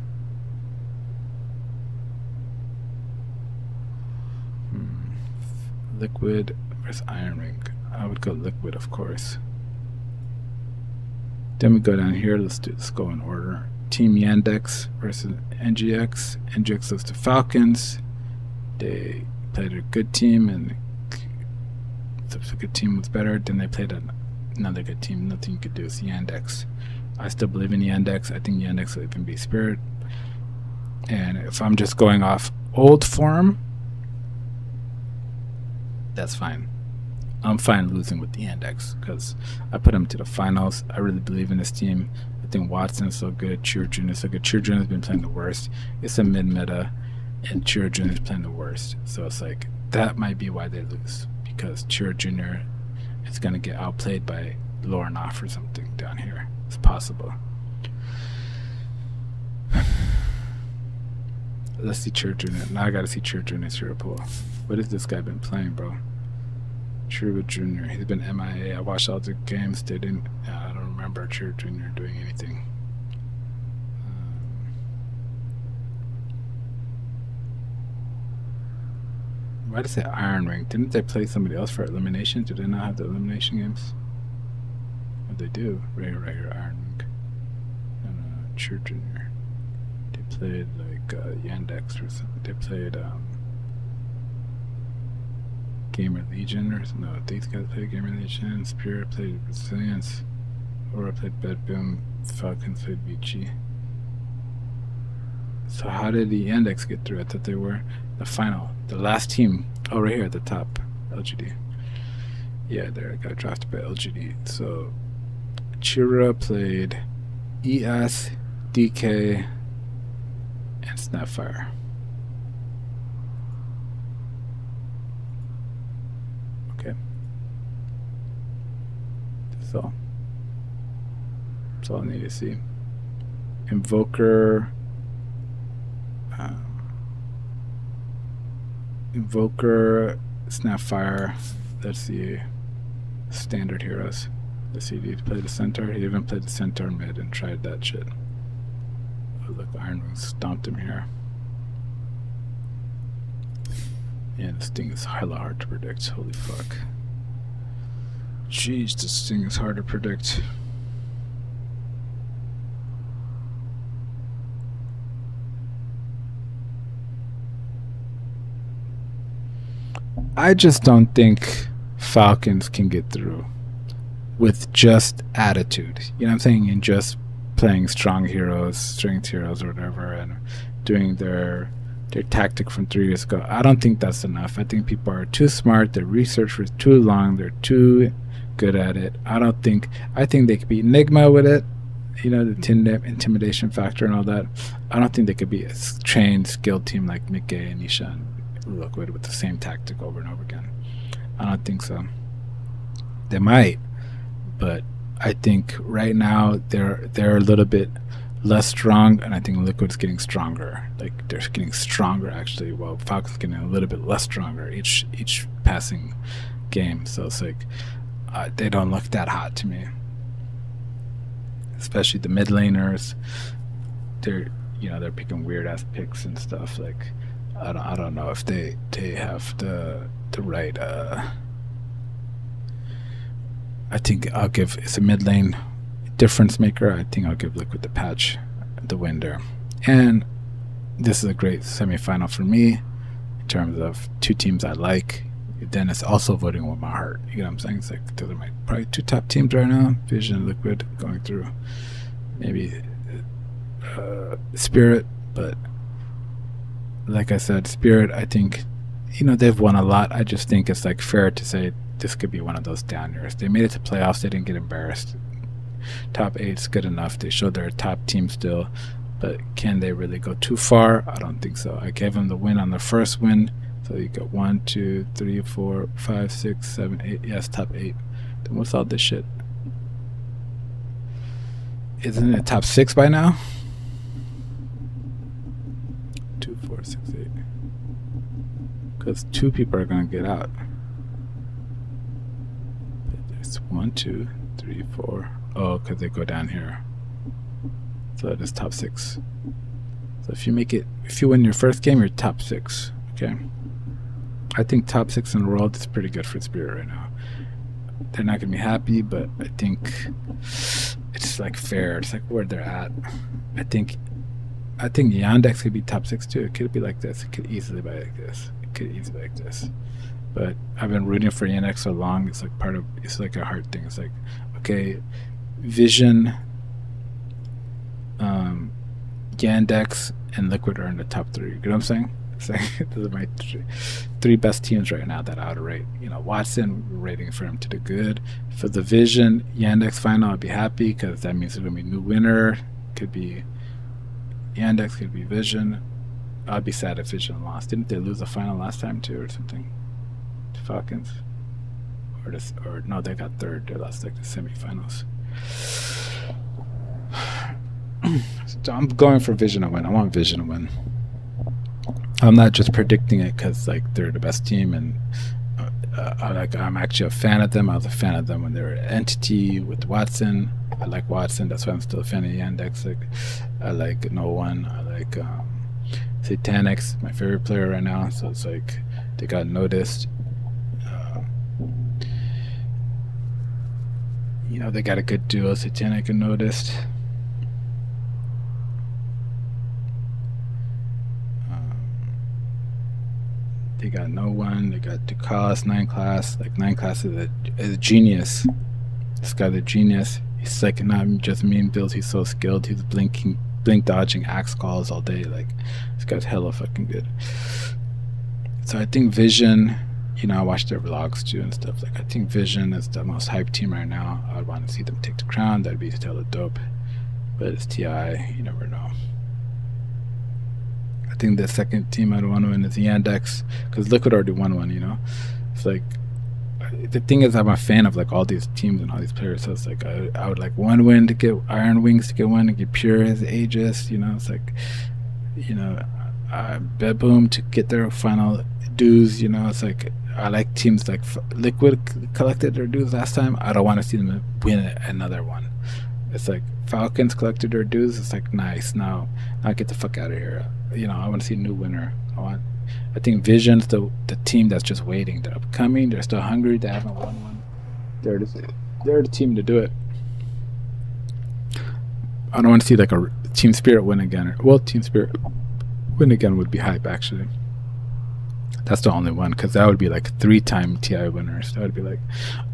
Liquid versus Iron Ring. I would go Liquid, of course. Then we go down here. Let's go in order. Team Yandex versus NGX. NGX goes to Falcons. They played a good team, and the good team was better. Then they played another good team. Nothing you could do is Yandex. I still believe in Yandex. I think Yandex will even be Spirit. And if I'm just going off old form, that's fine. I'm fine losing with the Yandex because I put him to the finals. I really believe in this team. I think Watson's so good. Chiro Jr. is so good. Chiro Jr. has been playing the worst. It's a mid-meta, and Chiro Jr. is playing the worst. So it's like that might be why they lose, because Chiro Jr. is going to get outplayed by Lornoff or something down here. It's possible. Let's see Chiro Jr. Now I got to see Chiro Jr.'s hero pool. What has this guy been playing, bro? Chiro Jr. He's been MIA. I watched all the games. They didn't. I don't remember Chiro Jr. doing anything. Why did I say Iron Ring? Didn't they play somebody else for elimination? Do they not have the elimination games? What they do? Regular Iron Ring. No, Chiro Jr. They played like Yandex or something. They played Gamer Legion or something. No, these guys played Gamer Legion. Spirit played Resilience. Aura played Bed Boom. Falcons played Vici. So how did the Yandex get through? I thought they were the final. The last team. Oh, right here at the top. LGD. Yeah, there. Got drafted by LGD. So Chira played ES, DK, and Snapfire. Okay. That's all I need to see. Invoker. Invoker, Snapfire. That's the standard heroes. Let's see, did he play the centaur? He even played the centaur mid and tried that shit. Oh, look, Iron Wing stomped him here. Yeah, this thing is hella hard to predict. Holy fuck. Jeez, this thing is hard to predict. I just don't think Falcons can get through with just attitude. You know what I'm saying? And just playing strong heroes, strength heroes, or whatever, and doing their tactic from 3 years ago. I don't think that's enough. I think people are too smart. Their research was too long. They're too good at it. I think they could be Enigma with it. You know, the intimidation factor and all that. I don't think they could be a trained, skilled team like Mickey and Nisha and Liquid with the same tactic over and over again. I don't think so. They might, but I think right now they're a little bit less strong, and I think Liquid's getting stronger. Like they're getting stronger actually, while Falcon's getting a little bit less stronger each passing game. So it's like they don't look that hot to me, especially the mid laners. They're picking weird ass picks and stuff. Like I don't know if they have the right. I think it's a mid lane difference maker, I think I'll give Liquid the patch the win there. And this is a great semifinal for me in terms of two teams I like. Then it's also voting with my heart. You know what I'm saying? It's like those are my probably two top teams right now. Vision and Liquid going through maybe Spirit, but like I said, Spirit, I think, you know, they've won a lot. I just think it's like fair to say this could be one of those down years. They made it to playoffs. They didn't get embarrassed. Top 8's good enough. They showed they're a top team still, but can they really go too far? I don't think so. I gave them the win on the first win. So you got 1, 2, 3, 4, 5, 6, 7, 8. Yes, top 8. Then what's all this shit? Isn't it top 6 by now? 2, 4, 6, 8. Because 2 people are gonna get out. There's 1, 2, 3, 4. Oh, because they go down here. So that is top 6. So if you make it, if you win your first game, you're top 6. Okay. I think top 6 in the world is pretty good for Spirit right now. They're not gonna be happy, but I think it's like fair. It's like where they're at. I think Yandex could be top 6 too. It could be like this. It could easily be like this. It could easily be like this. But I've been rooting for Yandex so long. It's like part of. It's like a hard thing. It's like, okay, Vision, Yandex, and Liquid are in the top 3. You know what I'm saying? It's like those are my three best teams right now that I would rate. You know, Watson, we're rating for him to the good. For the Vision Yandex final, I'd be happy because that means there's gonna be a new winner. Could be Yandex, could be Vision. I'd be sad if Vision lost. Didn't they lose the final last time too, or something? To Falcons, or no, they got third. They lost like the semifinals. So I'm going for Vision to win. I want Vision to win. I'm not just predicting it because like they're the best team, and I'm actually a fan of them. I was a fan of them when they were an entity with Watson. I like Watson. That's why I'm still a fan of Yandex. Like, I like No One. I like Satanix, my favorite player right now. So it's like they got noticed. You know, they got a good duo, Satanic and Noticed. They got No One. They got Dukas, 9 Class. Like 9 Class is a genius. This guy's a genius. He's like not just mean builds. He's so skilled. He's blink dodging axe calls all day. Like this guy's hella fucking good. So I think Vision. You know, I watch their vlogs too and stuff. Like I think Vision is the most hyped team right now. I'd want to see them take the crown. That'd be hella dope. But it's TI. You never know. I think the second team I'd want to win is Yandex because Liquid already won one. You know, it's like the thing is I'm a fan of like all these teams and all these players. So it's like I would like one win to get Iron Wings to get one and get Pure as Aegis. You know, it's like Bedboom to get their final dues. You know, it's like I like teams like Liquid collected their dues last time. I don't want to see them win another one. It's like Falcons collected their dues. It's like nice. Now get the fuck out of here. You know, I want to see a new winner. I think Vision's the team that's just waiting. They're upcoming. They're still hungry. They haven't won one. They're the team to do it. I don't want to see like a Team Spirit win again. Well, Team Spirit win again would be hype actually. That's the only one because that would be like 3-time TI winners. That would be like,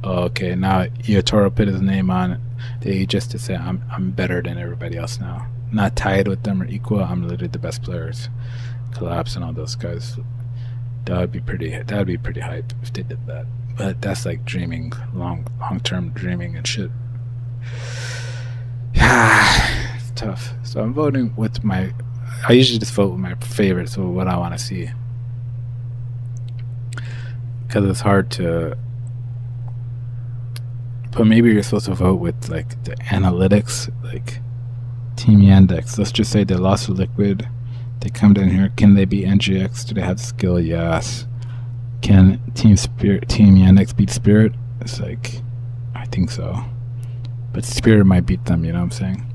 oh, okay, now Iotoro put his name on the just to say I'm better than everybody else now. Not tied with them or equal. I'm literally the best players. Collapse and all those guys. That would be pretty hype if they did that. But that's like dreaming, long term dreaming and shit. It's tough. So I'm voting with I usually just vote with my favorites, so what I want to see. Because it's hard to. But maybe you're supposed to vote with like the analytics, like Team Yandex. Let's just say they lost to Liquid. They come down here. Can they beat NGX? Do they have the skill? Yes. Can Team Yandex beat Spirit? It's like, I think so. But Spirit might beat them. You know what I'm saying?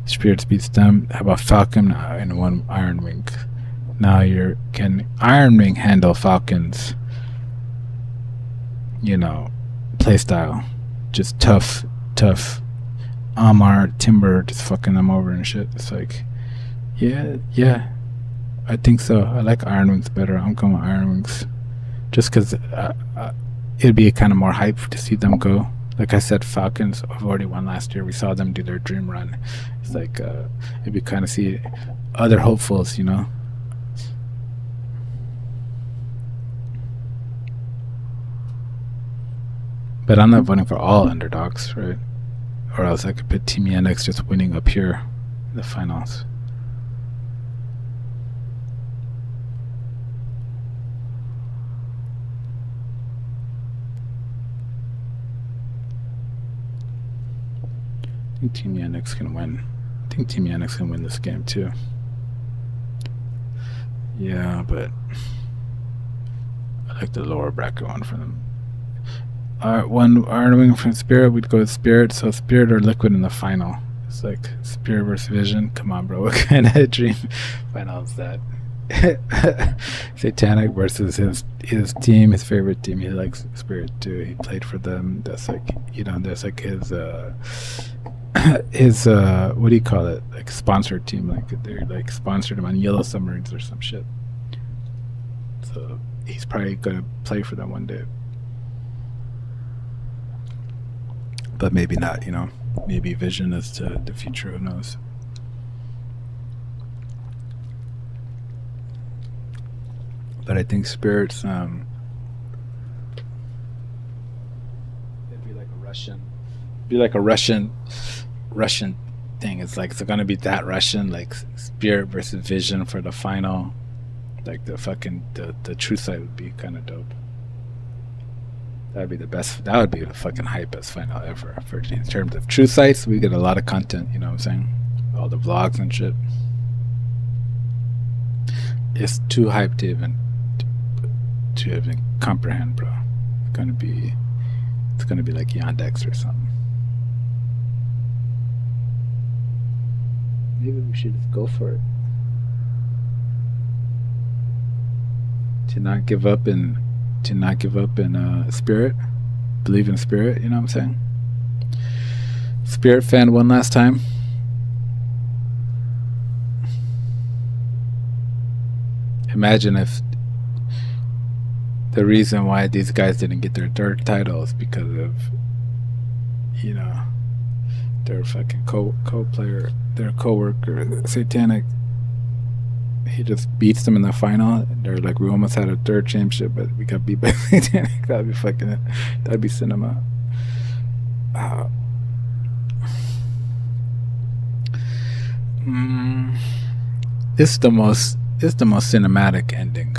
Spirit beats them. How about Falcon and one Iron Wing? Now can Iron Wing handle Falcon's? You know, play style. Just tough Amar Timber just fucking them over and shit. It's like, yeah, I think so. I like Iron Wings better. I'm going with Iron Wings just because it'd be kind of more hype to see them go. Like I said, Falcons have already won last year. We saw them do their dream run. It's like it'd be kind of see other hopefuls, you know. But I'm not voting for all underdogs, right? Or else I could put Team Yandex just winning up here in the finals. I think Team Yandex can win. I think Team Yandex can win this game too. Yeah, but I like the lower bracket one for them. One Iron Wing from Spirit, we'd go with Spirit. So Spirit or Liquid in the final. It's like Spirit versus Vision. Come on, bro. What kind of dream final is that? Satanic versus his team, his favorite team. He likes Spirit too. He played for them. That's like, you know, that's like his his what do you call it? Like sponsored team. Like they're like sponsored him on Yellow Submarines or some shit. So he's probably gonna play for them one day. But maybe not, you know. Maybe Vision is to the future, who knows. But I think Spirit's it'd be like a Russian thing. It's like it's gonna be that Russian, like Spirit versus Vision for the final. Like the fucking the true site would be kind of dope. That'd be the best. That would be the fucking hypest final ever. For in terms of true sites, we get a lot of content. You know what I'm saying? All the vlogs and shit. It's too hyped to even comprehend, bro. It's gonna be like Yandex or something. Maybe we should just go for it. To not give up in Spirit. Believe in Spirit, you know what I'm saying? Spirit fan one last time. Imagine if the reason why these guys didn't get their third title is because of, you know, their fucking co-player, their co-worker, Satanic. He just beats them in the final. They're like, we almost had a third championship, but we got beat by Satanic. That'd be fucking, that'd be cinema. It's the most cinematic ending.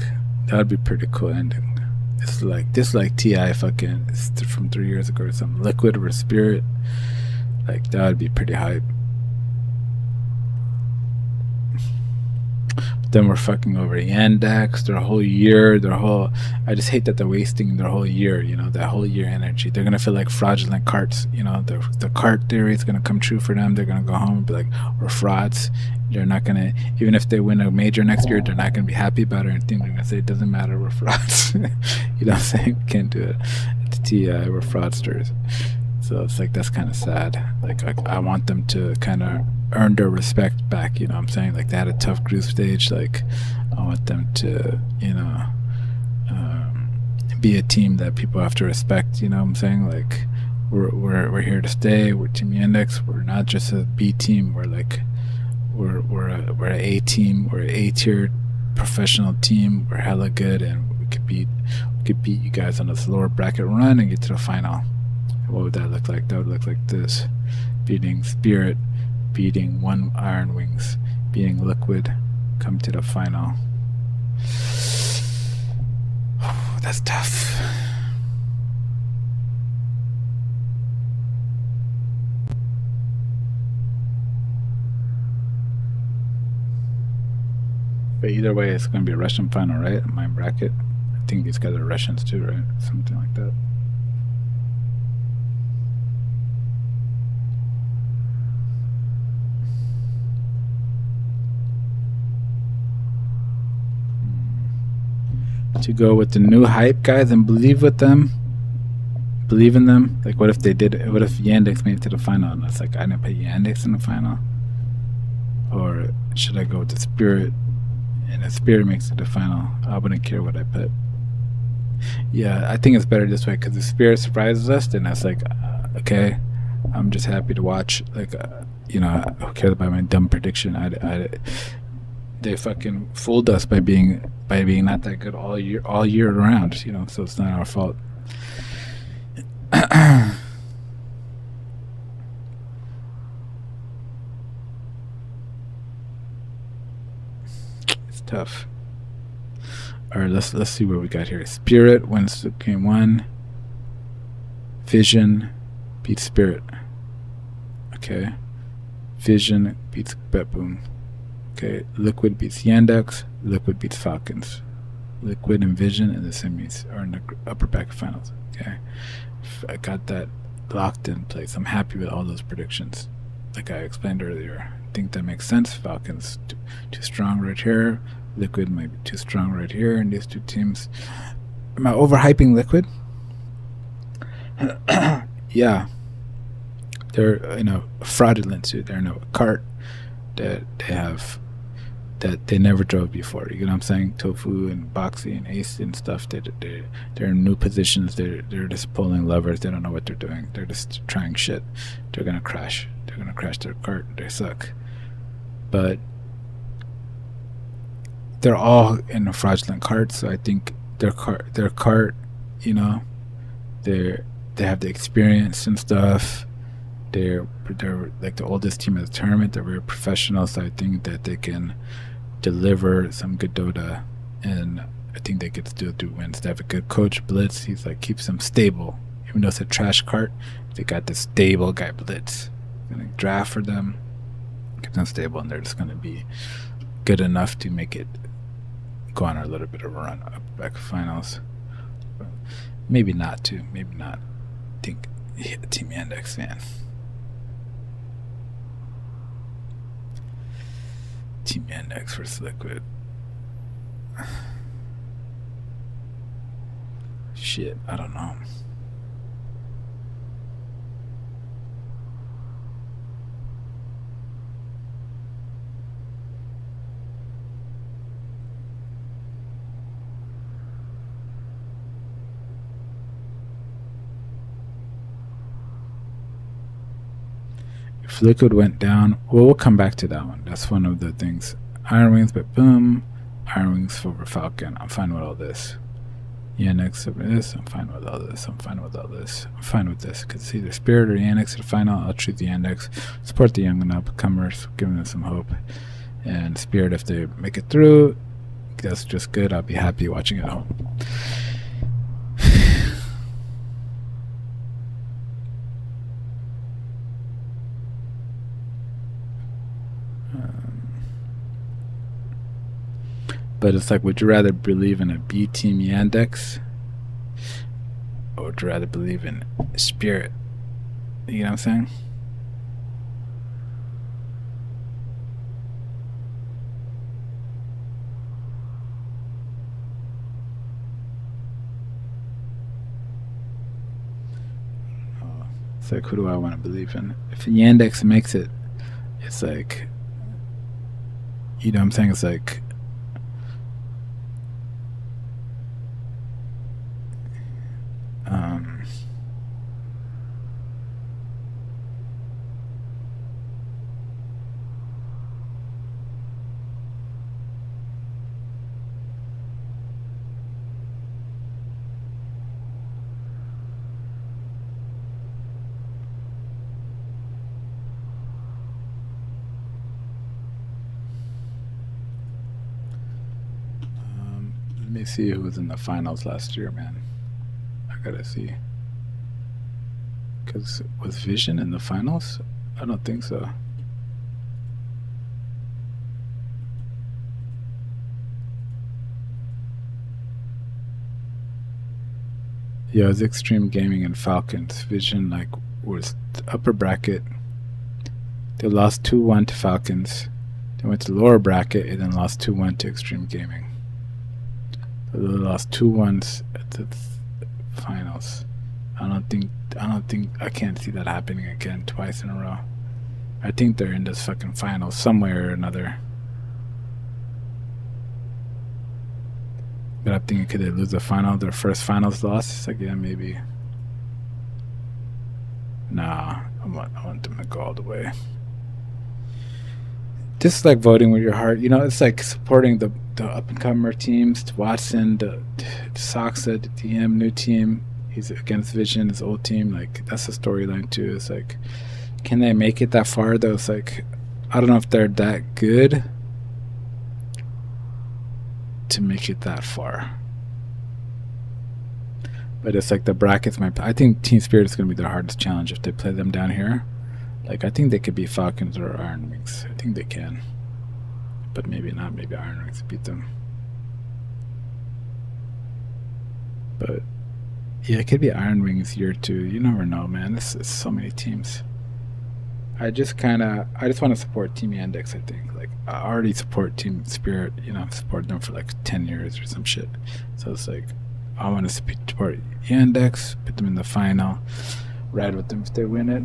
That'd be pretty cool ending. It's like Ti fucking from 3 years ago or something. Liquid or Spirit. Like that would be pretty hype. Then we're fucking over Yandex, their whole year, I just hate that they're wasting their whole year, you know, that whole year energy. They're gonna feel like fraudulent carts, you know, the cart theory is gonna come true for them. They're gonna go home and be like, we're frauds. They're not gonna, even if they win a major next year, they're not gonna be happy about it or anything. They're gonna say, it doesn't matter, we're frauds. You know what I'm saying? We can't do it. It's TI, we're fraudsters. So it's like, that's kind of sad. Like I want them to kind of earn their respect back, you know what I'm saying? Like they had a tough group stage. Like I want them to, you know, be a team that people have to respect, you know what I'm saying? Like we're here to stay. We're Team Yandex. We're not just a B team. We're like we're an A team. We're an A tier professional team. We're hella good, and we could beat you guys on this lower bracket run and get to the final. What would that look like? That would look like this: beating Spirit, beating one Iron Wings, beating Liquid, come to the final. That's tough. But either way, it's going to be a Russian final, right? My bracket. I think these guys are Russians too, right? Something like that. To go with the new hype guys and believe with them, believe in them. Like, what if they did? What if Yandex made it to the final? And it's like I didn't put Yandex in the final, or should I go with the Spirit? And if Spirit makes it to the final, I wouldn't care what I put. Yeah, I think it's better this way because if Spirit surprises us, then that's like, okay, I'm just happy to watch. Like, who cares about my dumb prediction? They fucking fooled us by being not that good all year around. So it's not our fault. It's tough. All right, let's see what we got here. Spirit wins game 1. Vision beats Spirit. Okay. Vision beats Boom. Okay. Liquid beats Yandex. Liquid beats Falcons. Liquid and Vision in the semis or in the upper bracket finals. Okay. I got that locked in place. I'm happy with all those predictions. Like I explained earlier, I think that makes sense. Falcons too strong right here. Liquid might be too strong right here in these two teams. Am I overhyping Liquid? Yeah. They're fraudulent. They're in a cart that they never drove before. You know what I'm saying? Tofu and Boxy and Ace and stuff. They're in new positions. They're just pulling levers. They don't know what they're doing. They're just trying shit. They're gonna crash. They're gonna crash their cart. They suck. But they're all in a fraudulent cart, so I think their cart, they have the experience and stuff. They're like the oldest team in the tournament. They're very professional, so I think that they can deliver some good Dota, and I think they could still do wins. They have a good coach, Blitz. He's like keeps them stable, even though it's a trash cart. They got this stable guy, Blitz. Gonna draft for them, keep them stable, and they're just gonna be good enough to make it go on a little bit of a run up back finals. But maybe not too. Maybe not. I think Team Yandex, man. Team Yandex versus Liquid. Shit, I don't know. If Liquid went down, well, we'll come back to that one. That's one of the things. Iron Wings, but boom. Iron Wings over Falcon. I'm fine with all this. Yandex over this. I'm fine with all this. I'm fine with all this. I'm fine with this. Because it's either Spirit or Yandex at the final. I'll choose the Yandex. Support the young and upcomers, giving them some hope. And Spirit, if they make it through, that's just good. I'll be happy watching it at home. But it's like, would you rather believe in a B team Yandex, or would you rather believe in Spirit? You know what I'm saying? It's like, who do I want to believe in? If Yandex makes it, it's like, you know what I'm saying? It's like, let me see who was in the finals last year, man. I gotta see. Because was Vision in the finals? I don't think so. Yeah, it was Extreme Gaming and Falcons. Vision was the upper bracket. They lost 2-1 to Falcons. They went to the lower bracket and then lost 2-1 to Extreme Gaming. So they lost 2-1s at the finals. I can't see that happening again twice in a row. I think they're in this fucking final somewhere or another. But I'm thinking, could they lose the final, their first finals loss? It's like, yeah, maybe. Nah, I want them to go all the way. Just like voting with your heart, it's like supporting the up and comer teams. Watson, the Soxa, the DM, new team. He's against Vision, his old team. Like, that's the storyline too. It's like, can they make it that far though? It's like, I don't know if they're that good to make it that far. But it's like the brackets I think Team Spirit is going to be their hardest challenge if they play them down here. Like, I think they could beat Falcons or Iron Wings. I think they can. But maybe not. Maybe Iron Wings beat them. But yeah, it could be Iron Wings year 2. You never know, man. This is so many teams. I just want to support Team Yandex, I think. Like, I already support Team Spirit. I've supported them for like 10 years or some shit. So it's like, I want to support Yandex, put them in the final, ride with them if they win it.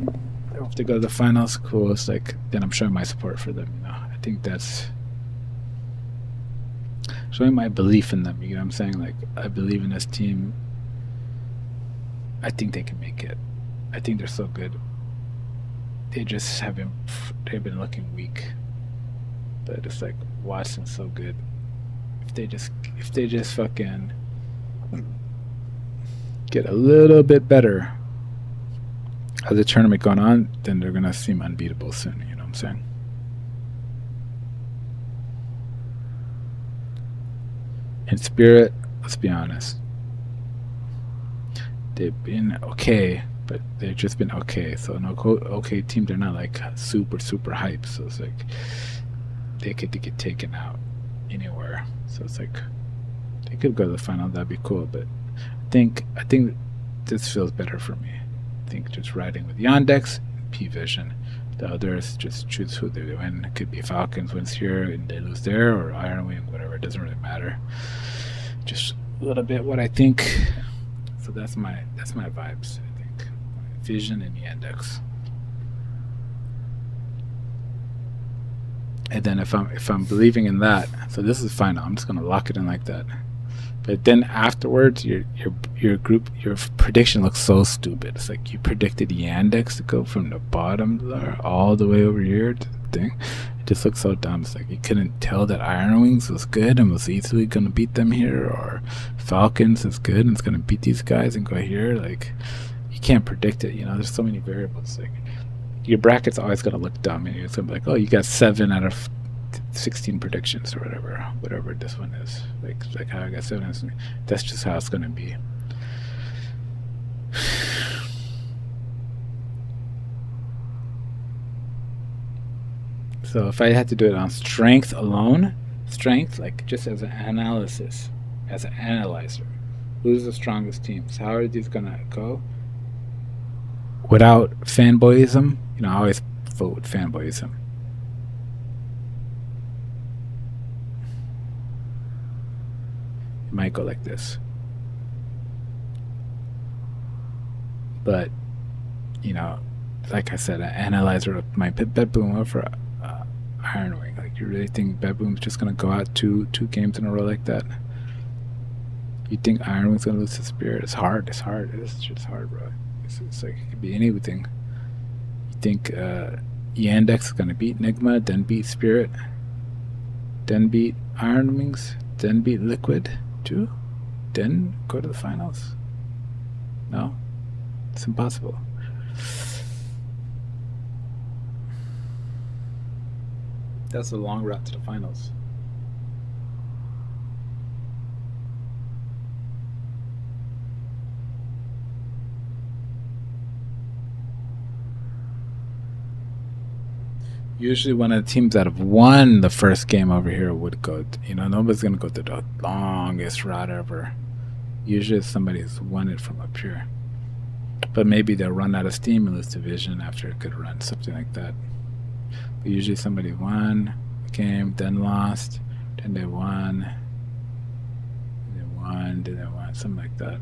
If they go to the finals, cool. It's like, then I'm showing my support for them. I think that's showing my belief in them. You know what I'm saying? Like, I believe in this team. I think they can make it. I think they're so good. They just they've been looking weak. But it's like, Watson's so good. If they just fucking get a little bit better as the tournament going on, then they're gonna seem unbeatable soon. You know what I'm saying? In Spirit, let's be honest, they've been okay, but they've just been okay. So an okay team, they're not like super hype. So it's like they could get taken out anywhere. So it's like they could go to the final. That'd be cool. But I think this feels better for me. I think just riding with Yandex, P-Vision. The others just choose who they win. It could be Falcons wins here and they lose there, or Iron Wing, whatever. It doesn't really matter. Just a little bit what I think. So that's my vibes. I think Vision and Yandex. And then if I'm believing in that, so this is final. I'm just gonna lock it in like that. But then afterwards, your prediction looks so stupid. It's like you predicted Yandex to go from the bottom there all the way over here to the thing. It just looks so dumb. It's like you couldn't tell that Iron Wings was good and was easily gonna beat them here, or Falcons is good and it's gonna beat these guys and go here. Like, you can't predict it. There's so many variables. Like, your bracket's always gonna look dumb, and it's gonna be like, oh, you got 7 out of 16 predictions or whatever this one is. Like how I got 7. That's just how it's gonna be. So if I had to do it on strength alone, like just as an analysis, as an analyzer, who's the strongest teams? How are these gonna go? Without fanboyism, I always vote with fanboyism. It might go like this. But, like I said, an analyzer might put Bedboom over Iron Wing. Like, you really think Bedboom's just going to go out two games in a row like that? You think Iron Wing's going to lose to Spirit? It's hard. It's just hard, bro. It's like, it could be anything. You think Yandex is going to beat Nigma, then beat Spirit, then beat Iron Wings, then beat Liquid too, then go to the finals? No, it's impossible. That's a long route to the finals. Usually one of the teams that have won the first game over here would go, nobody's going to go to the longest route ever. Usually somebody who's won it from up here. But maybe they'll run out of steam and lose to Vision after a good run, something like that. But usually somebody won the game, then lost, then they won, then they won, something like that.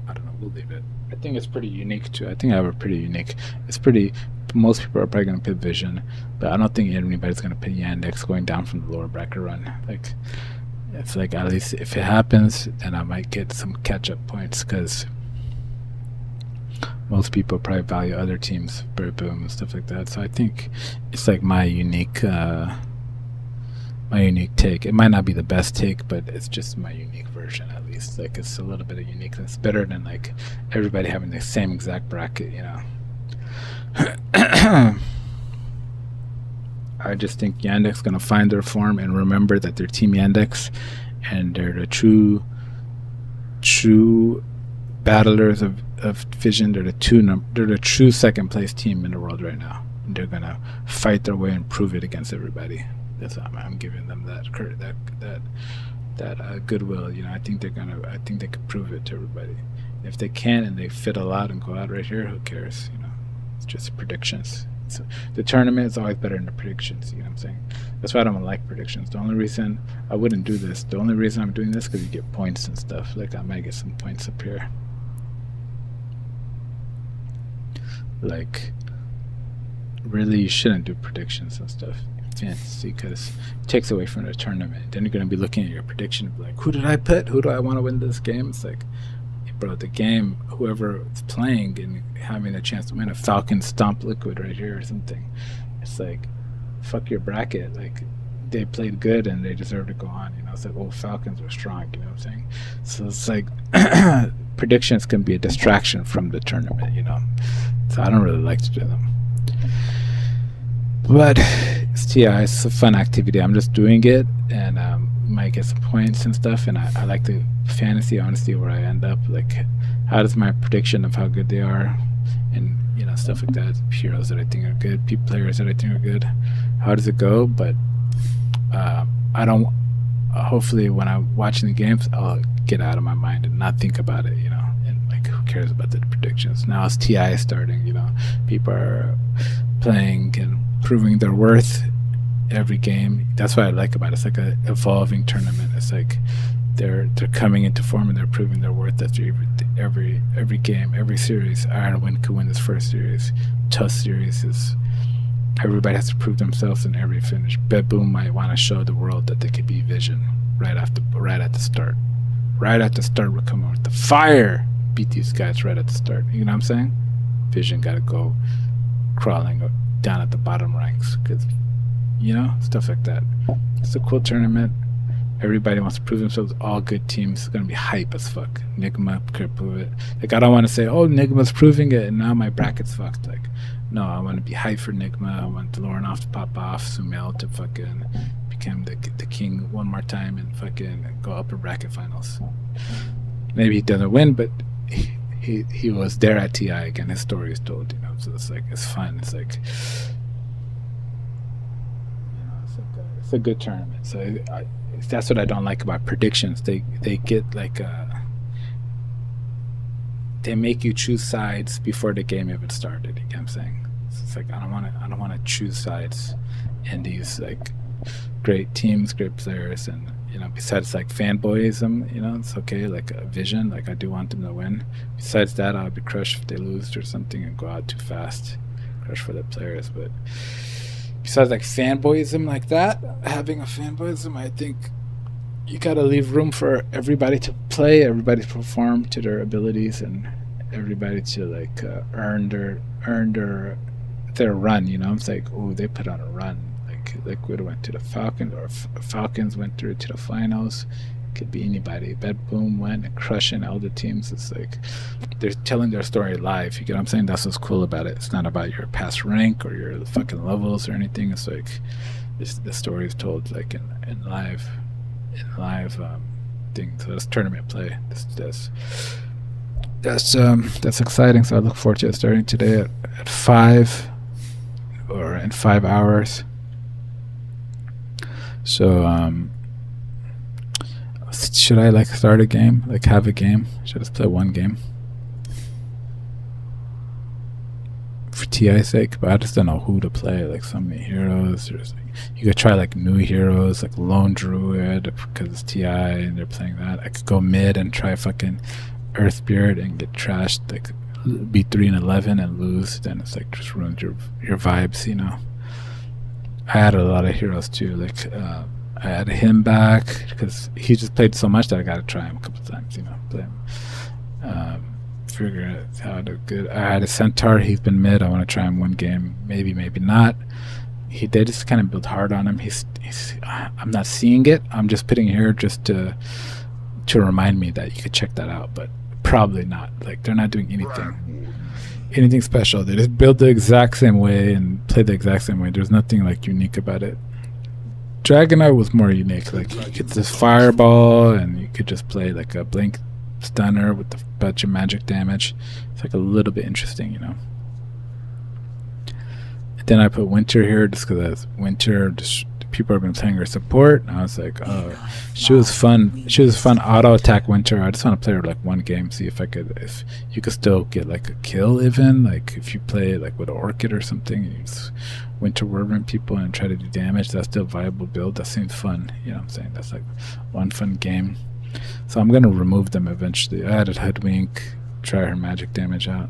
I don't know. We'll leave it. I think it's pretty unique too. I think I have a pretty unique. It's pretty. Most people are probably gonna pick Vision, but I don't think anybody's gonna pick Yandex going down from the lower bracket run. Like, it's like at least if it happens, then I might get some catch-up points because most people probably value other teams, Bird Boom and stuff like that. So I think it's like my unique take. It might not be the best take, but it's just my unique version at least. Like it's a little bit of uniqueness, better than like everybody having the same exact bracket, you know. I just think Yandex gonna find their form and remember that they're Team Yandex, and they're the true battlers of Vision. They're the true second place team in the world right now. And they're gonna fight their way and prove it against everybody. That's I'm giving them that goodwill. You know, I think they could prove it to everybody. If they can and they fiddle out and go out right here, who cares? You know, it's just predictions. So the tournament is always better than the predictions. You know what I'm saying? That's why I don't like predictions. The only reason I wouldn't do this, the only reason I'm doing this, because you get points and stuff. Like I might get some points up here. Like, really, you shouldn't do predictions and stuff. Fantasy, because it takes away from the tournament. Then you're going to be looking at your prediction, like, who did I put? Who do I want to win this game? It's like, bro, the game, whoever is playing and having a chance to win, a Falcon stomp Liquid right here or something. It's like, fuck your bracket. Like, they played good and they deserve to go on. You know, it's like, oh, Falcons were strong. You know what I'm saying? So it's like, predictions can be a distraction from the tournament. You know, so I don't really like to do them. But it's TI, it's a fun activity. I'm just doing it, and might get some points and stuff. And I like the fantasy, honestly, where I end up. Like, how does my prediction of how good they are, and you know, stuff like that. Heroes that I think are good, players that I think are good. How does it go? But I don't. Hopefully, when I'm watching the games, I'll get out of my mind and not think about it. You know, and like, who cares about the predictions? Now it's TI starting. You know, people are playing and proving their worth every game. That's what I like about it. It's like a evolving tournament. It's like they're coming into form and they're proving their worth after every game, every series. Ironwind could win this first series. Tough series is everybody has to prove themselves in every finish. Boom might want to show the world that they could be Vision right at the start. Right at the start, we're coming with the fire. Beat these guys right at the start. You know what I'm saying? Vision got to go crawling down at the bottom ranks, because you know, stuff like that. It's a cool tournament. Everybody wants to prove themselves. All good teams. It's gonna be hype as fuck. Nigma could prove it. Like, I don't want to say, oh, Nigma's proving it and now my bracket's fucked. Like, no, I want to be hype for Nigma. I want Lauren to pop off, Sumail to fucking become the king one more time and fucking go upper bracket finals. Maybe he doesn't win, but he was there at TI again. His story is told, you know. So it's like, it's fun. It's like, you know, it's a good tournament. So that's what I don't like about predictions. They get like they make you choose sides before the game even started. You know what I'm saying? So it's like, I don't want to choose sides in these like great teams, great players, and you know, besides like fanboyism, you know, it's okay. Like a Vision, like I do want them to win. Besides that, I'll be crushed if they lose or something and go out too fast. Crush for the players, but besides like fanboyism like that, having a fanboyism, I think you gotta leave room for everybody to play, everybody to perform to their abilities, and everybody to like earn their run. You know, it's like, oh, they put on a run. Liquid went to the Falcons, or Falcons went through to the finals. Could be anybody. Boom went and crushing all the teams. It's like they're telling their story live. You get what I'm saying? That's what's cool about it. It's not about your past rank or your fucking levels or anything. It's like the story is told like in live thing. So that's tournament play. That's exciting. So I look forward to it starting today at 5 or in 5 hours. So should I like start a game, like have a game? Should I just play one game for TI's sake? But I just don't know who to play. Like, so many heroes. There's like, you could try like new heroes, like Lone Druid, because it's TI and they're playing that. I could go mid and try fucking Earth Spirit and get trashed, like be 3-11 and lose, then it's like just ruins your vibes, you know. I added a lot of heroes too, like I added him back because he just played so much that I got to try him a couple times, you know, play him. Figure out how to good. I had a centaur. He's been mid. I want to try him one game, maybe not. They just kind of build hard on him. He's I'm not seeing it. I'm just putting here just to remind me that you could check that out, but probably not. Like, they're not doing anything special. They just build the exact same way and play the exact same way. There's nothing like unique about it. Dragonite was more unique. Like, you get this fireball and you could just play like a blink stunner with a bunch of magic damage. It's like a little bit interesting, you know. And then I put Winter here just because Winter, just people have been playing her support. And I was like, oh, she was fun. She was fun auto attack Winter. I just want to play her like one game, see if you could still get like a kill even. Like if you play like with an Orchid or something, and you just Winter Whirlwind people and try to do damage. That's still a viable build. That seems fun. You know what I'm saying? That's like one fun game. So I'm going to remove them eventually. I added Hoodwink, try her magic damage out.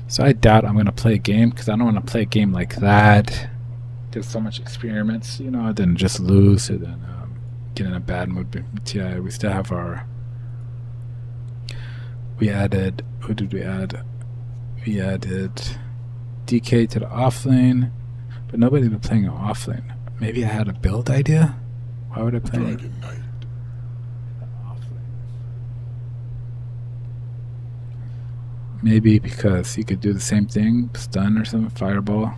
So I doubt I'm going to play a game because I don't want to play a game like that. There's so much experiments, you know, then just lose and then get in a bad mood with TI. We still have our... We added... Who did we add? We added DK to the offlane, but nobody's been playing an offlane. Maybe I had a build idea? Why would I play it? Maybe because he could do the same thing, stun or something, fireball.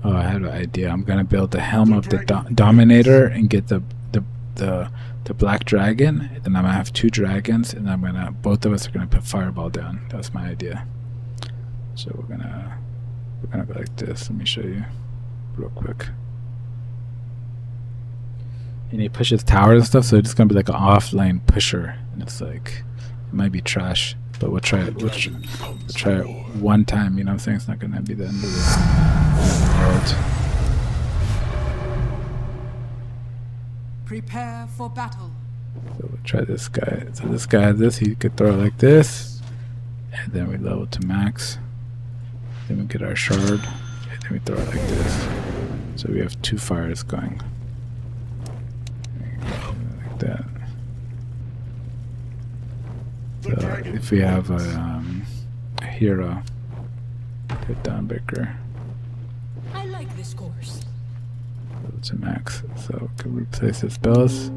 Oh, I had an idea. I'm gonna build the helm of the Dominator and get the black dragon. And then I'm gonna have 2 dragons, and both of us are gonna put fireball down. That's my idea. So we're gonna go like this. Let me show you real quick. And he pushes towers and stuff, so it's gonna be like an offlane pusher, and it's like it might be trash, but we'll try it. We'll try it one time. You know what I'm saying? It's not gonna be the end of the world. Prepare for battle. So we'll try this guy. So this guy has this. He could throw it like this, and then we level to max. Then we get our shard, and then we throw it like this. So we have 2 fires going. That. So if we have a hero, hit Dawnbreaker. I like this course. It's a max, so we can replace the spells.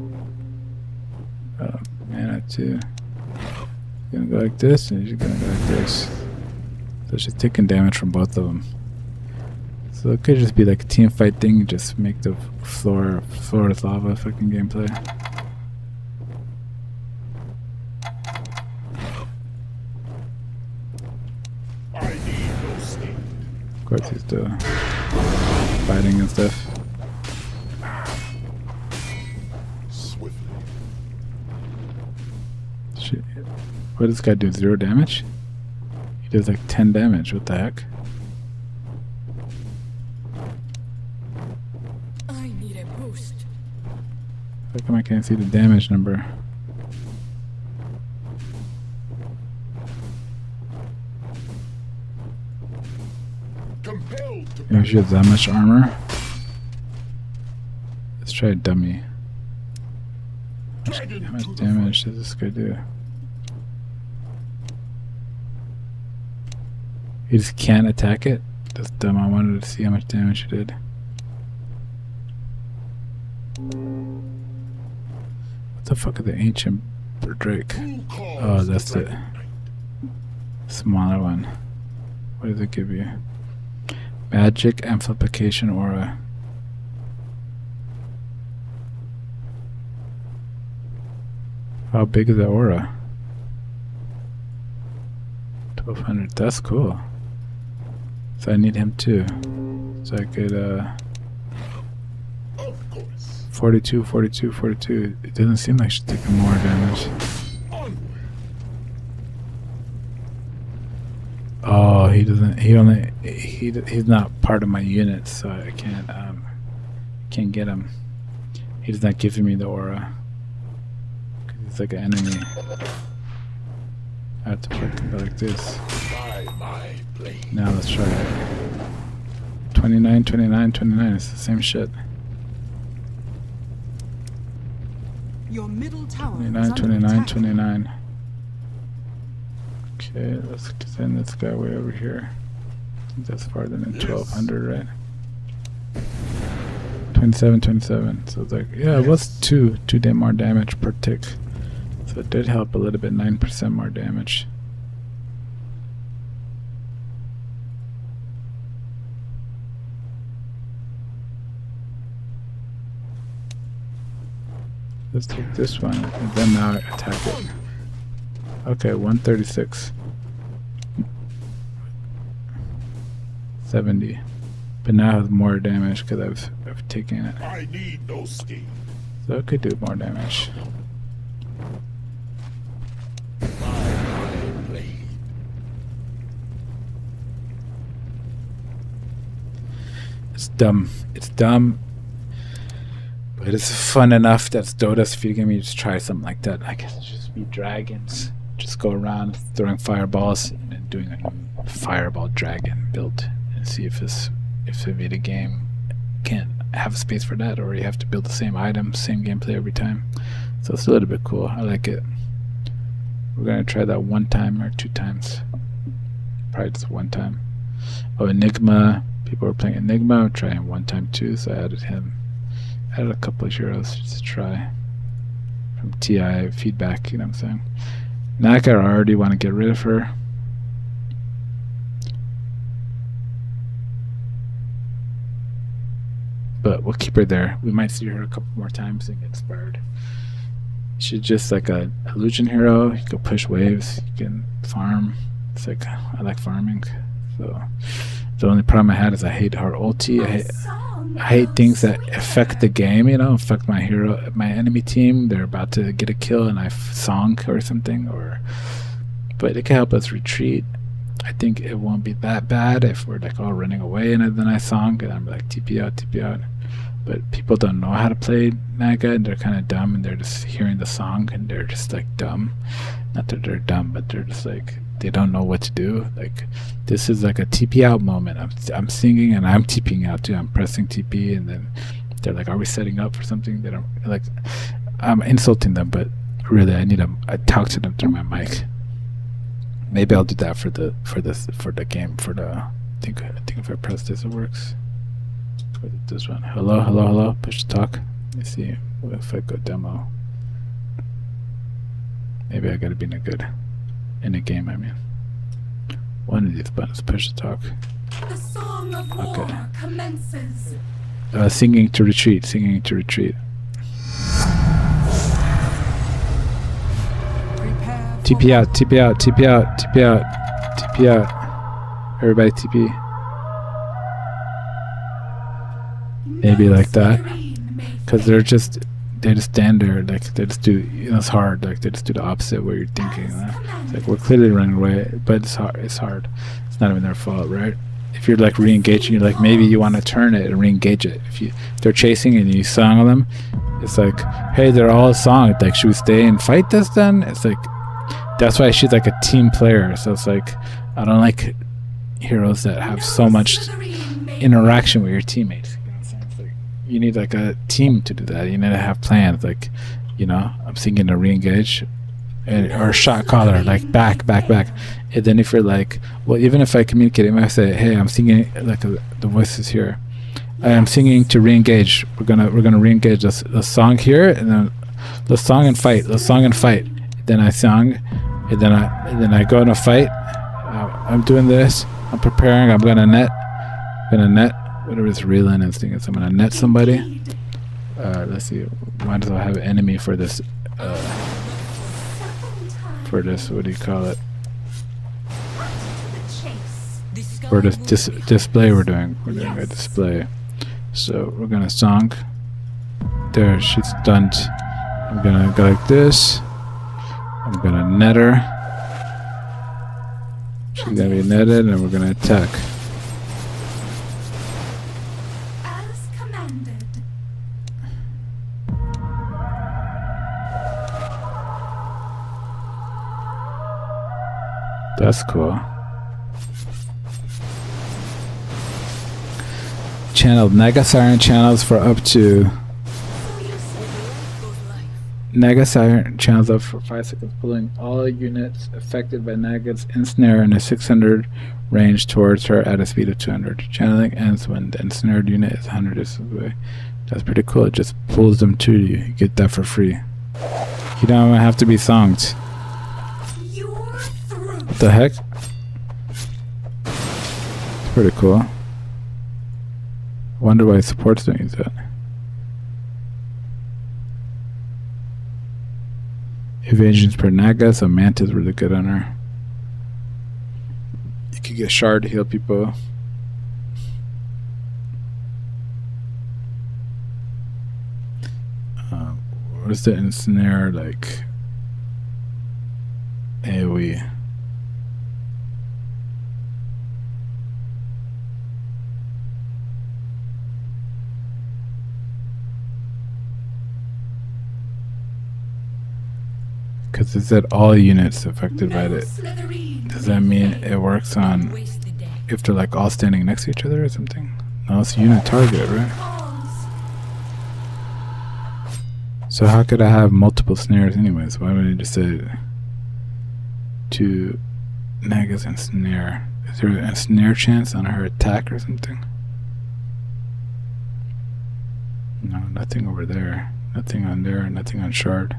Mana 2. You're gonna go like this, and you're gonna go like this. So she's taking damage from both of them. So it could just be like a team fight thing. Just make the floor is lava fucking gameplay. Of course he's still fighting and stuff. Shit. What does this guy do? 0 damage? He does like 10 damage. What the heck? I need a boost. How come I can't see the damage number? Maybe she has that much armor. Let's try a dummy. How much damage does this guy do? He just can't attack it? That's dumb. I wanted to see how much damage he did. What the fuck are the ancient Drake? Oh, that's the smaller one. What does it give you? Magic amplification aura. How big is that aura? 1200. That's cool. So I need him too. So I could 42, 42, 42. It doesn't seem like she's taking more damage. Oh, he doesn't. He's not part of my unit, so I can't Can't get him. He's not giving me the aura. 'Cause he's like an enemy. I have to fucking go like this. Now let's try it. 29, 29, 29. It's the same shit. Your middle tower 29, is under 29, attack. 29. Okay, let's send this guy way over here. I think that's farther than 1200, right? 27, 27. So it's like, yeah, it was two more damage per tick. So it did help a little bit, 9% more damage. Let's take this one, and then now attack it. Okay, 136. 70. But now it has more damage because I've taken it. I need no scheme. So it could do more damage. My blade. It's dumb. It's dumb. But it's fun enough that Dota's feeding me to try something like that. I guess it's just be dragons. Just go around throwing fireballs and then doing a new fireball dragon build and see if the video game can't have a space for that, or you have to build the same item, same gameplay every time. So it's a little bit cool. I like it. We're gonna try that 1 time or 2 times. Probably just 1 time. Oh, Enigma. People were playing Enigma. I'm trying 1 time too, so I added him. Added a couple of heroes just to try from TI feedback, you know what I'm saying? Naka, I already want to get rid of her. But we'll keep her there. We might see her a couple more times and get inspired. She's just like a illusion hero. You can push waves, you can farm. It's like, I like farming. So the only problem I had is I hate her ulti. I hate things that affect the game, you know, affect my hero, my enemy team. They're about to get a kill and I song or something, but it can help us retreat. I think it won't be that bad if we're like all running away and then I song and I'm like TP out, TP out. But people don't know how to play Naga and they're kind of dumb and they're just hearing the song and they're just like dumb. Not that they're dumb, but they're just like, they don't know what to do. Like, this is like a TP out moment. I'm singing and I'm TPing out too. I'm pressing TP and then they're like, are we setting up for something? They don't, like, I'm insulting them, but really I talk to them through my mic. Maybe I'll do that for the game, I think if I press this it works. This one. Hello, hello, hello. Push to talk. Let me see if I go demo. Maybe I gotta be in a game, I mean. One of these buttons, push to talk. The song of war commences. Singing to retreat, singing to retreat. Prepare for TP out, TP out, TP out, TP out, TP out. Everybody TP. Maybe like that. Because they just stand there, like they just do, you know, it's hard, like they just do the opposite what you're thinking. It's like we're clearly running away, but it's hard. It's not even their fault, right? If you're like re-engaging, you're like, maybe you want to turn it and re-engage it. If they're chasing and you song them, it's like, hey, they're all songed, like, should we stay and fight this then? It's like, that's why she's like a team player. So it's like, I don't like heroes that have so much interaction with your teammates. You need like a team to do that. You need to have plans, like, you know, I'm thinking to re-engage or shot caller, like back. And then if you're like, well, even if I communicate, if I say, hey, I'm singing, like the voice is here, I am singing to re-engage. We're gonna re-engage the song here, and then the song and fight. Then I song, and then I go in a fight. I'm doing this. I'm preparing. I'm gonna net. Whatever this real-in instinct is, I'm gonna net somebody. Let's see. Might as well have an enemy for this. What do you call it? For this display we're doing a display. So we're gonna song. There, she's stunned. I'm gonna go like this. I'm gonna net her. She's gonna be netted, and we're gonna attack. That's cool. Channel Nega Siren channels for up to Naga Siren channels up for 5 seconds, pulling all units affected by Naga's ensnare in a 600 range towards her at a speed of 200. Channeling ends when the ensnared unit is 100 distance away. That's pretty cool. It just pulls them to you. You get that for free. You don't even have to be songed. What the heck? It's pretty cool. Wonder why supports don't use that. Evasions per Naga, so Manta's really good on her. You could get Shard to heal people. What's the ensnare like? AoE. Because it said all units affected by it. Does that mean it works on if they're like all standing next to each other or something? No, it's unit target, right? So how could I have multiple snares anyways? Why would I just say 2 Nagas and snare? Is there a snare chance on her attack or something? No, nothing over there. Nothing on there, nothing on Shard.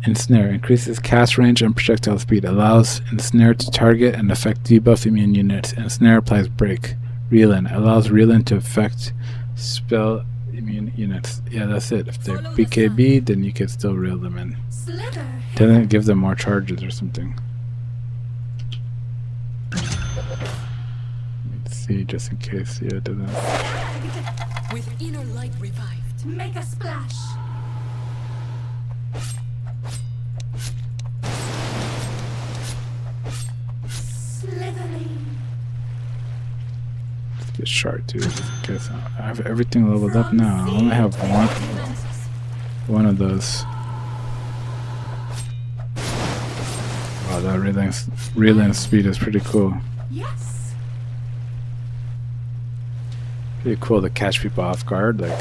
Ensnare increases cast range and projectile speed. Allows Ensnare to target and affect debuff immune units. Ensnare applies break. Reelin allows Reelin to affect spell immune units. Yeah, that's it. If they're BKB, then you can still reel them in. Doesn't give them more charges or something. Let's see, just in case. Yeah, it doesn't. With inner light revived. Make a splash. Get Shard too, just in case. I have everything leveled up now. I only have one of those. Wow, that reeling speed is pretty cool. Yes. Pretty cool to catch people off guard, like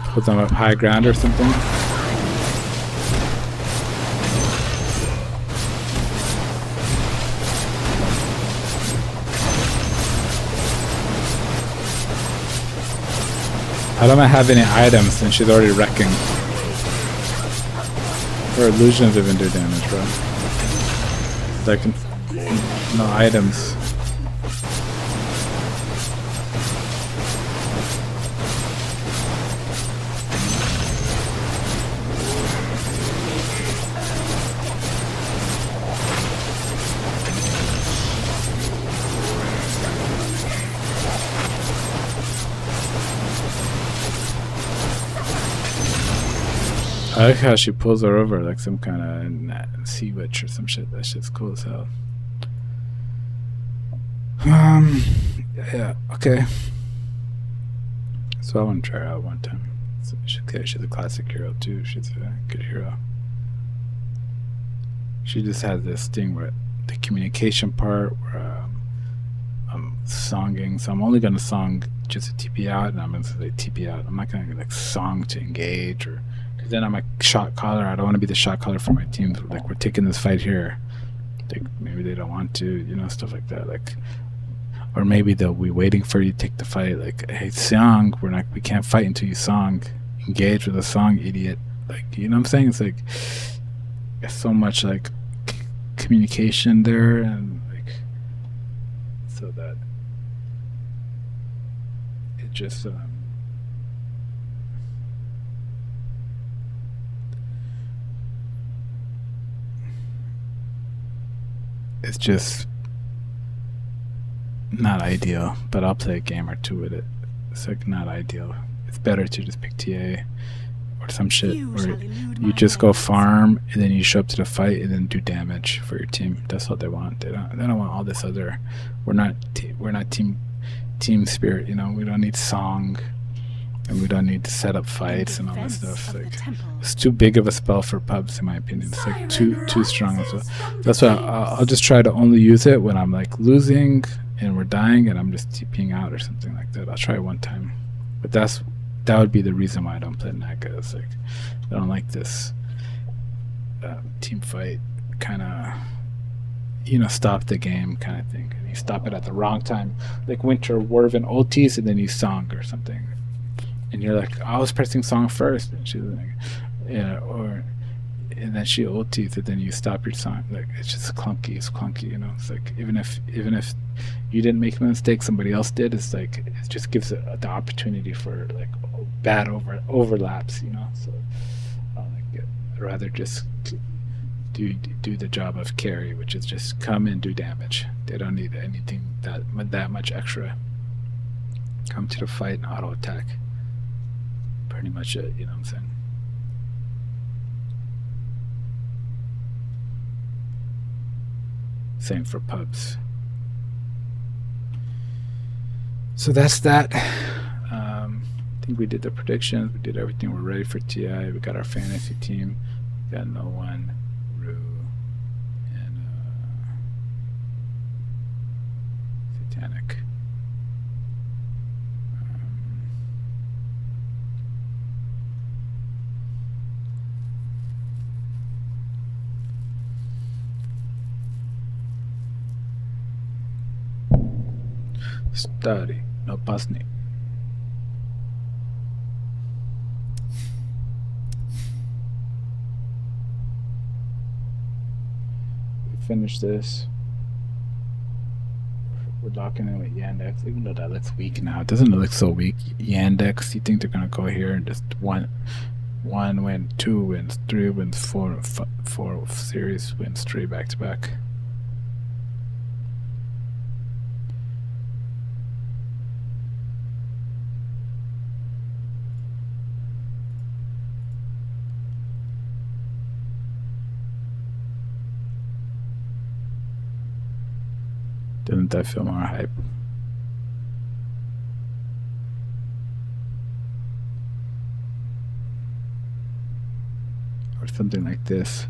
put them up high ground or something. I don't have any items and she's already wrecking. Her illusions even do damage, bro. Like, no items. I like how she pulls her over like some kind of sea witch or some shit. That shit's cool as hell. Yeah, okay. So I want to try her out one time. So she's a classic hero too. She's a good hero. She just has this thing where the communication part where I'm songing. So I'm only gonna song just to TP out, and I'm gonna say TP out. I'm not gonna like song to engage or. Then I'm a shot caller. I don't want to be the shot caller for my team. Like, we're taking this fight here. Like, maybe they don't want to, you know, stuff like that. Like, or maybe they'll be waiting for you to take the fight. Like, hey, song, we can't fight until you song. Engage with a song, idiot. Like, you know what I'm saying? It's like, there's so much like communication there, and like, so that it just. It's just not ideal, but I'll play a game or two with it. It's like not ideal. It's better to just pick TA or some shit, or you just go farm and then you show up to the fight and then do damage for your team. That's what they want. They don't want all this other. We're not team spirit. You know, we don't need song. and we don't need to set up fights and all that defense stuff. of the Like, temple. it's too big of a spell for pubs, in my opinion. It's like too strong. So that's why I'll just try to only use it when I'm like losing and we're dying and I'm just TPing out or something like that. I'll try it one time, but that would be the reason why I don't play Naga. It's like I don't like this team fight kind of, stop the game kind of thing. And you stop it at the wrong time, like Winter Warven ultis and then you Song or something, and you're like, I was pressing Song first, and she's like, yeah, and then she ultis and then you stop your Song. Like, it's just clunky. It's clunky, It's like even if you didn't make a mistake, somebody else did. It's like it just gives the opportunity for like bad overlaps, So I'd rather just do the job of carry, which is just come and do damage. They don't need anything that much extra. Come to the fight and auto attack. Pretty much it, you know what I'm saying? Same for pubs. So that's that. I think we did the predictions. We did everything. We're ready for TI. We got our fantasy team. We got no one. And Satanic. Stary, no pasny. Finish this. We're locking in with Yandex, even though that looks weak now. It doesn't look so weak. Yandex, you think they're gonna go here and just one win, 2 wins, 3 wins, 4 series wins, 3 back to back. Doesn't that feel more hype? Or something like this.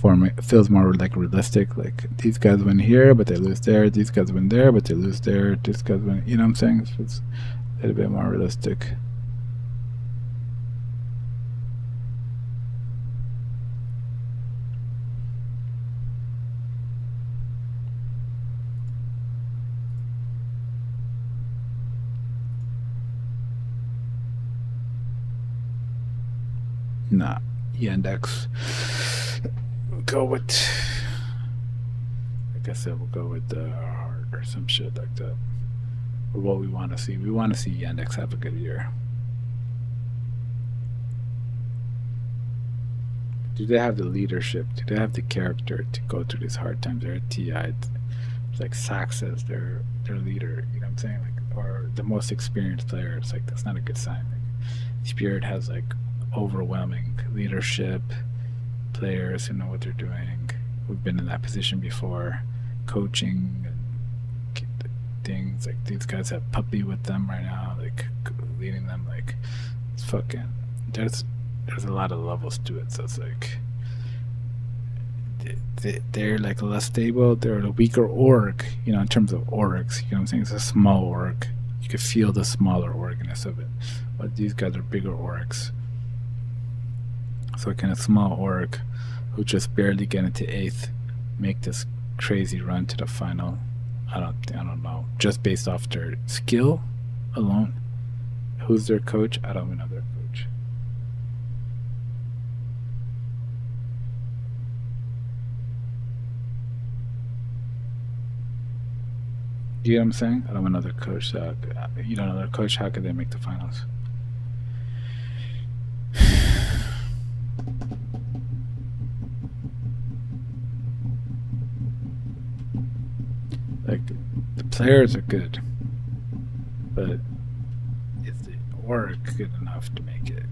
It feels more like realistic. Like these guys win here, but they lose there. These guys win there, but they lose there. These guys win. You know what I'm saying? It feels a little bit more realistic. Nah, Yandex. We'll go with. I guess we'll go with Heart or some shit like that. Or what we want to see. We want to see Yandex have a good year. Do they have the leadership? Do they have the character to go through these hard times? They're a TI. It's like Sax says their leader. You know what I'm saying? Like, or the most experienced player. It's like that's not a good sign. Like, Spirit has like overwhelming leadership, players who know what they're doing. We've been in that position before, coaching and things. Like these guys have Puppy with them right now, like leading them. Like it's fucking. There's a lot of levels to it. So it's like they're like less stable. They're a weaker org, in terms of orgs. You know what I'm saying? It's a small org. You could feel the smaller orgness of it. But these guys are bigger orgs. So can a small org who just barely get into 8th make this crazy run to the final? I don't know. Just based off their skill alone. Who's their coach? I don't even know their coach. You know what I'm saying? I don't know their coach. You don't know their coach. How could they make the finals? Like the players are good, but is the org good enough to make it?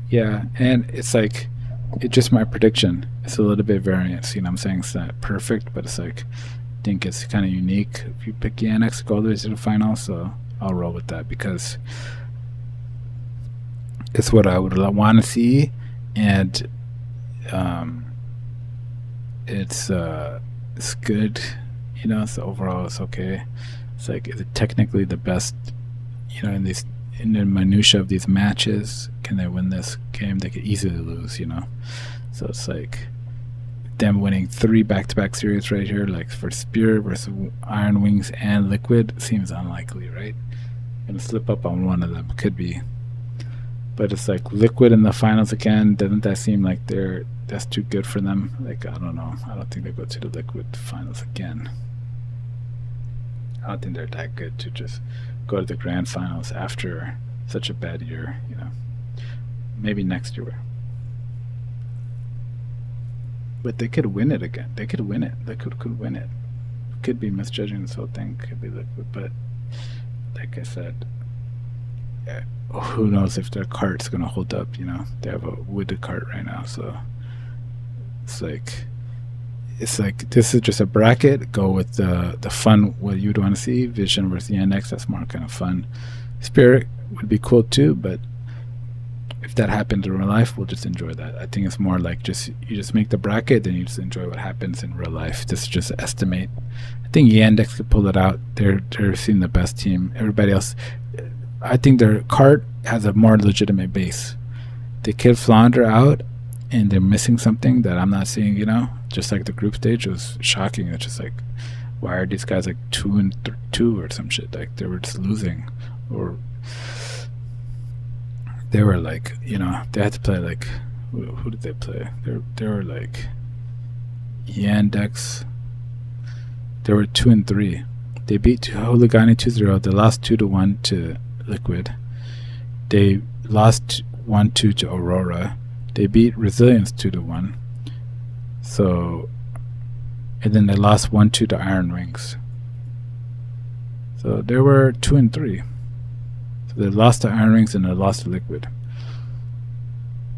Yeah, and it's like it's just my prediction. It's a little bit variance. You know, what I'm saying it's not perfect, but it's like I think it's kind of unique. If you pick Yandex to go all the way to the final, so I'll roll with that because it's what I would want to see, and it's good. You know, so overall it's okay. It's like is it technically the best? You know, in the minutia of these matches, can they win this game? They could easily lose. You know, so it's like them winning 3 back-to-back series right here, like for Spirit versus Iron Wings and Liquid, seems unlikely, right? Gonna slip up on one of them, could be. But it's like Liquid in the finals again. Doesn't that seem like that's too good for them? Like I don't know. I don't think they go to the Liquid finals again. I don't think they're that good to just go to the grand finals after such a bad year. You know, maybe next year. But they could win it again. They could win it. They could win it. Could be misjudging this whole thing. Could be Liquid, but like I said, yeah, who knows if their cart's gonna hold up? You know, they have a wooded cart right now, so it's like this is just a bracket. Go with the fun what you'd want to see. Vision versus Yandex. That's more kind of fun. Spirit would be cool too, but if that happens in real life, we'll just enjoy that. I think it's more like you just make the bracket, then you just enjoy what happens in real life. This is just an estimate. I think Yandex could pull it out. They're seeing the best team. Everybody else, I think their cart has a more legitimate base. They could flounder out, and they're missing something that I'm not seeing. You know, just like the group stage was shocking. It's just like, why are these guys like 2-2 or some shit? Like they were just losing, or they were like, you know, they had to play like, who did they play? They were like Yandex. They were 2-3. They beat Hooligani 2-0. They lost 2-1 to Liquid. They lost 1-2 to Aurora. They beat Resilience 2-1. So, and then they lost 1-2 to Iron Wings. So they were 2-3. So they lost to Iron Wings and they lost to Liquid.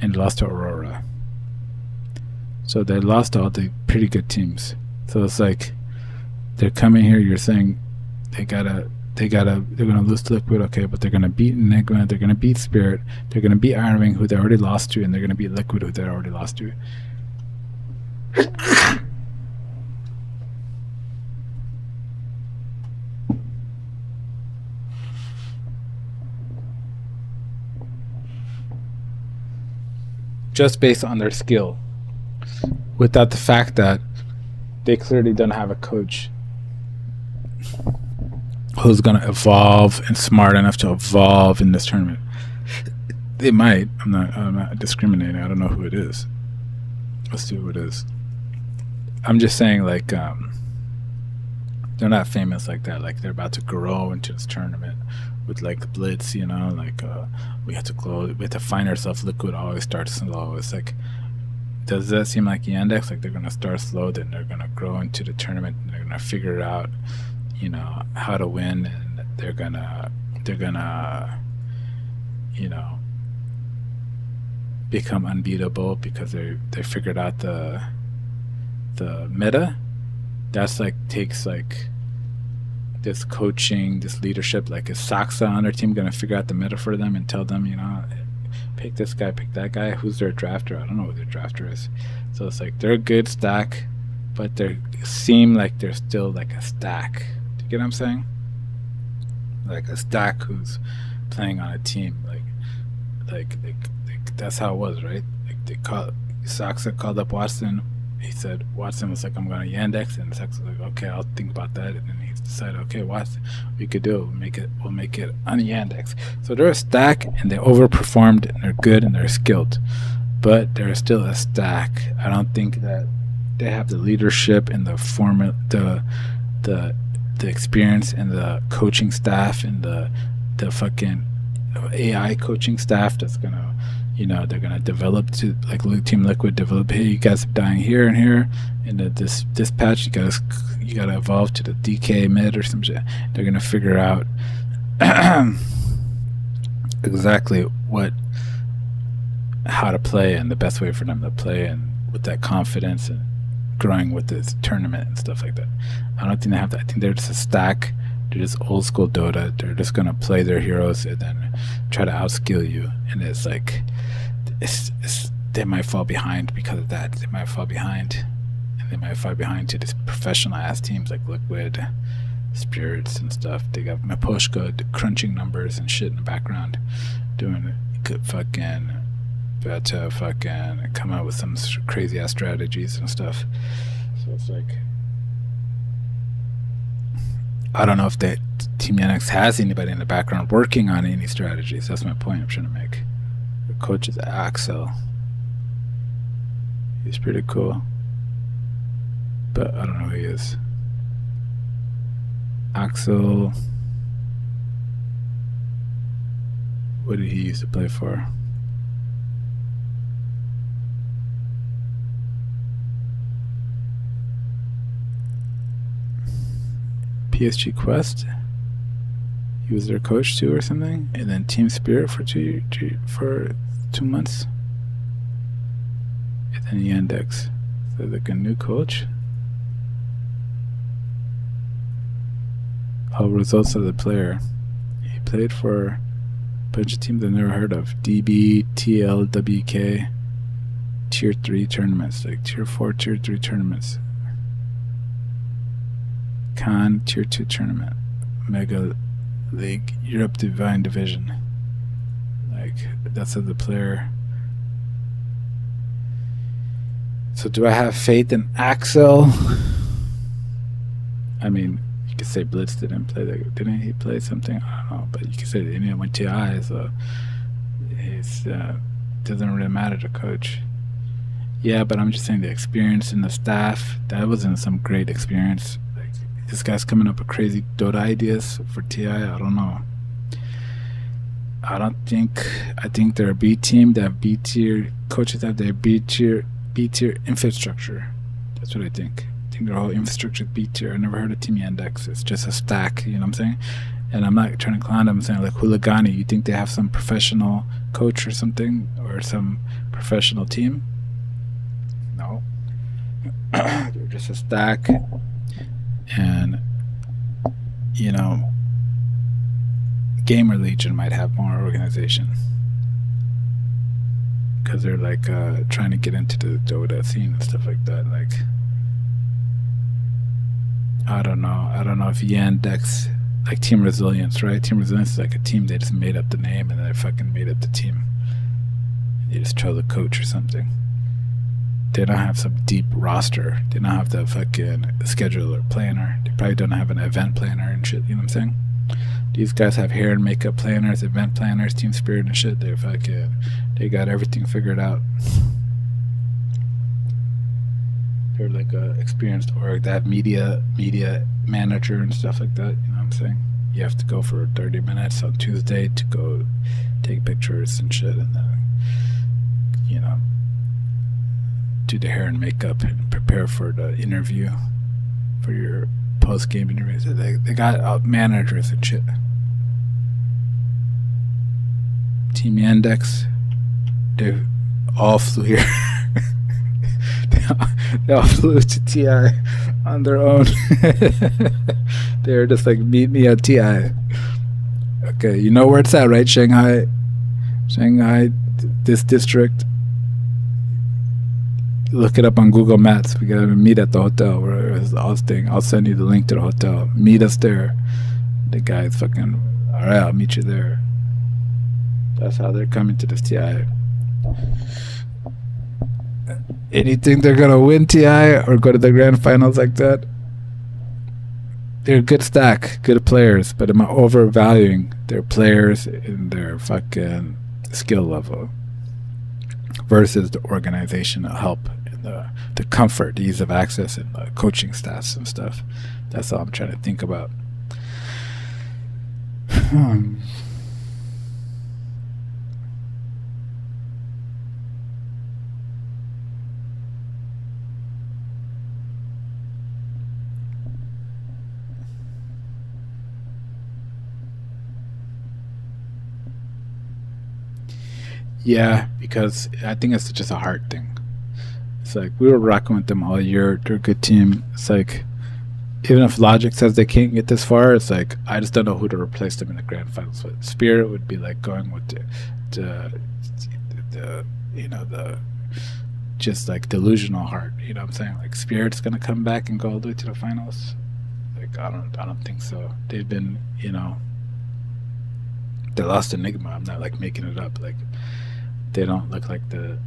And they lost to Aurora. So they lost to all the pretty good teams. So it's like they're coming here, you're saying they're gonna lose to Liquid, okay, but they're gonna beat Enigma, they're gonna beat Spirit, they're gonna beat Iron Wing, who they already lost to, and they're gonna beat Liquid, who they already lost to. Just based on their skill, without the fact that they clearly don't have a coach who's going to evolve and smart enough to evolve in this tournament. They might. I'm not discriminating. I don't know who it is. Let's see who it is. I'm just saying, like, they're not famous like that. Like, they're about to grow into this tournament with like Blitz, you know, like we have to find ourselves. Liquid always starts slow. It's like, does that seem like Yandex? Like they're gonna start slow, then they're gonna grow into the tournament, and they're gonna figure out, you know, how to win, and they're gonna, you know, become unbeatable because they figured out the meta. That's like takes like this coaching, this leadership. Like is Saxa on their team gonna figure out the meta for them and tell them, you know, pick this guy, pick that guy? Who's their drafter? I don't know who their drafter is. So it's like they're a good stack, but they seem like they're still like a stack. Do you get what I'm saying? Like a stack who's playing on a team. Like that's how it was, right? Like Saxa called up Watson. He said, Watson was like, I'm going to Yandex, and Saxa was like, okay, I'll think about that. And then he decided, okay, Watson, we could do it. We'll make it on Yandex. So they're a stack, and they overperformed, and they're good, and they're skilled, but they're still a stack. I don't think that they have the leadership and the experience and the coaching staff and the fucking AI coaching staff that's gonna, you know, they're gonna develop to like Team Liquid develop. Hey, you guys are dying here and here, and this patch you gotta evolve to the DK mid or some shit. They're gonna figure out exactly what how to play and the best way for them to play, and with that confidence and growing with this tournament and stuff like that. I don't think they have that. I think they're just a stack. They're just old school Dota. They're just gonna play their heroes and then try to outskill you. And it's like, they might fall behind because of that. They might fall behind, and they might fall behind to these professional ass teams like Liquid, Spirits, and stuff. They got Maposhka crunching numbers and shit in the background, doing good fucking, about to fucking come out with some crazy ass strategies and stuff. So it's like, I don't know if that Team NX has anybody in the background working on any strategies. That's my point I'm trying to make. The coach is Axel. He's pretty cool, but I don't know who he is. Axel. What did he used to play for? PSG Quest. He was their coach too, or something, and then Team Spirit for 2 months, and then Yandex. So like a new coach. All results of the player. He played for a bunch of teams I've never heard of. DB, TL, WK, Tier 3 tournaments, like Tier 4, Tier 3 tournaments. Con Tier 2 tournament. Mega League, Europe Divine Division. Like, that's of the player. So do I have faith in Axel? I mean, you could say Blitz didn't play that. Didn't he play something? I don't know, but you could say that he went TI, so it's doesn't really matter to coach. Yeah, but I'm just saying the experience and the staff, that wasn't some great experience. Like, this guy's coming up with crazy Dota ideas for TI. I don't know. I think they're a B team. They have B tier coaches, have their B tier infrastructure. That's what I think. I think their whole infrastructure is B tier. I never heard of Team Yandex. It's just a stack, you know what I'm saying? And I'm not trying to clown them. I'm saying, like, Huligani, you think they have some professional coach or something, or some professional team? No. They're just a stack. And, you know, Gamer Legion might have more organization, because they're like trying to get into the Dota scene and stuff like that. Like, I don't know if Yandex, like Team Resilience, right? Team Resilience is like a team. They just made up the name and then they fucking made up the team. They just chose a coach or something. They don't have some deep roster. They don't have the fucking scheduler planner. They probably don't have an event planner and shit. You know what I'm saying? These guys have hair and makeup planners, event planners, Team Spirit and shit. They got everything figured out. They're like a experienced org. They have media manager and stuff like that. You know what I'm saying? You have to go for 30 minutes on Tuesday to go take pictures and shit, and then, you know, do the hair and makeup and prepare for the interview, for your post-game interviews. They got managers and shit. Team Yandex, they all flew here. They all flew to TI on their own. They were just like, meet me at TI. Okay, you know where it's at, right? Shanghai, this district. Look it up on Google Maps. We gotta meet at the hotel where it's all staying. I'll send you the link to the hotel. Meet us there. The guy's fucking, all right, I'll meet you there. That's how they're coming to this TI. And you think they're gonna win TI or go to the grand finals like that? They're a good stack, good players, but am I overvaluing their players and their fucking skill level versus the organizational help and the comfort, the ease of access, and the coaching staffs and stuff? That's all I'm trying to think about. Yeah, because I think it's just a heart thing. It's like we were rocking with them all year. They're a good team. It's like even if Logic says they can't get this far, it's like I just don't know who to replace them in the grand finals with. Spirit would be like going with the you know, the just like delusional heart. You know what I'm saying? Like Spirit's gonna come back and go all the way to the finals. Like I don't think so. They've been, you know, they lost Enigma. I'm not like making it up. Like they don't look like the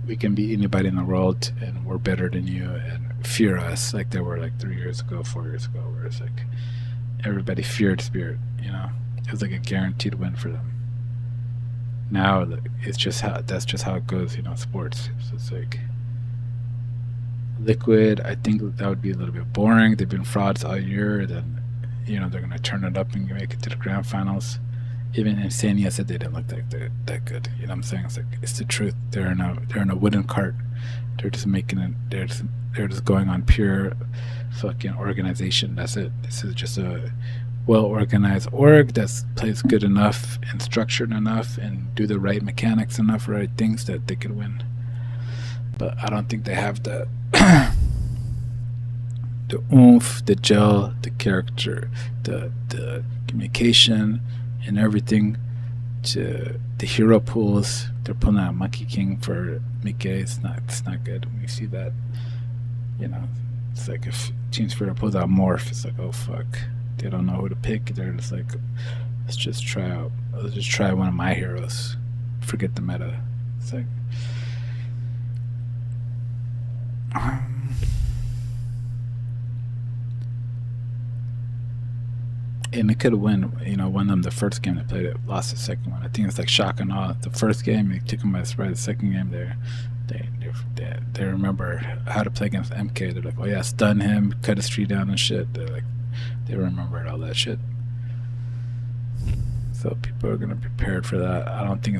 we can beat anybody in the world and we're better than you and fear us like they were like 3 years ago, 4 years ago, where it's like everybody feared Spirit. You know, it was like a guaranteed win for them. Now it's just that's just how it goes. You know, sports. So it's like Liquid. I think that would be a little bit boring. They've been frauds all year. Then, you know, they're gonna turn it up and make it to the grand finals. Even Insania said they didn't look like that good. You know what I'm saying? It's like it's the truth. They're in a wooden cart. They're just making it. They're just going on pure fucking organization. That's it. This is just a well organized org that plays good enough and structured enough and do the right mechanics enough, right things that they could win. But I don't think they have the the oomph, the gel, the character, the communication, and everything. To the hero pools, they're pulling out Monkey King for Mickey. It's not good when you see that. You know, it's like if Team Spirit pulls out Morph, it's like, oh fuck, they don't know who to pick. They're just like, let's just try one of my heroes. Forget the meta. It's like and it could win. You know, won them the first game they played it, lost the second one. I think it's like shock and awe. The first game, he took them by surprise. The second game, they remember how to play against MK. They're like, oh yeah, stun him, cut his tree down and shit. They're like, they remembered all that shit. So people are gonna be prepared for that. I don't think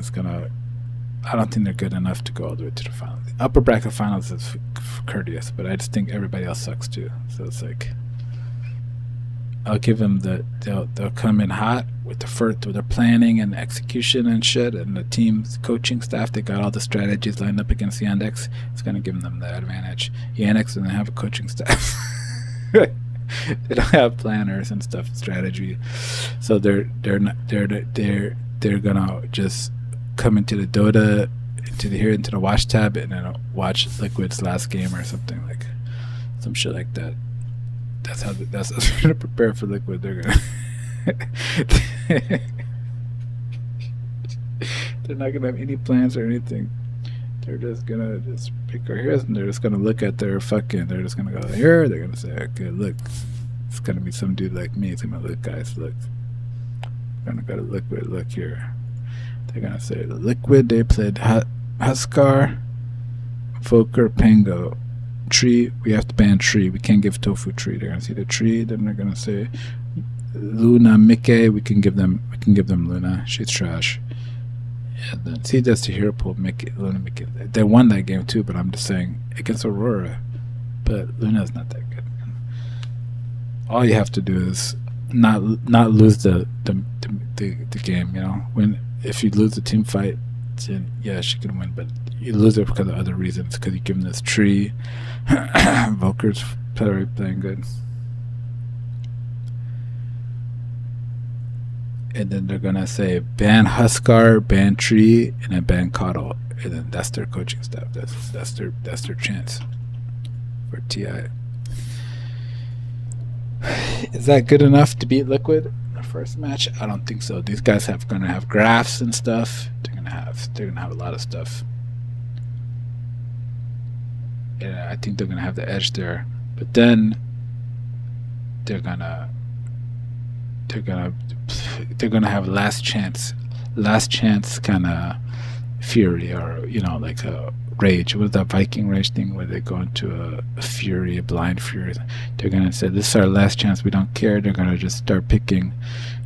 they're good enough to go all the way to the finals. The upper bracket finals is courteous, but I just think everybody else sucks too. So it's like, I'll give them they'll come in hot with their planning and execution and shit, and the team's coaching staff. They got all the strategies lined up against Yandex. It's gonna give them the advantage. Yandex doesn't have a coaching staff. They don't have planners and stuff, strategy. So they're gonna just come into the Dota, into the watch tab, and then watch Liquid's last game or something, like some shit like that. That's how they're gonna prepare for Liquid. They're not gonna have any plans or anything. They're just gonna pick our heroes, and they're just gonna look at their fucking. They're just gonna go here. They're gonna say, okay, look, it's gonna be some dude like me. It's gonna look, guys, look. We're gonna go to Liquid. Look here. They're gonna say the Liquid. They played Huskar, Volker, Pango. Tree, we have to ban Tree. We can't give Tofu Tree. They're gonna see the Tree. Then they're gonna say Luna, Mickey. We can give them Luna. She's trash. And then see, that's the hero pool. Mickey, Luna, Mickey. They won that game too. But I'm just saying against Aurora. But Luna's not that good. All you have to do is not lose the game. You know, if you lose the team fight, then yeah, she can win. But you lose it because of other reasons. Because you give them this Tree. Volker's playing good. And then they're gonna say ban Huskar, ban Tree, and then ban Coddle. And then that's their coaching staff. That's their chance for TI. Is that good enough to beat Liquid in the first match? I don't think so. These guys gonna have graphs and stuff. They're gonna have a lot of stuff. And I think they're gonna have the edge there, but then they're gonna have last chance kind of fury, or you know, like a rage. What was that Viking rage thing where they go into a fury, a blind fury? They're gonna say this is our last chance. We don't care. They're gonna just start picking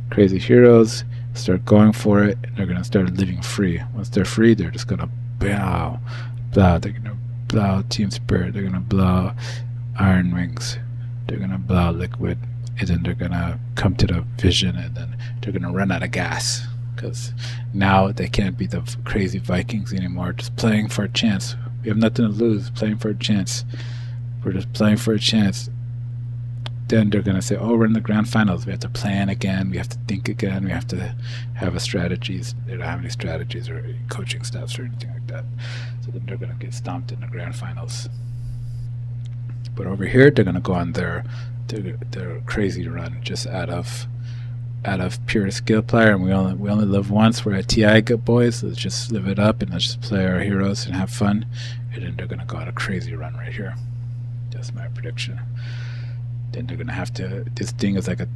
crazy heroes, start going for it, and they're gonna start living free. Once they're free, they're just gonna blow. They're gonna blow Team Spirit, they're gonna blow Iron Wings, they're gonna blow Liquid, and then they're gonna come to the Vision, and then they're gonna run out of gas because now they can't be the crazy Vikings anymore. Just playing for a chance. We have nothing to lose. Playing for a chance. We're just playing for a chance. Then they're gonna say, "Oh, we're in the grand finals. We have to plan again. We have to think again. We have to have a strategies. They don't have any strategies or coaching staffs or anything like that. So then they're gonna get stomped in the grand finals. But over here, they're gonna go on their crazy run just out of pure skill player, and we only live once. We're at TI, good boys. Let's just live it up and let's just play our heroes and have fun. And then they're gonna go on a crazy run right here. That's my prediction. Then they're gonna have to. This thing is like a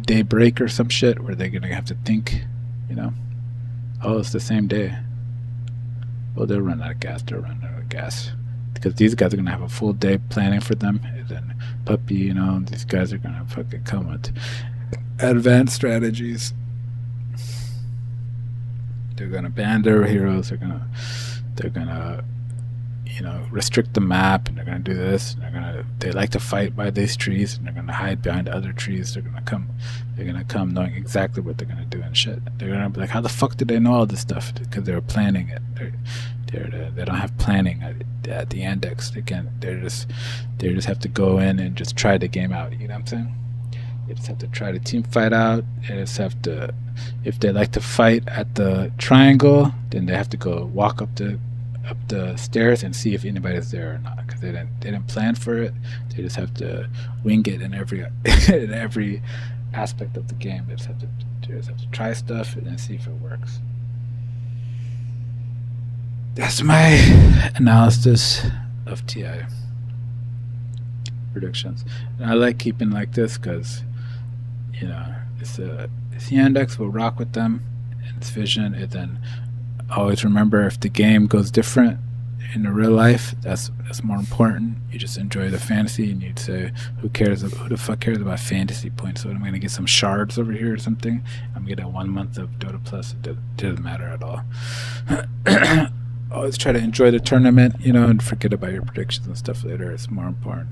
day break or some shit, where they're gonna have to think. You know, oh, it's the same day. Well, they'll run out of gas. They'll run out of gas because these guys are gonna have a full day planning for them. And then Puppy, you know, these guys are gonna fucking come with advanced strategies. They're gonna ban their heroes. They're gonna you know, restrict the map, and they're gonna do this, and they like to fight by these trees, and they're gonna hide behind other trees. They're gonna come knowing exactly what they're gonna do and shit. They're gonna be like, how the fuck did they know all this stuff? Because they were planning it. They don't have planning at the index. They just have to go in and just try the game out. You know what I'm saying? They just have to try the team fight out. They just have to, if they like to fight at the triangle, then they have to go walk up the stairs and see if anybody's there or not, because they didn't plan for it. They just have to wing it in every in every aspect of the game. They just have to try stuff and then see if it works. That's my analysis of TI predictions. And I like keeping like this because, you know, it's the index. We'll rock with them and its vision, and then always remember, if the game goes different in the real life, that's more important. You just enjoy the fantasy, and you'd say, who the fuck cares about fantasy points? So I'm gonna get some shards over here or something. I'm gonna get 1 month of Dota Plus. It doesn't matter at all. Always try to enjoy the tournament, you know, and forget about your predictions and stuff later. It's more important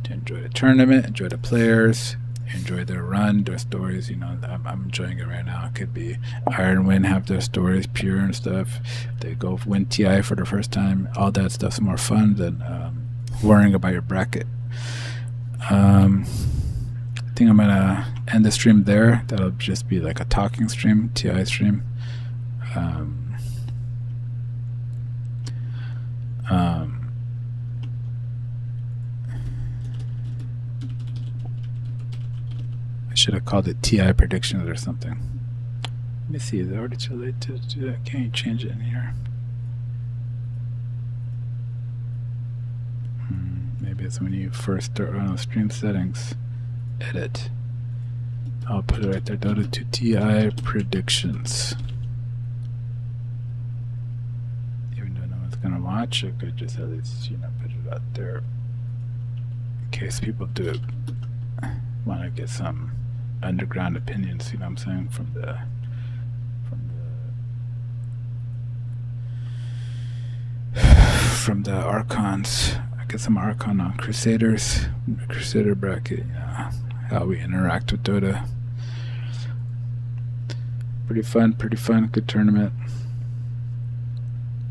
to enjoy the tournament, enjoy the players, enjoy their run, their stories. You know, I'm enjoying it right now. It could be Iron Wind have their stories pure and stuff. They go win TI for the first time. All that stuff's more fun than worrying about your bracket. I think I'm gonna end the stream there. That'll just be like a talking stream, TI stream. I should have called it TI predictions or something. Let me see, is it already too late to do that? Can you change it in here? Maybe it's when you first start on stream settings. Edit. I'll put it right there. Dota 2 TI predictions. Even though no one's gonna watch, I could just at least, you know, put it out there in case people do want to get some underground opinions, you know what I'm saying, from the Archons. I get some Archon on Crusaders, Crusader bracket, you know, how we interact with Dota. Pretty fun, good tournament.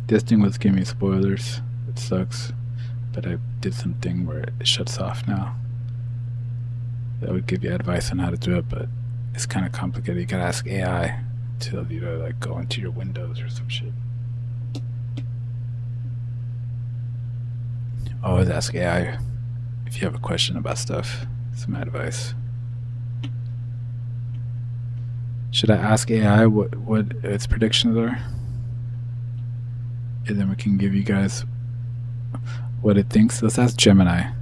This thing was giving me spoilers. It sucks, but I did something where it shuts off now. That would give you advice on how to do it, but it's kind of complicated. You gotta ask AI to, you know, like go into your windows or some shit. Always ask AI if you have a question about stuff. Some advice. Should I ask AI what its predictions are? And then we can give you guys what it thinks. Let's ask Gemini.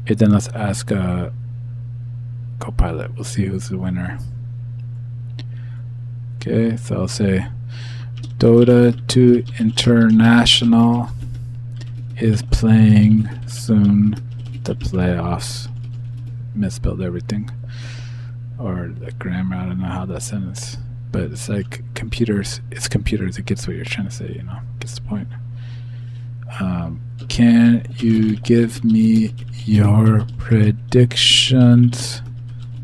And then let's ask Copilot. We'll see who's the winner. Okay, so I'll say Dota 2 International is playing soon the playoffs. Misspelled everything. Or the grammar, I don't know how that sentence. But it's like computers. It's computers. It gets what you're trying to say, you know. Gets the point. Can you give me your predictions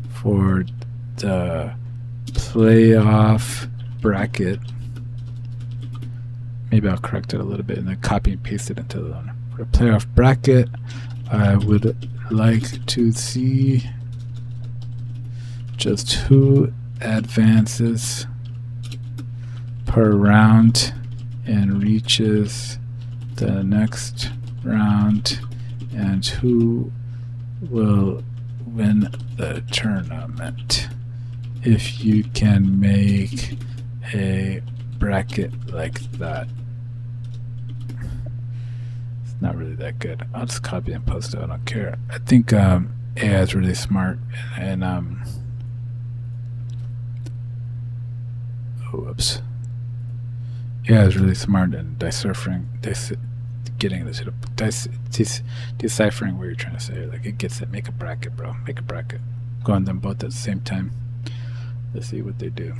for the playoff bracket. Maybe I'll correct it a little bit and then copy and paste it into the one. For the playoff bracket, I would like to see just 2 advances per round and reaches the next round, and who will win the tournament. If you can make a bracket like that. It's not really that good. I'll just copy and post it. I don't care. I think AI is really smart, and whoops. Yeah, it's really smart in deciphering what you're trying to say. Like, it gets it. Make a bracket, bro. Make a bracket. Go on them both at the same time. Let's see what they do.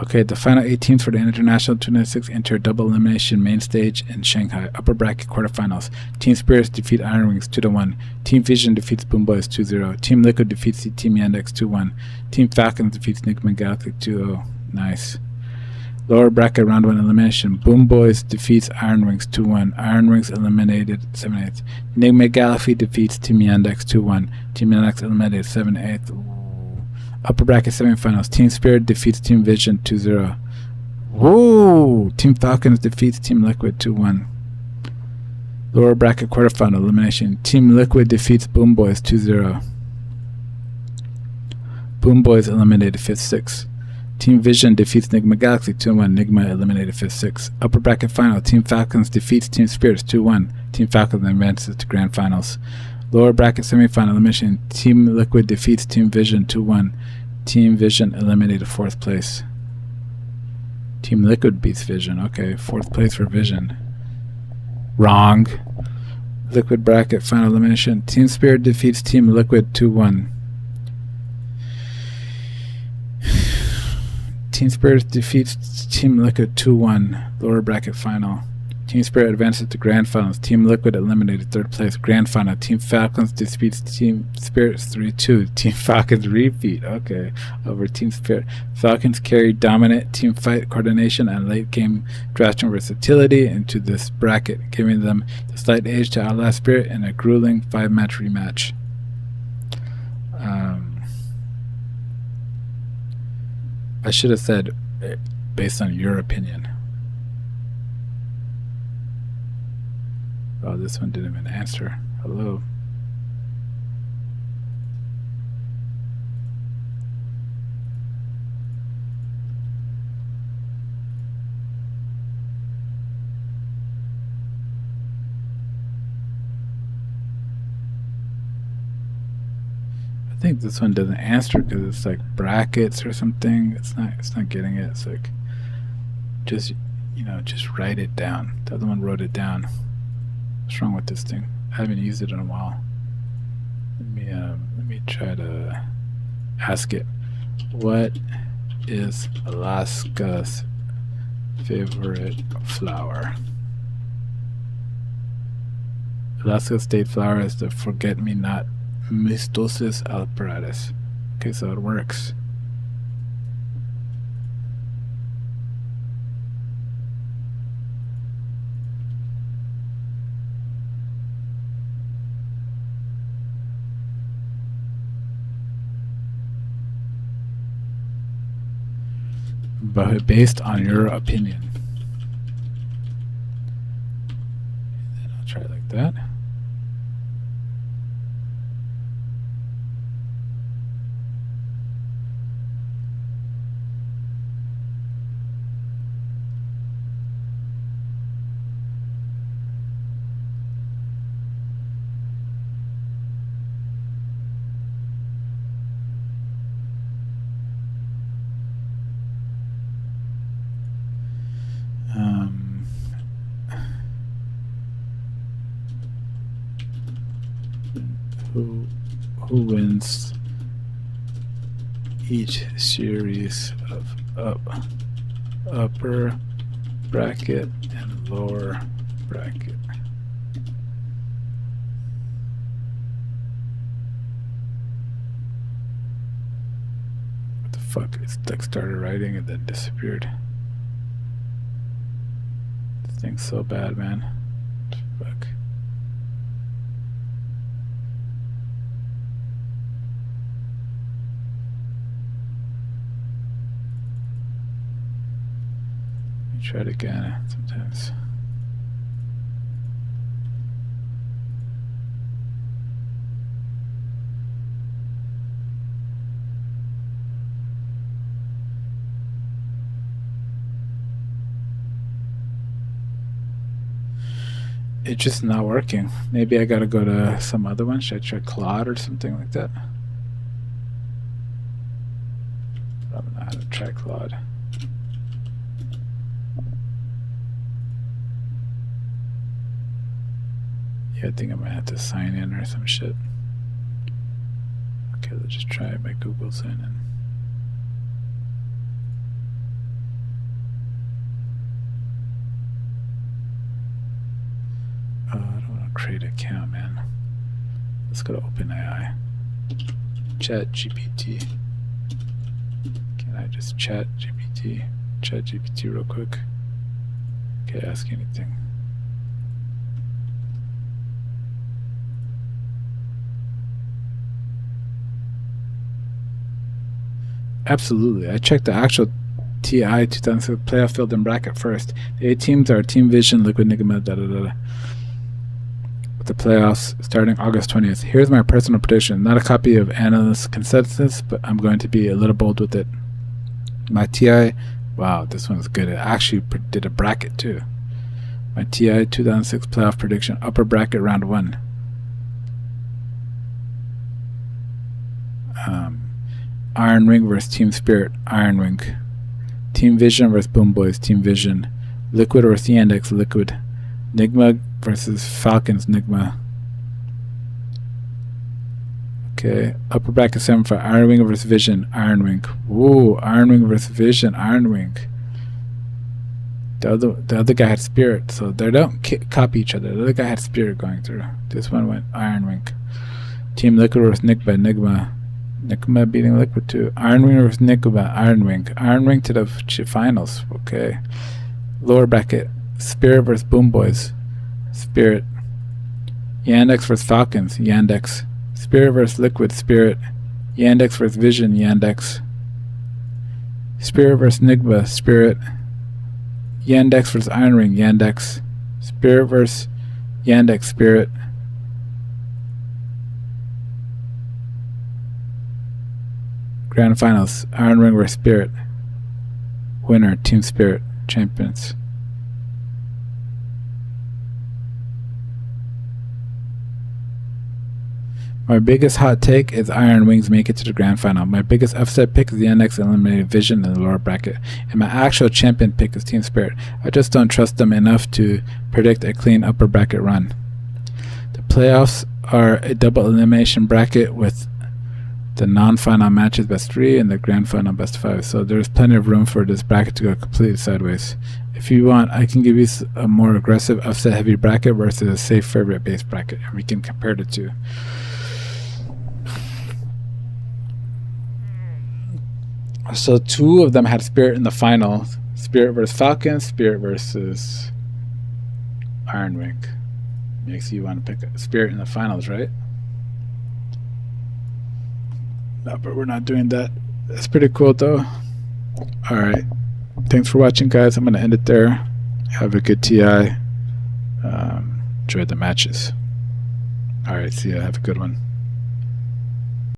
Okay, the final 8 teams for the International 296 enter double elimination main stage in Shanghai. Upper bracket quarterfinals. Team Spirits defeat Iron Wings 2-1. Team Vision defeats Boom Boys 2-0. Team Liquid defeats Team Yandex 2-1. Team Falcons defeats Enigma Galaxy 2-0. Nice. Lower bracket round 1 elimination. Boom Boys defeats Iron Wings 2-1. Iron Wings eliminated 7/8. Enigma Galaxy defeats Team Yandex 2-1. Team Yandex eliminated 7/8. Upper bracket semifinals. Team Spirit defeats Team Vision 2-0. Woo! Team Falcons defeats Team Liquid 2-1. Lower bracket quarterfinal elimination. Team Liquid defeats Boom Boys 2-0. Boom Boys eliminated 5th-6. Team Vision defeats Enigma Galaxy 2-1. Enigma eliminated 5th-6. Upper bracket final. Team Falcons defeats Team Spirits 2-1. Team Falcons advances to grand finals. Lower bracket semifinal elimination. Team Liquid defeats Team Vision 2-1. Team Vision eliminated 4th place. Team Liquid beats Vision. Okay, 4th place for Vision. Wrong. Liquid bracket final elimination. Team Spirit defeats Team Liquid 2-1. Team Spirit defeats Team Liquid 2-1. Lower bracket final. Team Spirit advances to grand finals. Team Liquid eliminated 3rd place. Grand final. Team Falcons defeats Team Spirits 3-2. Team Falcons repeat. Okay. Over Team Spirit. Falcons carried dominant team fight coordination and late game drafting versatility into this bracket, giving them the slight edge to Outlast Spirit in a grueling 5-match rematch. I should have said based on your opinion. Oh, this one didn't even answer. Hello. I think this one doesn't answer because it's like brackets or something. It's not getting it. It's like just just write it down. The other one wrote it down. What's wrong with this thing? I haven't used it in a while. Let me try to ask it. What is Alaska's favorite flower? Alaska's state flower is the forget-me-not Mistosis alperatus. Okay, so it works. But based on your opinion. And I'll try it like that. Who wins each series of upper bracket and lower bracket? fuck? It's like started writing and then disappeared. This thing's so bad, man. Fuck. Let me try it again sometimes. It's just not working. Maybe I gotta go to some other one. Should I try Claude or something like that? I don't know how to try Claude. Yeah, I think I might have to sign in or some shit. Okay, let's just try my Google sign in. I don't want to create an account, man. Let's go to OpenAI. Chat GPT. Can I just chat GPT? Chat GPT real quick. Okay, ask anything. Absolutely. I checked the actual TI 2006 playoff field and bracket first. The 8 teams are Team Vision, Liquid Enigma, the playoffs starting August 20th. Here's my personal prediction. Not a copy of analyst consensus, but I'm going to be a little bold with it. My TI, wow, this one's good. It actually did a bracket too. My TI 2006 playoff prediction, upper bracket round 1. Iron Ring versus Team Spirit, Iron Ring. Team Vision versus Boom Boys, Team Vision. Liquid versus Yandex, Liquid. Nigma versus Falcons, Nigma. Okay, upper bracket 7 for Iron Wing versus Vision, Iron Wing. Whoa, Iron Wing versus Vision, Iron Wing. The other guy had Spirit, so they don't copy each other. The other guy had Spirit going through. This one went Iron Wing. Team Liquid versus Nigma, Nigma. Nigma beating Liquid too. Iron Wing versus Nigma, Iron Wing. Iron Wing to the finals. Okay. Lower bracket, Spirit versus Boom Boys, Spirit. Yandex versus Falcons, Yandex. Spirit versus Liquid, Spirit. Yandex versus Vision, Yandex. Spirit versus Nigma, Spirit. Yandex versus Iron Ring, Yandex. Spirit versus Yandex, Spirit. Grand Finals, Iron Ring versus Spirit. Winner, Team Spirit, champions. My biggest hot take is Iron Wings make it to the grand final. My biggest upset pick is the NX eliminated Vision in the lower bracket. And my actual champion pick is Team Spirit. I just don't trust them enough to predict a clean upper bracket run. The playoffs are a double elimination bracket with the non-final matches best 3 and the grand final best 5. So there's plenty of room for this bracket to go completely sideways. If you want, I can give you a more aggressive upset heavy bracket versus a safe favorite base bracket, and we can compare the two. So 2 of them had Spirit in the final. Spirit versus Falcons, Spirit versus Iron Wing. Makes you want to pick Spirit in the finals, right? No, but we're not doing that. That's pretty cool though. Alright. Thanks for watching, guys. I'm going to end it there. Have a good TI. Enjoy the matches. Alright, see ya. Have a good one.